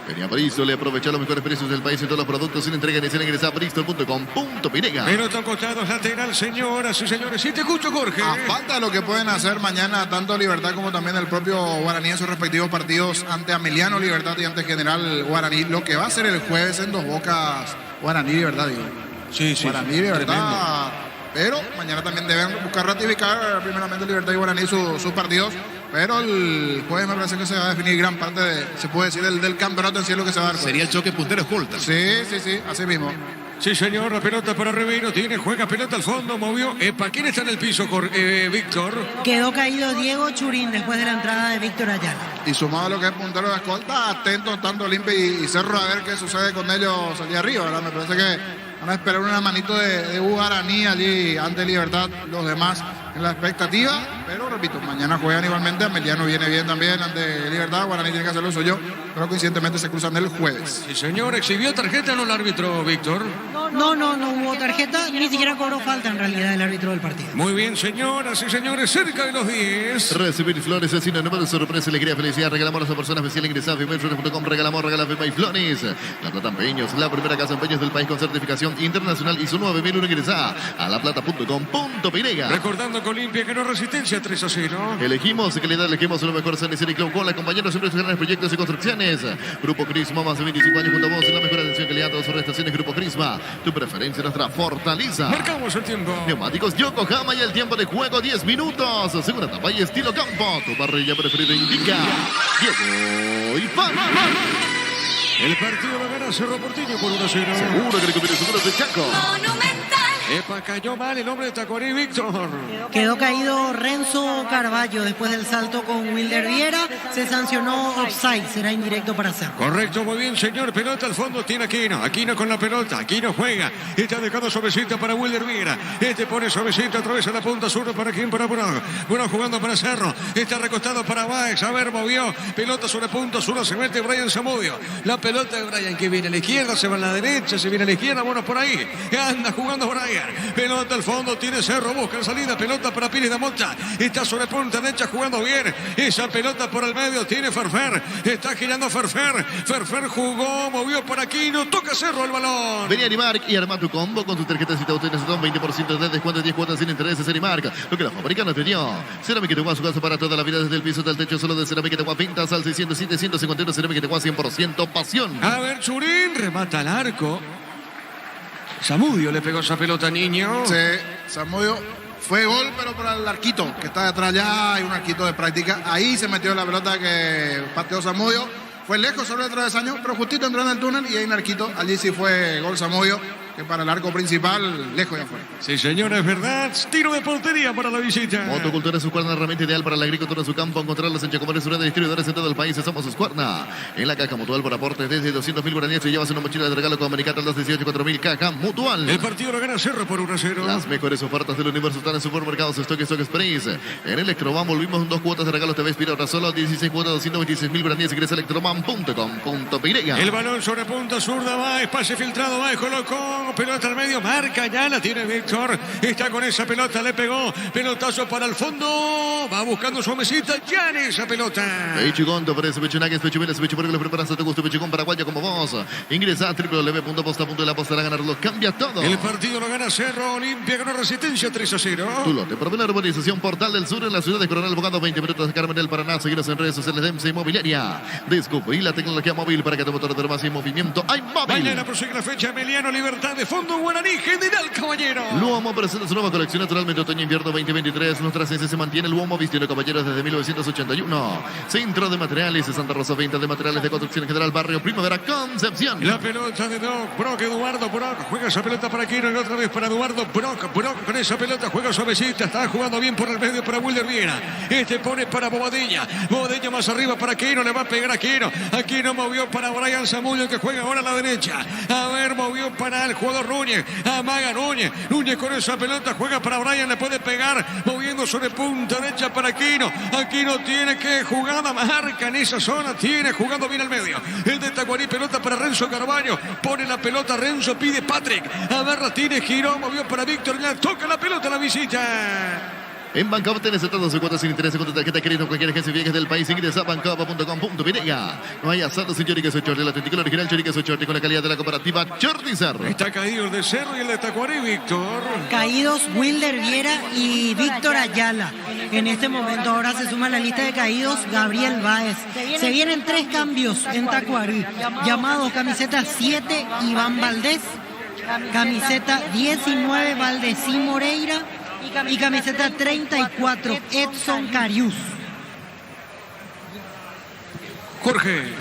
Venía a Bristol y aprovecha los mejores precios del país en todos los productos sin entrega inicial. Ingresa a bristol.com.pirega. Pelota costado lateral, señoras y señores. Sí te escucho, Jorge. A falta de lo que pueden hacer mañana tanto Libertad como también el propio Guaraní en sus respectivos partidos ante Ameliano Libertad y ante General Guaraní. Lo que va a ser el jueves en Dos Bocas, Guaraní Libertad, digo. Sí, sí. Guaraní Libertad. Pero mañana también deben buscar ratificar primeramente Libertad y Guaraní sus partidos. Pero el jueves me parece que se va a definir gran parte se puede decir, del campeonato en sí, es lo que se va a dar. Sería el choque puntero-escolta. Sí, así mismo. Sí, señor, la pelota para Rivero, juega pelota al fondo, movió. ¿Quién está en el piso, Víctor? Quedó caído Diego Churín después de la entrada de Víctor Ayala. Y sumado a lo que es puntero de escolta, atentos tanto Olimpia y Cerro a ver qué sucede con ellos allí arriba, ¿verdad? Me parece que van a esperar una manito de Guaraní allí ante Libertad, los demás en la expectativa, pero repito, mañana juegan igualmente, Ameliano viene bien también ante Libertad, Guaraní tiene que hacer lo suyo, pero coincidentemente se cruzan el jueves. Sí, señor, ¿exhibió tarjeta o no el árbitro, Víctor? No hubo tarjeta, ni siquiera cobró falta en realidad el árbitro del partido. Muy bien, señoras y señores, cerca de los 10. Recibir flores es sinónimo de sorpresa, alegría, felicidad. Regalamos a esa persona especial. Ingresar a firmayflores.com. Regalamos, regala firma y flores. La Plata Empeños, la primera casa de empeños del país con certificación internacional ISO 9001. Ingresa a laplata.com.pirega. Recordando que Olimpia ganó Resistencia 3-0. Elegimos calidad, elegimos lo mejor. San Isidro y Club Cola, compañeros siempre sus grandes proyectos y construcciones. Grupo Crisma, más de 25 años junto a vos en la mejor atención, calidad, todas sus prestaciones. Grupo Crisma, tu preferencia, nuestra fortaleza. Marcamos el tiempo. Neumáticos Yokohama y el tiempo de juego 10 minutos. Segunda etapa y estilo campo. Tu parrilla preferida indica Diego y Fama. El partido lo gana Cerro Porteño por 1-0. Seguro que le conviene seguros de Chaco. Cayó mal el hombre de Tacuarí, Víctor. Quedó caído Renzo Carballo después del salto con Wilder Viera. Se sancionó offside, será indirecto para Cerro. Correcto, muy bien, señor. Pelota al fondo tiene Aquino. Aquino con la pelota. Aquino juega. Está dejando suavecita para Wilder Viera. Pone suavecita, atraviesa la punta sur. ¿Para quién? Para Brock. Bueno, jugando para Cerro. Está recostado para Baez. A ver, movió. Pelota sobre punta sur. Se mete Brian Zamudio. La pelota de Brian que viene a la izquierda, se va a la derecha, se viene a la izquierda. Bueno, por ahí. Anda jugando Brian. Pelota al fondo, tiene Cerro, busca salida, pelota para Pires de Monta, está sobre punta derecha jugando bien, esa pelota por el medio, tiene Ferfer, está girando Ferfer jugó, movió por Aquino, toca Cerro el balón. Vení a Animark y arma tu combo con tu tarjeta si te tienes 20% de descuento, 10 cuotas sin intereses en Animark, lo que la fábrica no te dio. Cerámica Teguá, su casa para toda la vida, desde el piso hasta el techo, solo de Cerámica Teguá, pintas al 607, 151, Cerámica Teguá, 100% pasión. A ver, Churín, remata al arco. Zamudio le pegó esa pelota, niño. Sí, Zamudio fue gol, pero por el arquito, que está detrás ya, hay un arquito de práctica. Ahí se metió la pelota que pateó Zamudio. Fue lejos sobre el travesaño, pero justito entró en el túnel y hay un arquito. Allí sí fue gol Zamudio, que para el arco principal, lejos ya fue. Sí, señor, es verdad. Tiro de portería para la visita. Motocultura es su cuerna, herramienta ideal para la agricultura en su campo. Encontrarlos en Chacomar, de distribuidores en todo el país. Somos sus cuerna. En la caja mutual por aportes desde 200.000 guaraníes y llevas una mochila de regalo con Americata al 218, 4.000 caja mutual. El partido lo gana Cerro por 1-0. Las mejores ofertas del universo están en supermercados Stock Express. En Electroban volvimos 2 cuotas de regalo. Te ves ahora solo 16 cuotas, 226.000 guaraníes. Ingresa a electroban.com.pirega. El balón sobre punta zurda, va, pase filtrado, va, colocó pelota al medio, marca, ya la tiene Víctor, está con esa pelota, le pegó, pelotazo para el fondo, va buscando su mesita, ya en esa pelota. Pechugón, te ofrece pechunagues, pechumelas, pechuporco, le preparas a tu gusto, Pechugón paraguayo como vos. Ingresa a www.posta.la Posta, la ganar, lo cambia todo. El partido lo gana Cerro, Olimpia ganó Resistencia 3-0. Tu lote, por una urbanización Portal del Sur en la ciudad de Coronel Bogado, 20 minutos de Carmen del Paraná. Seguinos en redes sociales de EMSA Inmobiliaria. Descubrí la tecnología móvil para que tu motor de más en movimiento. ¡Hay móvil! Mañana prosigue la fecha, Emiliano Libertad de Fondo Guaraní, General Caballero. Luomo presenta su nueva colección naturalmente otoño-invierno 2023. Nuestra esencia se mantiene. El Luomo vistiendo caballeros desde 1981. Centro de Materiales de Santa Rosa, venta de materiales de construcción general, barrio Primavera, Concepción. La pelota de Brock, Eduardo Brock, juega esa pelota para Quino y otra vez para Eduardo Brock. Brock con esa pelota juega suavecita, está jugando bien por el medio para Wilder Viera. Pone para Bobadilla. Bobadilla más arriba para Quino, le va a pegar a Quino. Aquino movió para Brian Zamudio que juega ahora a la derecha. A ver, movió para el jugador Núñez. Amaga Núñez. Núñez con esa pelota juega para Brian. Le puede pegar moviendo sobre punta derecha para Aquino. Aquino tiene que jugada marca en esa zona. Tiene jugando bien al medio. El de Tacuarí, pelota para Renzo Carvalho. Pone la pelota Renzo, pide Patrick. Agarra, tiene, giró, movió para Víctor. Ya toca la pelota a la visita. En Bancop tenés todos sus cuotas sin interés con tu tarjeta crédito en cualquier agencia de viajes del país. Ingresa a bancop.com.py. No hay asado sin Choriqueso Chorti. El auténtico original Choriqueso Chorti con la calidad de la cooperativa Chorti Cerro. Está caído el de Cerro y el de Tacuarí, Víctor. Caídos Wilder Viera y Víctor Ayala. En este momento ahora se suma a la lista de caídos Gabriel Báez. Se vienen 3 cambios en Tacuarí. Llamados camiseta 7 Iván Valdés. Camiseta 19 Valdesí Moreira. Y camiseta 34 Edson Carius. Jorge.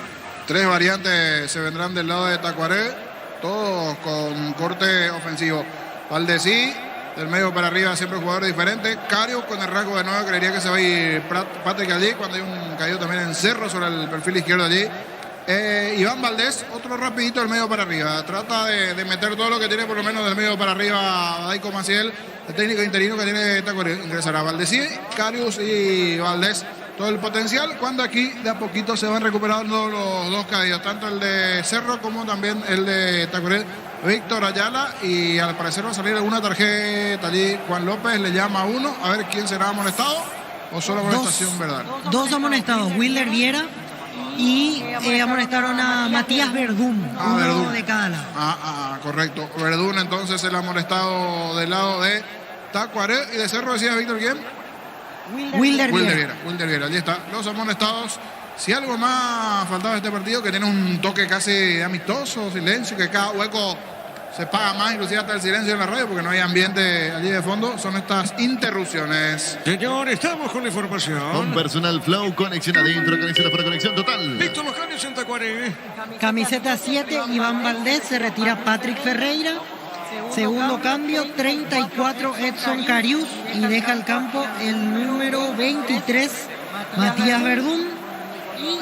3 variantes se vendrán del lado de Tacuaré, todos con corte ofensivo. Valdesí, del medio para arriba, siempre jugador diferente. Carius con el rasgo de 9, creería que se va a ir Patrick allí, cuando hay un caído también en Cerro sobre el perfil izquierdo allí. Iván Valdés, otro rapidito del medio para arriba. Trata de meter todo lo que tiene por lo menos del medio para arriba Daico Maciel, el técnico interino que tiene Tacuarí. Ingresará Valdesí, Carius y Valdés. Todo el potencial, cuando aquí de a poquito se van recuperando los 2 caídos, tanto el de Cerro como también el de Tacuarí. Víctor Ayala, y al parecer va a salir alguna tarjeta allí. Juan López le llama a uno, a ver quién será amonestado o solo amonestación, ¿verdad? 2 amonestados, Wilder Viera y amonestaron a Matías Verdún, uno Verdún. de cada lado. Correcto. Verdún entonces el amonestado del lado de Tacuaré, y de Cerro decía Víctor, ¿quién? Wilder Viera, allí está. Los amonestados. Si algo más faltaba de este partido, que tiene un toque casi amistoso, silencio, que cada hueco se paga más, inclusive hasta el silencio en la radio, porque no hay ambiente allí de fondo, son estas interrupciones. Señor, estamos con la información. Con Personal Flow, conexión adentro, conexión afuera, conexión total. Víctor, los cambios en Tacuarí. Camiseta 7 Iván Valdés, se retira Patrick Ferreira. Segundo cambio, 34 Edson Carius, y deja el campo el número 23 Matías Verdún.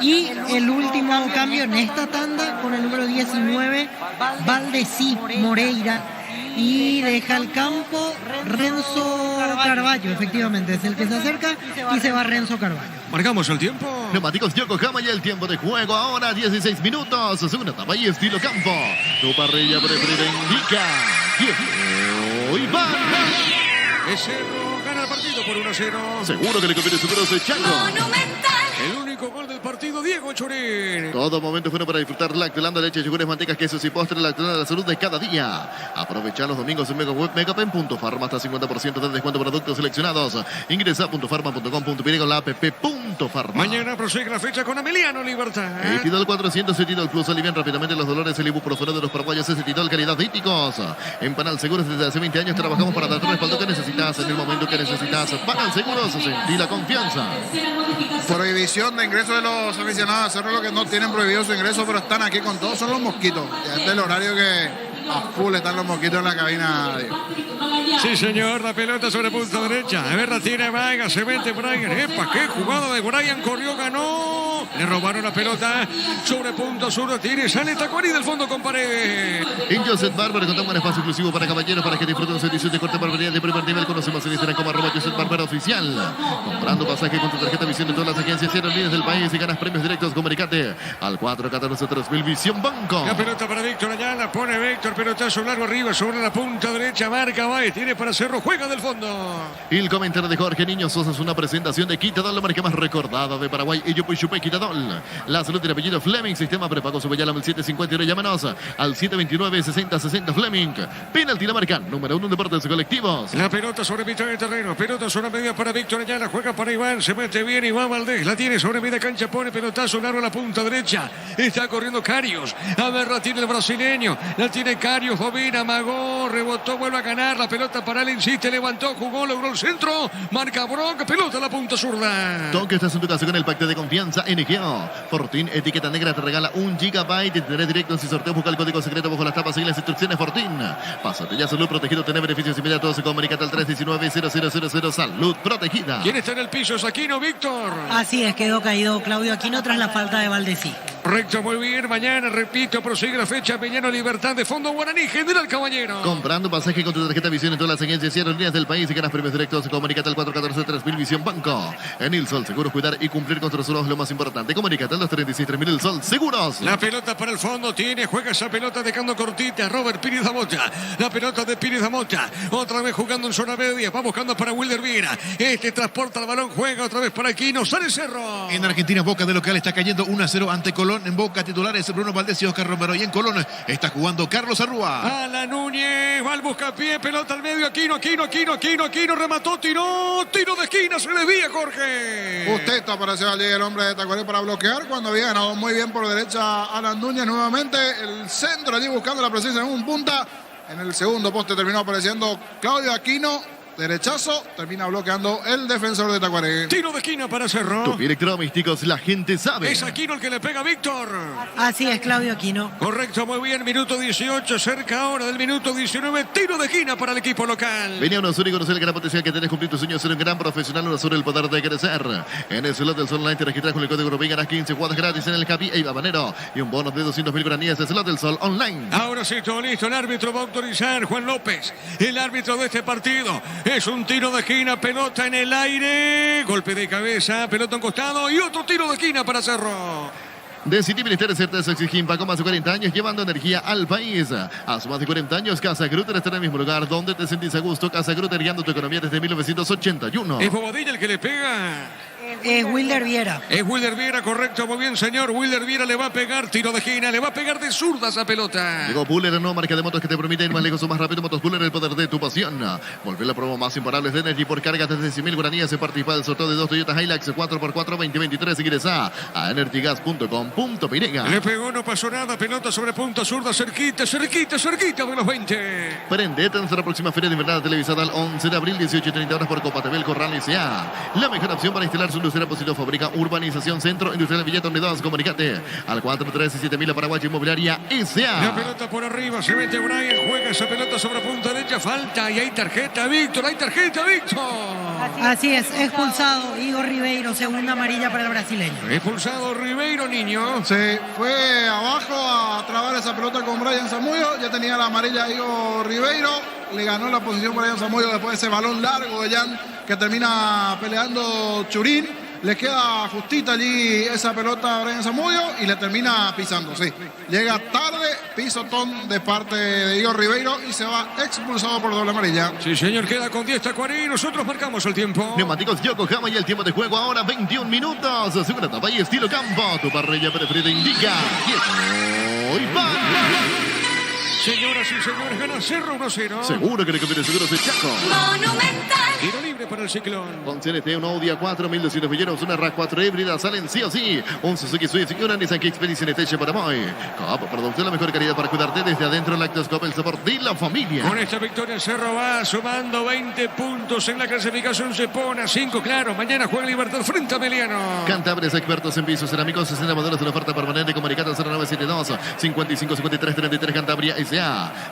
Y el último cambio en esta tanda con el número 19 Valdesí Moreira, y deja el campo Renzo Carvalho. Efectivamente es el que se acerca y se va Renzo Carvalho. Marcamos el tiempo. Neumáticos Yokohama, y el tiempo de juego ahora 16 minutos. Segunda etapa y estilo campo. Tu parrilla preferida indica tiempo y van. Es Cerro, gana el partido por 1-0. Seguro que le conviene superarse Chaco. El único gol del partido, Diego Chorín. Todo momento bueno para disfrutar Lactolanda, leche, yogures, mantecas, quesos y postres. Lactolanda, la salud de cada día. Aprovecha los domingos en Megapen.farma, hasta 50% de descuento para productos seleccionados. Ingresa a .farma.com.py con la app .farma. Mañana prosigue la fecha con Emiliano Libertad. Etidol 400, Etidol Plus, alivian rápidamente los dolores. El ibuprofeno de los paraguayos es Etidol, calidad de Hípicos. En Panal Seguros desde hace 20 años trabajamos para darte el respaldo que necesitas en el momento que necesitas. Panal Seguros, sentí la confianza. Prohibición de ingreso de los aficionados a Cerro, lo que no tienen prohibido su ingreso, pero están aquí con todos, son los mosquitos. Ya este es el horario que a full están los mosquitos en la cabina. Sí, señor, la pelota sobre punta derecha. A ver, la tiene Vaga, se mete Brian. ¡Epa, qué jugada de Brian! Corrió, ganó. Le robaron la pelota sobre punta sur. Tiene, sale Tacuarí del fondo con pared. En Joseph Barber contamos un espacio exclusivo para caballeros para que disfruten de servicios de corte barbería de primer nivel. Conocemos en Instagram como @Joseph Barber oficial. Comprando pasaje con tu tarjeta Visión de todas las agencias aerolíneas del país y ganas premios directos. Comunicate al 414-3000 Visión Banco. La pelota para Víctor Ayala, pone Víctor, pelotazo largo arriba sobre la punta derecha. Marca Baez, tiene para Cerro, juega del fondo. El comentario de Jorge Niño Sosa es una presentación de Quitadol, la marca más recordada de Paraguay. Y yo pues chupé Quitadol. La salud del apellido Fleming, sistema prepago Subellala 750. Llámanos al 729-6060 Fleming. Penalti la marca número 1 en deportes colectivos. La pelota sobre mitad de terreno, pelota sobre media para Víctor Ayala, juega para Iván, se mete bien Iván Valdés, la tiene sobre media cancha, pone pelotazo largo a la punta derecha. Está corriendo Carius. A ver, la tiene el brasileño. La tiene Carius, Jovina, amagó, rebotó, vuelve a ganar. La pelota para él, insiste, levantó, jugó, logró el centro. Marca Brock, pelota a la punta zurda. Toque, estás en tu casa con el pacto de confianza NGO. Fortín, etiqueta negra, te regala 1 GB de internet directo. Si sorteo, busca el código secreto bajo las tapas. Sigue las instrucciones Fortín. Pásate ya, salud protegido, tener beneficios inmediatos. Comunicate al 319-0000. Salud protegida. ¿Quién está en el piso? Es Aquino, Víctor. Así es, quedó caído Claudio Aquino tras la falta de Valdesí. Correcto, muy bien. Mañana, repito, prosigue la fecha. Mediano Libertad de Fondo Guaraní, General Caballero. Comprando pasaje con tu tarjeta Visión en todas las agencias y aerolíneas del país y ganas premios directos. Comunícate al 414-3000 Visión Banco. En Il Sol, seguros, cuidar y cumplir con tus seguros es lo más importante. Comunícate al 236-3000 Il Sol, seguros. La pelota para el fondo juega esa pelota dejando cortita. Robert Pires da Mota. La pelota de Pires da Mota. Otra vez jugando en zona media. Va buscando para Wilder Viera. Transporta el balón, juega otra vez para Aquino. Sale Cerro. En Argentina, Boca de local está cayendo 1-0 ante Colón. En Boca titulares Bruno Valdés y Oscar Romero. Y en Colón está jugando Carlos Arrúa. Alan Núñez va al buscapié, pelota al medio. Aquino, remató, tiró. Tiro de esquina, se desvía Jorge. Usted apareció allí el hombre de Tacuarí para bloquear cuando había ganado muy bien por derecha Alan Núñez. Nuevamente el centro allí buscando la presencia en un punta. En el segundo poste terminó apareciendo Claudio Aquino. Derechazo, termina bloqueando el defensor de Tacuarí. Tiro de esquina para Cerro. Tu electromísticos, la gente sabe. Es Aquino el que le pega a Víctor. Así es, Claudio Aquino. Correcto, muy bien. Minuto 18, cerca ahora del minuto 19. Tiro de esquina para el equipo local. Venía uno y conocer el gran potencial que tenés, cumplir tus sueños, ser un gran profesional, uno sobre el poder de crecer. En el slot del Sol Online te registras con el código Rubí, ganas 15 jugadas gratis en el Happy e Habanero y un bono de 200.000 guaraníes. El slot del Sol Online. Ahora sí, todo listo. El árbitro va a autorizar, Juan López, el árbitro de este partido. Es un tiro de esquina, pelota en el aire, golpe de cabeza, pelota en costado y otro tiro de esquina para Cerro. De City Ministerio de Certeza Exigimpa, con más de 40 años llevando energía al país. Hace más de 40 años, Casa Grutter está en el mismo lugar donde te sentís a gusto. Casa Grutter guiando tu economía desde 1981. Es Bobadilla el que le pega. Es Wilder Viera. Es Wilder Viera, correcto, muy bien, señor. Wilder Viera le va a pegar, tiro de esquina, le va a pegar de zurda esa pelota. Llegó Buller, la nueva marca de motos que te permite ir más lejos o más rápido. Motos Buller, el poder de tu pasión. Volver la promo más imparable de Energy por carga desde 100.000 guaraníes. Se participa del sorteo de 2 Toyota Hilux 4x4 2023. Ingresa a energygas.com.pirega. Le pegó, no pasó nada, pelota sobre punta zurda, cerquita de los 20. Prendete en nuestra próxima feria de invernada televisada el 11 de abril, 18:30 horas por Copa TV, el Corral S.A. La mejor opción para instalar su lucera posible fábrica Urbanización Centro Industrial Villeta Unidos. Comunicate al 437.000 Paraguay Inmobiliaria S.A. La pelota por arriba, se mete Brian, juega esa pelota sobre punta derecha, falta y hay tarjeta, Víctor, Así es, expulsado Igor Ribeiro, segunda amarilla para el brasileño. Expulsado Ribeiro, niño. Se fue abajo a trabar esa pelota con Brian Zamudio, ya tenía la amarilla Igor Ribeiro, le ganó la posición Brian Zamudio después de ese balón largo de Jan que termina peleando Churín. Le queda justita allí esa pelota a Brian Zamudio y le termina pisando, sí. Llega tarde, pisotón de parte de Igor Ribeiro y se va expulsado por doble amarilla. Sí, señor, queda con 10 Tacuarí. Nosotros marcamos el tiempo. Neumáticos Yokohama y el tiempo de juego ahora 21 minutos. Segunda etapa y estilo campo. Tu parrilla preferida indica. Quieto y va. Señoras y señores, gana Cerro 1-0. Seguro que le conviene seguros de Chaco. Monumental. Tiro libre para el Ciclón. Con CNT, un Audi A4, 1.200 millones, una RAV4 híbrida, salen sí o sí. Un Suzuki Swift y una Nissan Kicks CNT para Moy. Copa, producción, la mejor calidad para cuidarte desde adentro. Lactoscope, el sabor de la familia. Con esta victoria, Cerro va sumando 20 puntos en la clasificación. Se pone a 5, claro. Mañana juega Libertad frente a Meliano. Cantabres, expertos en pisos cerámicos, 60 modelos de la oferta permanente. Comunicado 0972 55 53 33 Cantabria S.A.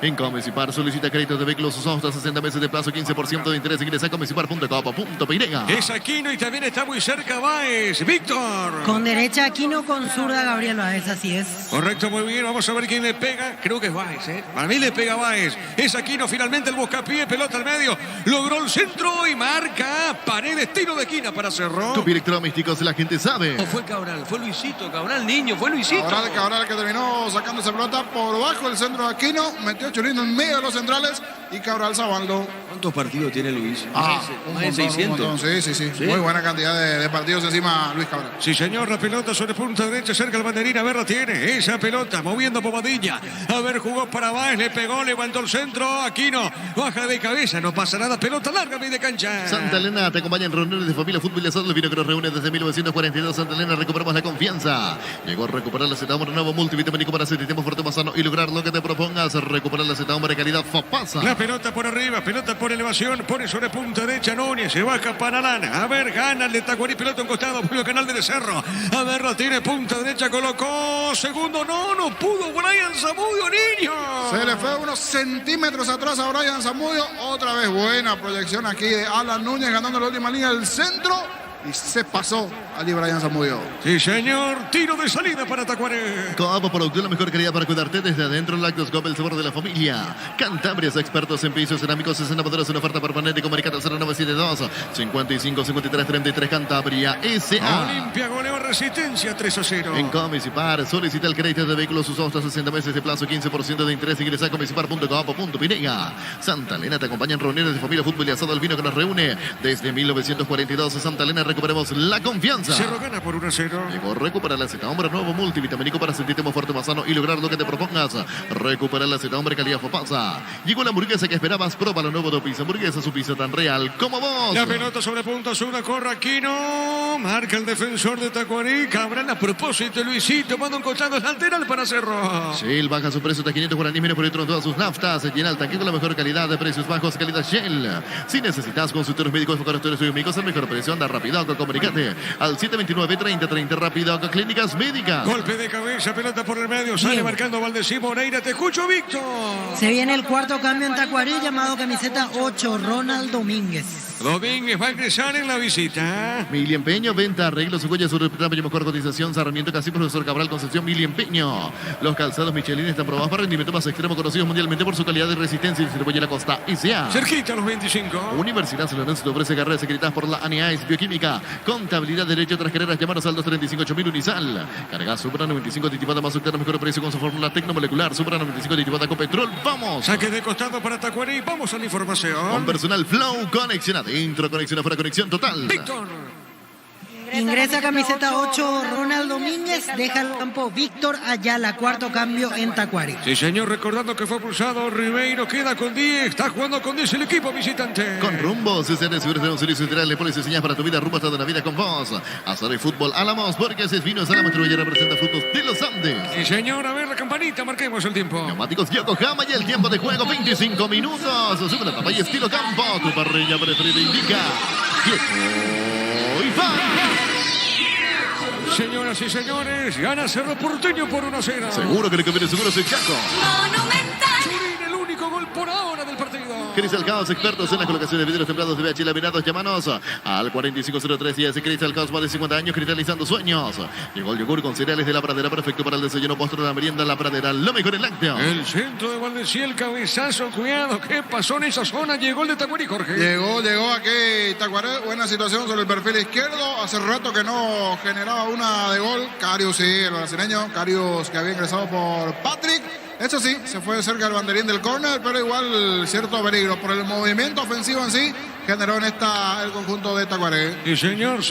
En Comecipar, solicita créditos de vehículos usados hasta 60 meses de plazo, 15% de interés. Ingresa a comecipar.copa.pirega. Es Aquino y también está muy cerca Báez. Víctor. Con derecha Aquino, con zurda Gabriel Báez, así es. Correcto, muy bien. Vamos a ver quién le pega. Creo que es Báez, ¿eh? Para mí le pega Báez. Es Aquino, finalmente el buscapié, pelota al medio. Logró el centro y marca Paredes, tiro de esquina para Cerro. Tu electromísticos, la gente sabe. No fue Cabral, fue Luisito. Cabral, niño, fue Luisito. Cabral que terminó sacando esa pelota por bajo el centro de Aquino. Metió Churino en medio de los centrales y Cabral Zabaldo. ¿Cuántos partidos tiene Luis? Más de 600. Sí. Muy buena cantidad de partidos encima Luis Cabral. Sí, señor, la pelota sobre punta derecha, cerca del banderín. A ver, la tiene. Esa pelota moviendo Bobadilla. A ver, jugó para Báez, le pegó, levantó el centro. Aquino baja de cabeza, no pasa nada. Pelota larga, media cancha. Santa Elena te acompaña en reuniones de familia, fútbol y asado. El vino que nos reúne desde 1942. Santa Elena, recuperamos la confianza. Llegó a recuperar la Cetamor nuevo multivitamínico para hacer sistema fuerte, más sano y lograr lo que te propongas. Recuperar la Cetamor de calidad Fapasa. La pelota por arriba, pelota por elevación, pone sobre punta derecha Núñez, se baja para Lana. A ver, gana el de Tacuarí, pelota en costado, por el canal de Cerro. A ver, la tiene punta derecha, colocó segundo, no pudo Brian Zamudio, niño. Se le fue unos centímetros atrás a Brian Zamudio. Otra vez buena proyección aquí de Alan Núñez, ganando la última línea del centro. y se pasó Ali Brian Zamudio. Sí, señor. Tiro de salida para Tacuaré. Copo Producto, la mejor calidad para cuidarte desde adentro. Lactoscope, el sabor de la familia. Cantabrias, expertos en pisos cerámicos, 60 modelos, una oferta permanente. Comunicate al 0972 55 53 33. Cantabria S.A. Olimpia goleó Resistencia 3-0. En Comisipar, solicita el crédito de vehículos usados hasta 60 meses de plazo, 15% de interés. Ingresa a comisipar.com.pinega. Santa Elena te acompaña en reuniones de familia, fútbol y asado al vino que nos reúne desde 1942. Santa Elena, recuperemos la confianza. Cerro gana por 1-0. Llegó Recupera la Z, hombre nuevo multivitamínico para sentirte más fuerte, más sano y lograr lo que te propongas. Recupera la Z, hombre calidad Fopasa. Llegó la hamburguesa que esperabas, prueba lo nuevo de Pizza Hamburguesa, su pizza tan real como vos. La pelota sobre punta zurda, corre Aquino. Marca el defensor de Tacuarí. Cabral a propósito, Luisito manda un costado lateral para Cerro. Shell baja su precio de 500 guaraníes menos por dentro de todas sus naftas. Llena el tanque con la mejor calidad de precios bajos, calidad Shell. Si necesitas consultores médicos o consultores médicos, el mejor precio, anda rápido, comunicate al 729-3030 rápido, Clínicas Médicas. Golpe de cabeza, pelota por el medio, sale marcando Valdecín Moreira. Te escucho, Víctor. Se viene el cuarto cambio en Tacuarí, llamado camiseta 8, Ronald Domínguez. Domínguez va a ingresar en la visita. Mili Empeño, venta, arreglos, joyas, su respetable mejor cotización, Sarmiento, Casi, Profesor Cabral, Concepción, Mili Empeño. Los calzados Michelin están probados para rendimiento más extremo, conocidos mundialmente por su calidad de resistencia y distribuye la costa ICA. Cerquita a los 25. Universidad Solanense te ofrece carreras secretadas por la ANIAIS, Bioquímica, Contabilidad, Derecho, otras carreras, llamanos al 235-8000 Unisal. Carga Supra 95 aditivada más octana, mejor precio con su fórmula tecnomolecular. Supra 95 aditivada con petrol. ¡Vamos! Saque de costado para Tacuarí. Vamos a la información. Con personal Flow, conexión adentro, conexión afuera, conexión total. Víctor. Ingresa camiseta 8, Ronald Domínguez. Deja el campo Víctor Ayala, cuarto cambio en Tacuarí. Sí, señor, recordando que fue pulsado Ribeiro, queda con 10. Está jugando con 10 el equipo visitante. Con Rumbo, CCN Seguros de un servicio integral, le pones señas para tu vida, rumbo a toda la vida con vos. Azar y fútbol, Álamos, porque ese es Vinos Álamos, Trujillo representa frutos de los Andes. Sí, señor, a ver la campanita, marquemos el tiempo. Neumáticos Yokohama y el tiempo de juego, 25 minutos. Sube la tapa y estilo campo, tu parrilla preferida indica. Y va. Señoras y señores, gana Cerro Porteño por 1-0. Seguro que le conviene, seguro es el Chaco. Monumental. Churín, el único gol por ahora del partido. Crystal Caos, expertos en la colocación de vidrios templados de VH laminados. Llámanos al 4503 y Crystal Caos, más de 50 años cristalizando sueños. Llegó el yogur con cereales de La Pradera, perfecto para el desayuno, postre de la merienda. La Pradera, lo mejor en lácteo. El centro de Valdecía, el cabezazo, cuidado, ¿qué pasó en esa zona? Llegó el de Tacuarí, Jorge. Llegó aquí Tacuarí, buena situación sobre el perfil izquierdo. Hace rato que no generaba una de gol. Carius, sí, el brasileño. Carius, que había ingresado por Patrick. Eso sí, se fue cerca del banderín del córner, pero igual cierto peligro. Por el movimiento ofensivo en sí, generó en esta el conjunto de Tacuarí. Sí, señor,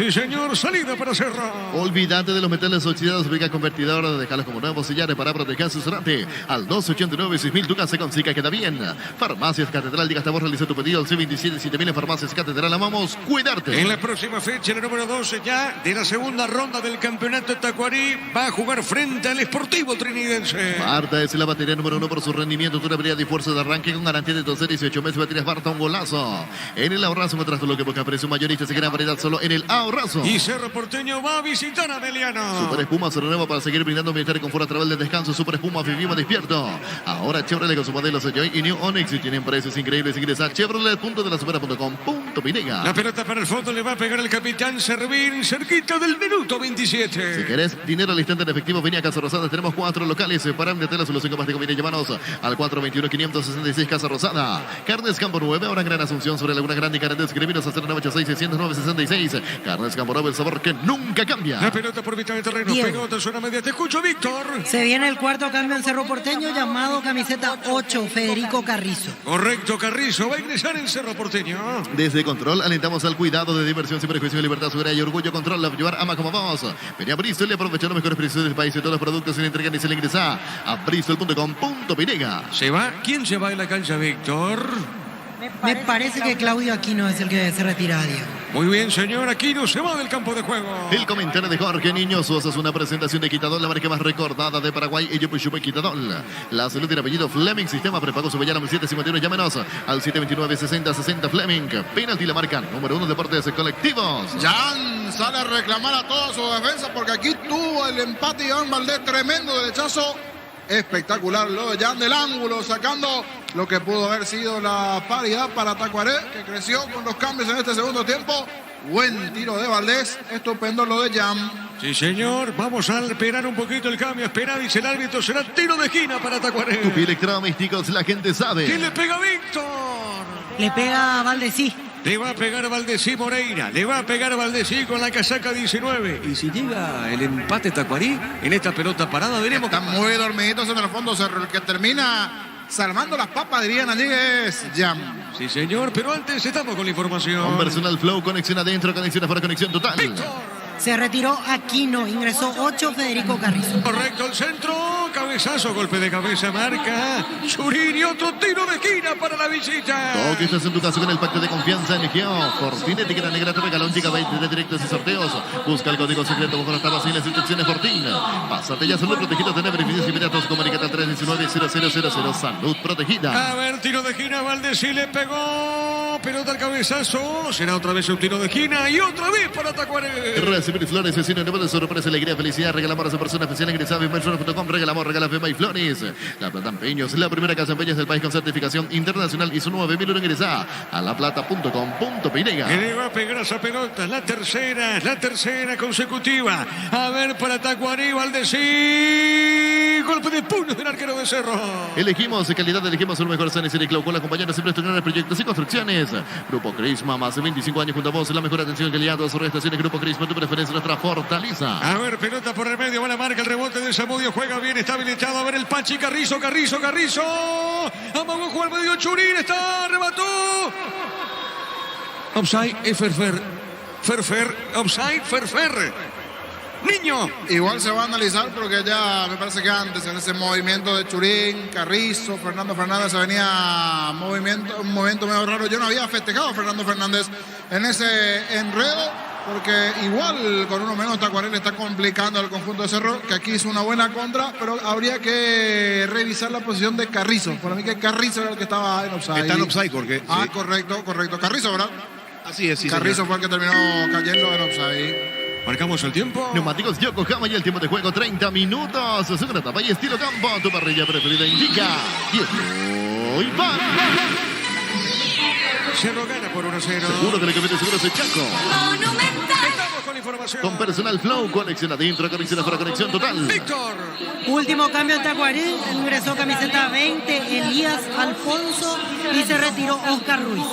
salida para Cerro. Olvídate de los metales oxidados, Briga Convertidora, de dejarlos como nuevos sillares para proteger su cerrate. Al 289-6000, tu casa consiga queda bien. Farmacias Catedral, diga hasta vos, realiza tu pedido al C27-7000 en Farmacias Catedral. Amamos cuidarte. En la próxima fecha, la número 12 ya de la segunda ronda del campeonato de Tacuarí, va a jugar frente al Sportivo Trinidense. Marta es la batería número 1 por su rendimiento, durabilidad y fuerza de arranque con garantía de 12 18 meses. Baterías Barta, un golazo. En el Ahorrazo encontrás todo lo que busca, precio mayorista, se gran variedad solo en el Ahorrazo. Y Cerro Porteño va a visitar a Meliano. Super Espuma se renueva para seguir brindando bienestar y confort a través del descanso. Super Espuma, vivimos despierto. Ahora Chevrolet con su modelo Joy y New Onix y tienen precios increíbles. Ingresa a chevrolet.delasupera.com.pinega. La pelota para el fondo le va a pegar el capitán Servín cerquita del minuto 27. Si querés dinero al instante en efectivo, vení a Casa Rosada. Tenemos 4 locales para de la solución que más te conviene. Llámanos al 421-566 Casa Rosada. Carnes Campo 9, ahora en Gran Asunción sobre Laguna Grande y Carentes. Escribinos a 0986-609-66. Carnes Campo 9, el sabor que nunca cambia. La pelota por mitad de terreno, pelota zona media. Te escucho, Víctor. Se viene el cuarto cambio en Cerro Porteño, llamado camiseta 8, Federico Carrizo. Correcto, Carrizo va a ingresar en Cerro Porteño. Desde Control alentamos al cuidado de diversión sin prejuicio, libertad, seguridad y orgullo. Control, la llevar ama como vos. Vení a Bristol y aprovecha los mejores precios del país y todos los productos se le entregan y se le ingresa a bristol.com.pinega. ¿Se va? ¿Quién se va en la cancha, Víctor? Me parece que Claudio Aquino es el que se retira, Diego. Muy bien, señor. Aquino se va del campo de juego. El comentario de Jorge Niños Sosa es una presentación de Quitadol, la marca más recordada de Paraguay. Ello pues Quitadol. La salud tiene apellido Fleming. Sistema prepago Subellana 751. Llámenos al 729-6060 Fleming. Penalti la marca número 1 Deportes Colectivos. Jan sale a reclamar a toda su defensa porque aquí tuvo el empate Iván Valdés. Tremendo derechazo. Espectacular lo de Jan del ángulo, sacando lo que pudo haber sido la paridad para Tacuaré, que creció con los cambios en este segundo tiempo. Buen tiro de Valdés. Estupendo lo de Jam. Sí, señor. Vamos a esperar un poquito el cambio. Espera, dice el árbitro. Será tiro de esquina para Tacuaré. Tupi Electrodomésticos, la gente sabe. ¿Quién le pega a Víctor? Le pega a Valdesí. Le va a pegar a Valdesí Moreira. Le va a pegar a Valdesí con la casaca 19. Y si llega el empate Tacuarí en esta pelota parada, veremos. Están muy dormiditos en el fondo. El que termina salvando las papas, dirían allí, es Jam. Sí, señor. Pero antes estamos con la información. Con Personal Flow, conexión adentro, conexión afuera, conexión total. Se retiró Aquino, ingresó 8 Federico Carrizo. Correcto, el centro, cabezazo, golpe de cabeza, marca Churini, otro tiro de esquina para la visita. Todo que estás en tu caso con el pacto de confianza en Geo. Fortín, etiqueta negra, te regala un gigabyte de directos y sorteos. Busca el código secreto bajo las tablas y las instrucciones Fortín. Pásate ya, salud protegida, tener beneficios inmediatos. Comunicate al 319-0000, salud protegida. A ver, tiro de esquina, Valdesí le pegó, pelota al cabezazo. Será otra vez un tiro de esquina y otra vez para Tacuaré. Recibir flores, vecino nuevo de sorpresa, alegría, felicidad. Regalamos a su persona especial. Ingresar a bienvenue.com. Regalamos, regala Fema y Flores. La Plata Empeños, la primera casa empeños del país con certificación internacional y su 9001 ingresa a laplata.com.pinega. Le va a pegar a esa pelota, la tercera consecutiva. A ver para Tacuaré, Valdesí. Golpe de puños del arquero de Cerro. Elegimos calidad, elegimos el mejor San y Clau con la compañera siempre estrenar proyectos y construcciones. Grupo Crisma, más de 25 años junto a vos, la mejor atención que aliados, estaciones. Grupo Crisma, tu preferencia, nuestra fortaleza. A ver, pelota por el medio, buena marca, el rebote de Zamudio, juega bien, está habilitado. A ver el Pachi, Carrizo. Amagó, juega al medio, Churín, está, remató. Offside, es Ferfer. Offside, Ferfer. Niño. Igual se va a analizar porque ya me parece que antes en ese movimiento de Churín, Carrizo, Fernando Fernández se venía un movimiento medio raro. Yo no había festejado a Fernando Fernández en ese enredo. Porque igual con uno menos Tacuaré le está complicando al conjunto de Cerro, que aquí hizo una buena contra, pero habría que revisar la posición de Carrizo. Para mí que Carrizo era el que estaba en offside. Está en offside, Jorge. Ah, Sí. correcto. Carrizo, ¿verdad? Así es, sí, Carrizo señor. fue el que terminó cayendo en offside. Marcamos el tiempo. Neumáticos Yokohama y el tiempo de juego 30 minutos. Segunda etapa y estilo campo. Tu parrilla preferida indica. Tiempo y va. Cerro gana por 1-0. Seguro que le conviene seguro ese Chaco. Estamos con la información. Con Personal Flow, conexión adentro, conexión afuera, conexión total. Víctor. Último cambio en Tacuarí, ingresó camiseta 20 Elías Alfonso y se retiró Oscar Ruiz.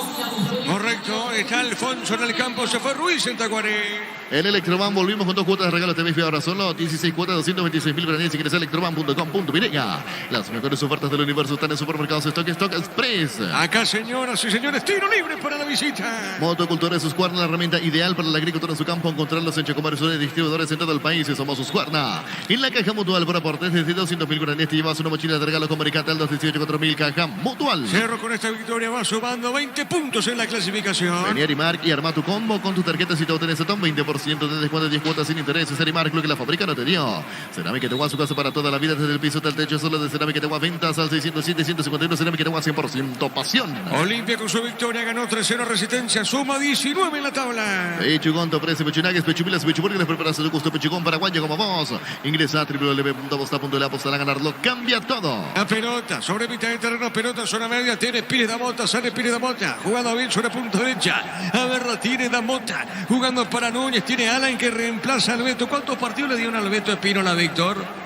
Correcto, está Alfonso en el campo, se fue Ruiz en Tacuaré. En Electroban volvimos con 2 cuotas de regalo TV ahora solo 16 cuotas, 226.000 guaraníes. Ingresa a electroban.com.pinega. Las mejores ofertas del universo están en supermercados Stock Express. Acá, señoras y señores, tiro libre para la visita. Motocultura es Husqvarna, la herramienta ideal para la agricultura en su campo. Encontrarlos en Chocomarisol y distribuidores en todo el país. Y somos Husqvarna. En la caja mutual por aportes desde 200.000 guaraníes te llevas una mochila de regalo. Comunicate al 218-4000 caja mutual. Cerro con esta victoria va sumando 20 puntos en la clasificación. Vení a Arimark y arma tu combo con tus tarjetas y te obtenés hasta un 20% de descuento de 10 cuotas sin intereses. Arimark, lo que la fábrica no te dio. Cerámica Teguá, su casa para toda la vida, desde el piso hasta el techo. Solo de Cerámica Teguá, ventas al 607-151. Cerámica Teguá, 100% pasión. Olimpia con su victoria ganó 3-0. Resistencia suma 19 en la tabla. Pechugón te ofrece pechunagues, pechumilas, pechuburgues. Preparaste tu gusto Pechugón paraguayo como vos. Ingresa a www.bosta.la, apostar a ganarlo. Cambia todo. La pelota sobre mitad de terreno, pelota zona media, tiene Pires da Mota, sale Pires da Mota, jugando bien sobre punta derecha. A ver, tiene da Mota, jugando para Núñez, tiene Alan que reemplaza al Beto. ¿Cuántos partidos le dieron al Beto Espínola, Víctor?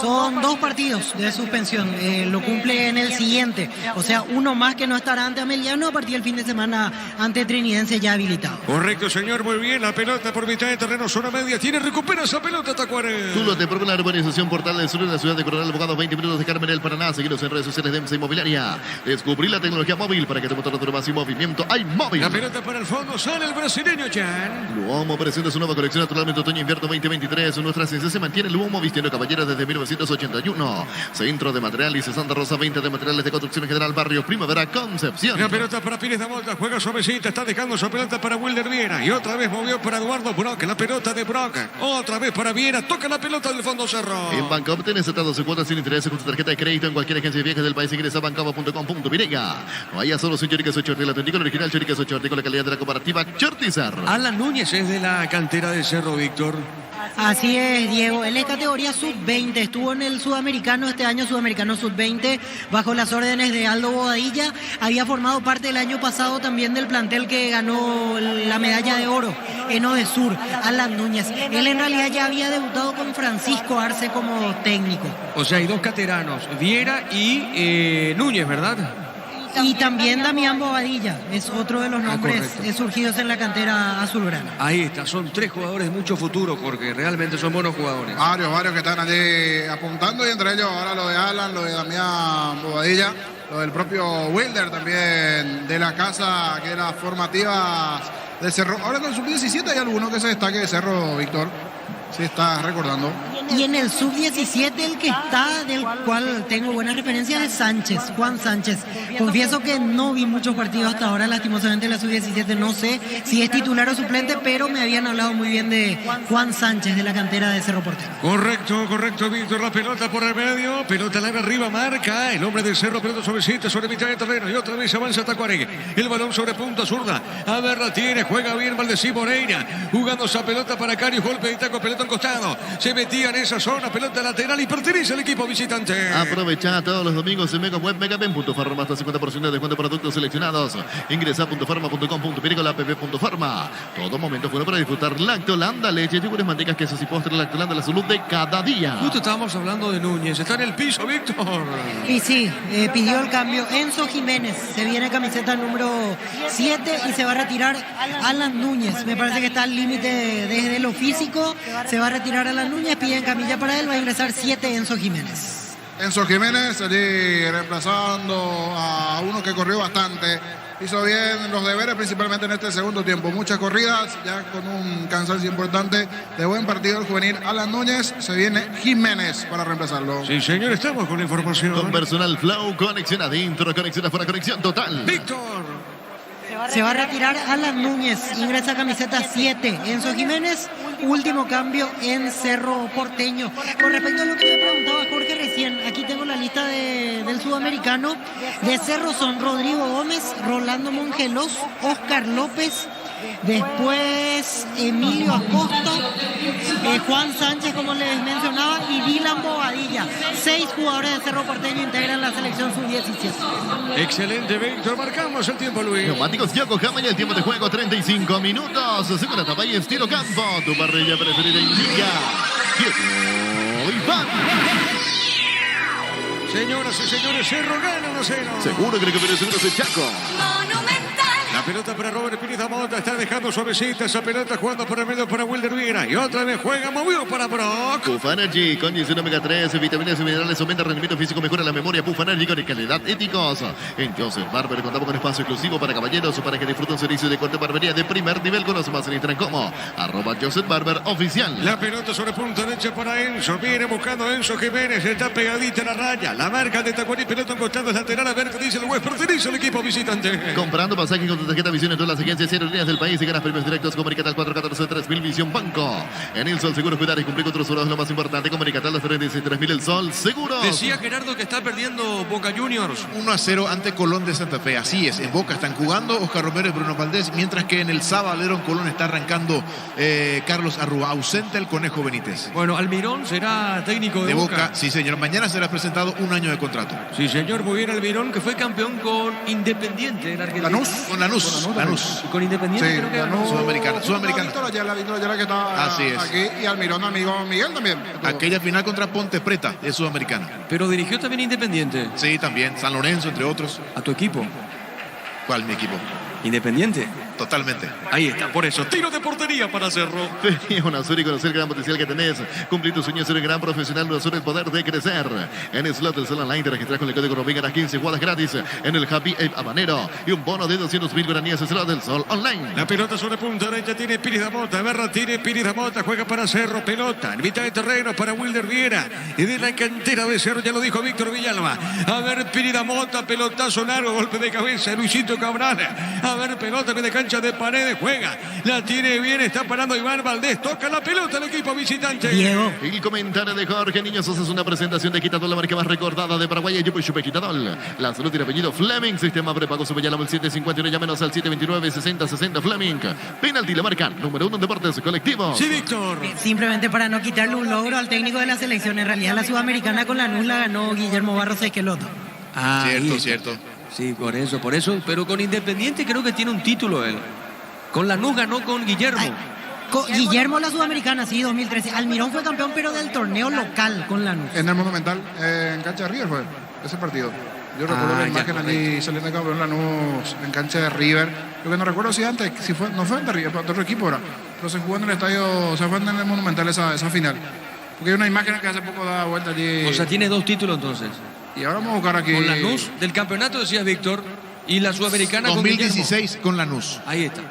Son 2 partidos de suspensión, lo cumple en el siguiente, o sea, uno más que no estará ante Ameliano a partir del fin de semana ante Trinidense ya habilitado. Correcto, señor, muy bien, la pelota por mitad de terreno, zona media, recupera esa pelota, Tacuaré. Tulo te propone la urbanización Portal del Sur en la ciudad de Coronel Abogados, 20 minutos de Carmen el Paraná. Seguiros en redes sociales de EMSA Inmobiliaria. Descubrí la tecnología móvil para que tu motor dure más y movimiento. ¡Hay móvil! La pelota para el fondo, sale el brasileño, Jan. Luomo presenta su nueva colección naturalmente otoño-invierno 2023. Nuestra esencia se mantiene. Luomo vistiendo caballeras desde 1981. Centro de Materiales Santa Rosa, 20 de materiales de construcción en general, barrio Primavera, Concepción. La pelota para Pires da Mota, juega suavecita, está dejando su pelota para Wilder Viera. Y otra vez movió para Eduardo Brock, la pelota de Brock. Otra vez para Viera, toca la pelota del fondo Cerro. En Bancopp tenés hasta 12 cuotas sin intereses con tu tarjeta de crédito en cualquier agencia de viajes del país. Ingresa a bancopp.com.pinega. No haya solo sin Choriqueso Chorti, el auténtico original Choriqueso Chorti con la calidad de la comparativa Chortizar. Alan Núñez es de la cantera del Cerro, Víctor. Así es, Diego. Él es categoría sub-20. Estuvo en el sudamericano este año, sudamericano sub-20, bajo las órdenes de Aldo Bobadilla. Había formado parte el año pasado también del plantel que ganó la medalla de oro en Odesur, Alan Núñez. Él en realidad ya había debutado con Francisco Arce como técnico. O sea, hay dos cateranos, Viera y Núñez, ¿verdad? Y también Damián Bobadilla es otro de los nombres surgidos en la cantera azulgrana. Ahí está, son 3 jugadores de mucho futuro, Jorge. Realmente son buenos jugadores. Varios que están allí apuntando, y entre ellos ahora lo de Alan, lo de Damián Bobadilla, lo del propio Wilder también, de la casa que era formativa de Cerro. Ahora con el sub-17 hay alguno que se destaque de Cerro, Víctor. Sí, está recordando. Y en el sub-17 el que está, del cual tengo buenas referencias, es Sánchez, Juan Sánchez. Confieso que no vi muchos partidos hasta ahora, lastimosamente en la sub-17 no sé si es titular o suplente, pero me habían hablado muy bien de Juan Sánchez de la cantera de Cerro Porteño. Correcto, Víctor. La pelota por el medio, pelota larga arriba, marca el hombre de Cerro, pelota suavecita sobre mitad de terreno y otra vez avanza Tacuaregui. El balón sobre punta zurda. A ver, la tiene, juega bien Valdecís Moreira, jugando esa pelota para Carius, golpe de taco, pelota en costado. Se metía en esa zona, pelota lateral y pertenece al equipo visitante. Aprovecha todos los domingos en Mega Web, Megaben.farma, hasta 50% de descuento para productos seleccionados. Ingresa a .farma.com.py con la app.farma. Todo momento bueno para disfrutar Lactolanda, leche, yogures, mantecas, quesos y postres. Lactolanda, la salud de cada día. Justo estábamos hablando de Núñez, está en el piso, Víctor. Y sí, pidió el cambio Enzo Jiménez, se viene camiseta número 7 y se va a retirar Alan Núñez. Me parece que está al límite desde lo físico, se va a retirar Alan Núñez, piden camilla para él, va a ingresar 7 Enzo Jiménez. Enzo Jiménez allí reemplazando a uno que corrió bastante. Hizo bien los deberes, principalmente en este segundo tiempo. Muchas corridas, ya con un cansancio importante. De buen partido el juvenil Alan Núñez. Se viene Jiménez para reemplazarlo. Sí, señor, estamos con la información. Con Personal Flow, conexión adentro, conexión afuera, conexión total. Víctor. Se va a retirar Alan Núñez, ingresa camiseta 7. Enzo Jiménez, último cambio en Cerro Porteño. Con respecto a lo que me preguntaba Jorge recién, aquí tengo la lista del sudamericano. De Cerro son Rodrigo Gómez, Rolando Mongelos, Oscar López, después Emilio Acosta, Juan Sánchez, como les mencionaba, y Dylan Bobadilla. 6 jugadores de Cerro Porteño integran la selección sub-17. Excelente, Víctor. Marcamos el tiempo, Luis. Neumáticos Yokohama y el tiempo de juego 35 minutos. Segunda etapa y estilo campo. Tu parrilla preferida indica Diego Iván. Señoras y señores, Cerro gana 1-0. Seguro que le conviene seguro ese Chaco. La pelota para Robert Pérez Mota, está dejando suavecita esa pelota, jugando por el medio para Wilder Viera. Y otra vez juega, movido para Brock. Pufanergy, condición omega 3, vitaminas y minerales, aumenta el rendimiento físico, mejora la memoria. Pufanergy con calidad éticos. En Joseph Barber contamos con espacio exclusivo para caballeros, para que disfruten un servicio de corte barbería de primer nivel. Conoce más en Instagram como @Joseph Barber oficial. La pelota sobre punta derecha para Enzo. Viene buscando Enzo Jiménez, está pegadita a la raya. La marca de Tacuarí, pelota en costado lateral. A ver qué dice el juez, pertenece al equipo visitante. Comprando pasajes con tu tarjeta Visión en todas las agencias aerolíneas del país y ganas premios directos. Comunicate al 414-3000 Visión Banco. En El Sol Seguro, cuidar y cumplir con tus seguros lo más importante. Comunicate a los 33.000 El Sol Seguro. Decía Gerardo que está perdiendo Boca Juniors. 1-0 ante Colón de Santa Fe. Así es, en Boca están jugando Oscar Romero y Bruno Valdés, mientras que en el Sabalero en Colón está arrancando Carlos Arrua. Ausente el Conejo Benítez. Bueno, Almirón será técnico de Boca. Sí, señor. Mañana será presentado 1 año de contrato. Sí, señor. Muy bien, Almirón, que fue campeón con Independiente en Argentina. Con Lanús. Y con Independiente Sí, creo que ganó Sudamericana. Víctor Ayala que está Así es. aquí, y Almirón, amigo Miguel también. Aquella final contra Ponte Preta de Sudamericana. Pero dirigió también Independiente. Sí, también. San Lorenzo, entre otros. A tu equipo. ¿Cuál mi equipo? Independiente. Totalmente. Ahí está, por eso. Tiro de portería para Cerro. Vení a UNASUR y conocer el gran potencial que tenés. Cumplir tus sueños, ser un gran profesional. UNASUR, el poder de crecer. En el slot del Sol Online te registras con el código ROMIN, ganas 15 jugadas gratis en el Happy Ape Habanero y un bono de 200.000 guaraníes. El slot del Sol Online. La pelota sobre punta derecha tiene Pires Damota. Berra tiene Pires Damota. Juega para Cerro. Pelota en mitad de terreno para Wilder Viera. Y de la cantera de Cerro, ya lo dijo Víctor Villalba. A ver, Pires Damota. Pelotazo largo. Golpe de cabeza. Luisito Cabral. A ver, pelota de cancha cancha de Paredes, juega. La tiene bien, está parando Iván Valdés. Toca la pelota el equipo visitante. Diego. El comentario de Jorge Niño Sosa es una presentación de Quitadol, la marca más recordada de Paraguay. Yo Chupe Quitadol. La salud tiene apellido Fleming. Sistema prepago Subellala el 751. Llámenos al 729-6060 Fleming. Penalti la marca número 1 en deportes colectivos. Sí, Víctor. Simplemente para no quitarle un logro al técnico de la selección. En realidad la sudamericana con Lanús la ganó Guillermo Barros Esqueloto. Cierto. Sí, por eso. Pero con Independiente creo que tiene un título él. Con Lanús ganó con Guillermo. Guillermo la sudamericana, sí, 2013. Almirón fue campeón, pero del torneo local con Lanús. En el Monumental, en cancha de River fue ese partido. Yo recuerdo la imagen allí saliendo de campeón Lanús en cancha de River. Lo que no recuerdo si fue, no fue ante River, pero otro equipo era. Pero se jugó en el estadio, se fue en el Monumental esa final. Porque hay una imagen que hace poco daba vuelta allí. O sea, tiene 2 títulos entonces. Y ahora vamos a buscar aquí. Con Lanús, del campeonato decías Víctor, y la sudamericana 2016 con Lanús. Ahí está.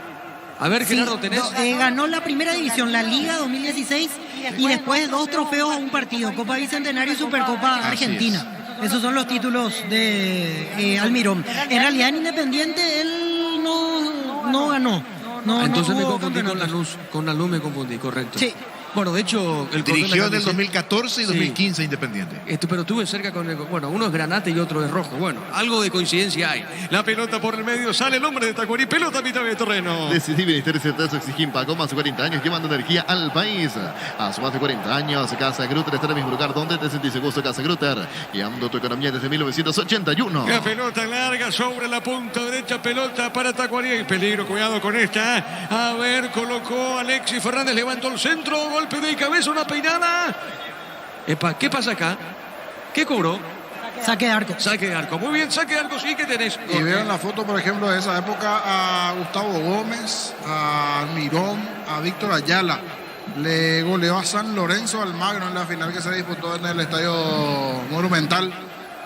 A ver, Gerardo, ¿tenés? Ganó la primera división, la Liga 2016, y después 2 trofeos a un partido, Copa Bicentenario y Supercopa Argentina. Esos son los títulos de Almirón. En realidad en Independiente él no ganó. Entonces no me hubo confundí con campeonatos. Lanús me confundí, correcto. Sí. Bueno, de hecho, el Dirigió en el 2014 y 2015 Independiente. Pero estuve cerca con el... Bueno, uno es granate y otro es rojo. Bueno, algo de coincidencia hay. La pelota por el medio, sale el hombre de Tacuarí, pelota a mitad de terreno. Decidí Ministerio de Certeza exigir pago más de 40 años llevando energía al país. A su más de 40 años, Casa Grutter está en el mismo lugar donde te sentís gusto, Casa Grutter, guiando tu economía desde 1981. La pelota larga sobre la punta derecha, pelota para Tacuarí. Hay peligro, cuidado con esta. A ver, colocó Alexis Fernández, levantó el centro, golpe de cabeza, una peinada. Epa, ¿qué pasa acá? ¿Qué cobró? Saque de arco. Saque de arco. Muy bien, saque de arco, sí, que tenés. Y veo en la foto, por ejemplo, de esa época a Gustavo Gómez, a Almirón, a Víctor Ayala. Le goleó a San Lorenzo Almagro en la final que se disputó en el Estadio Monumental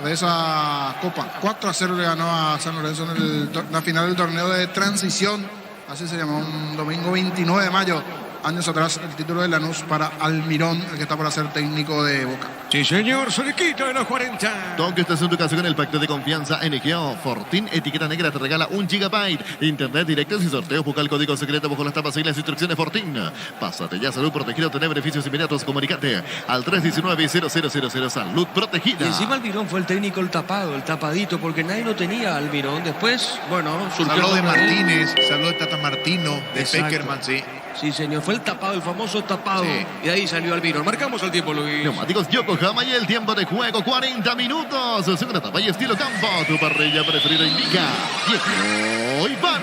de esa Copa. 4-0 le ganó a San Lorenzo en la final del torneo de transición. Así se llamó, un domingo 29 de mayo. Años atrás, el título de Lanús para Almirón, el que está para ser técnico de Boca. Sí, señor, cerquita de los 40. Toque estás en tu casa con el pacto de confianza NGO. Fortín, etiqueta negra, te regala 1 GB. Internet directo sin sorteos. Busca el código secreto bajo las tapas y las instrucciones Fortín. Pásate ya, salud protegida, tener beneficios inmediatos. Comunicate al 319-0000 Salud Protegida. Y encima Almirón fue el técnico, el tapado, el tapadito, porque nadie lo tenía Almirón. Después, bueno, Se habló de Martínez, se habló de Tata Martino, de Exacto. Peckerman, sí. Sí, señor, fue el tapado, el famoso tapado. Sí. Y de ahí salió Almirón. Marcamos el tiempo, Luis. Neumáticos Yokohama y el tiempo de juego 40 minutos. Segunda etapa y estilo campo. Tu parrilla preferida indica. Llegó Iván.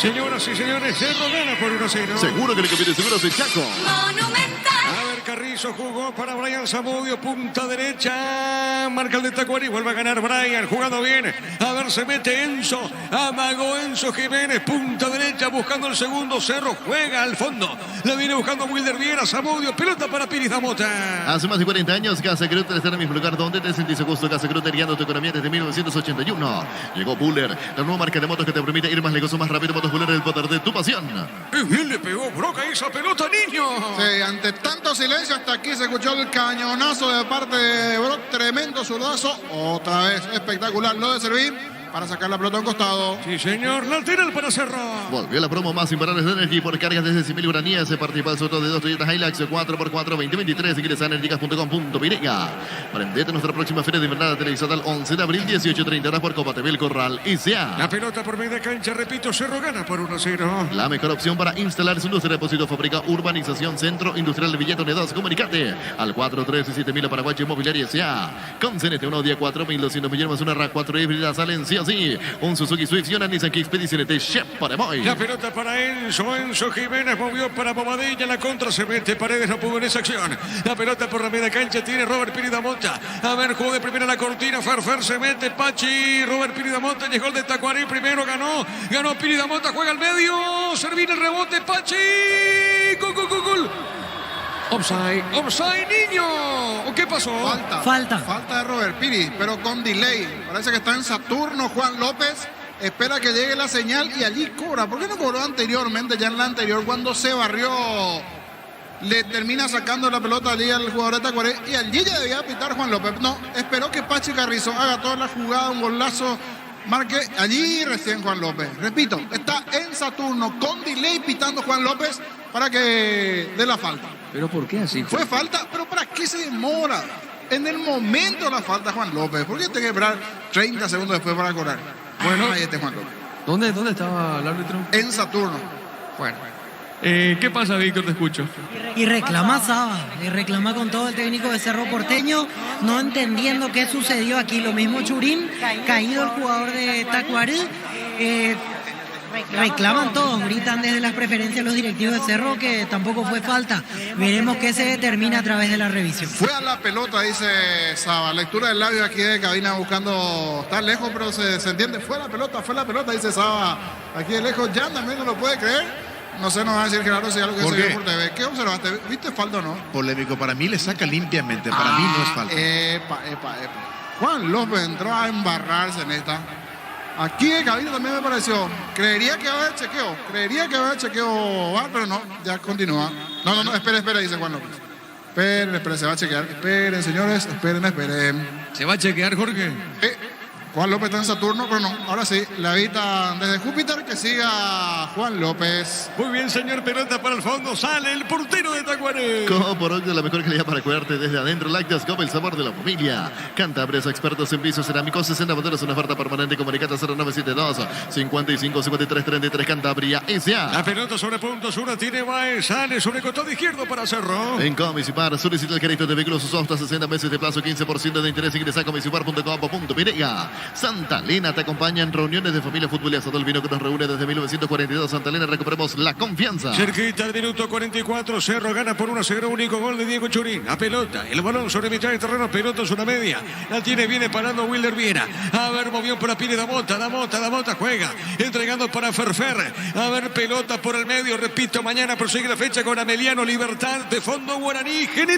Señoras y señores, Cerro gana por 1-0. Seguro que le conviene seguro soy Chaco. Monumental. A ver, Carrizo jugó para Brian Zamudio, punta derecha, marca el de Tacuarí, vuelve a ganar Brian, jugando bien, a ver, se mete Enzo, amagó Enzo Jiménez, punta derecha, buscando el segundo, Cerro juega al fondo, la viene buscando Wilder Viera, Zamudio, pelota para Piris Damota. Hace más de 40 años, Casa Grutter está en el mismo lugar donde te sentís a gusto. Casa Grutter guiando tu economía desde 1981. Llegó Buller, la nueva marca de motos que te permite ir más lejos o más rápido. Motos Buller, el poder de tu pasión. Y bien le pegó Broca esa pelota, niño. Sí, ante tanto silencio, hasta aquí se escuchó el cañonazo de parte de Brock, tremendo zurdazo, otra vez espectacular lo de Servín para sacar la pelota a un costado. Sí, señor, lateral para Cerro. Volvió la promo más imparables de Energy por cargas desde 100.000 guaraníes. Se participa el sorteo de 2 Toyota Hilux 4x4 2023. Ingresa a energicas.com.pirega. Prendete nuestra próxima feria de invernada televisada el 11 de abril, 18:30 horas por Copa TV El Corral y sea. La pelota por media cancha, repito, Cerro gana por 1-0. La mejor opción para instalar su industria, depósito, fábrica, urbanización, centro industrial de Villatone 2. Comunicate al 437.000 Paraguay Inmobiliaria S.A. Con CNT 1 día 4.200 millones más una RAV4 híbrida salen sí o sí. Un Suzuki Swift y una Nissan Kicks CNT Chef para Moy. La pelota para Enzo Jiménez movió para Bobadilla, la contra se mete, Paredes no pudo en esa acción. La pelota por la media cancha tiene Robert Piridamota. A ver, jugó de primera la cortina, Ferfer se mete, Pachi, Robert Piridamota, llegó el de Tacuarí, primero ganó Piridamota, juega al medio, Servina el rebote, Pachi, gol. Offside, niño. ¿Qué pasó? Falta de Robert Piri, pero con delay. Parece que está en Saturno Juan López. Espera que llegue la señal y allí cobra. ¿Por qué no cobró anteriormente? Ya en la anterior, cuando se barrió, le termina sacando la pelota allí al jugador de Tacuarí. Y allí ya debía pitar Juan López. No, esperó que Pachi Carrizo haga toda la jugada, un golazo Marque allí recién Juan López. Repito, está en Saturno con delay pitando Juan López para que dé la falta. ¿Pero por qué así? Fue falta, pero ¿para qué se demora? En el momento de la falta Juan López. ¿Por qué tiene que esperar 30 segundos después para cobrar? Bueno, ahí está Juan López. ¿Dónde estaba el árbitro? En Saturno. Bueno. ¿Qué pasa, Víctor? Te escucho. Y reclama Saba, y reclama con todo el técnico de Cerro Porteño, no entendiendo qué sucedió aquí. Lo mismo Churín, caído el jugador de Tacuarí. Reclaman todos, gritan desde las preferencias los directivos de Cerro que tampoco fue falta. Veremos qué se determina a través de la revisión. Fue a la pelota, dice Saba. Lectura del labio aquí de cabina buscando, está lejos, pero se entiende. Fue la pelota, dice Saba. Aquí de lejos, ya también no lo puede creer. No sé, nos va a decir Gerardo si algo que se vio por TV. ¿Qué observaste? ¿Viste falta o no? Polémico, para mí le saca limpiamente, para mí no es falta. Epa. Juan López entró a embarrarse en esta. Aquí de cabina también me pareció. Creería que va a haber chequeo. Va, pero no, ya continúa. No, espera, dice Juan López. Esperen, se va a chequear. Esperen, señores, esperen. ¿Se va a chequear, Jorge? Juan López está en Saturno, pero no, ahora sí, la evita desde Júpiter, que siga Juan López. Muy bien, señor, pelota para el fondo, sale el portero de Tacuaré. Como por hoy de la mejor calidad para cuidarte desde adentro, Lácteos Copa, el sabor de la familia. Cantabrias, expertos en pisos cerámicos, 60 modelos, una oferta permanente. Comunicate 0972 55 53 33 Cantabria S.A. La pelota sobre puntos, una tiene Baez, sale sobre costado izquierdo para Cerro. En Comisipar, solicita el crédito de vehículos usados hasta 60 meses de plazo, 15% de interés. Ingresa a comisipar.com.py. Santa Elena te acompaña en reuniones de familia, fútbol y asado. El vino que nos reúne desde 1942. Santa Elena, recuperemos la confianza. Cerquita al minuto 44, Cerro gana por 1-0, único gol de Diego Churín. A pelota, el balón sobre mitad de terreno, pelota es una media. La tiene, viene parando Wilder Viera. A ver, movió para Pires da Mota juega, entregando para Ferfer. A ver, pelota por el medio, repito, mañana prosigue la fecha con Ameliano Libertad de fondo Guaraní.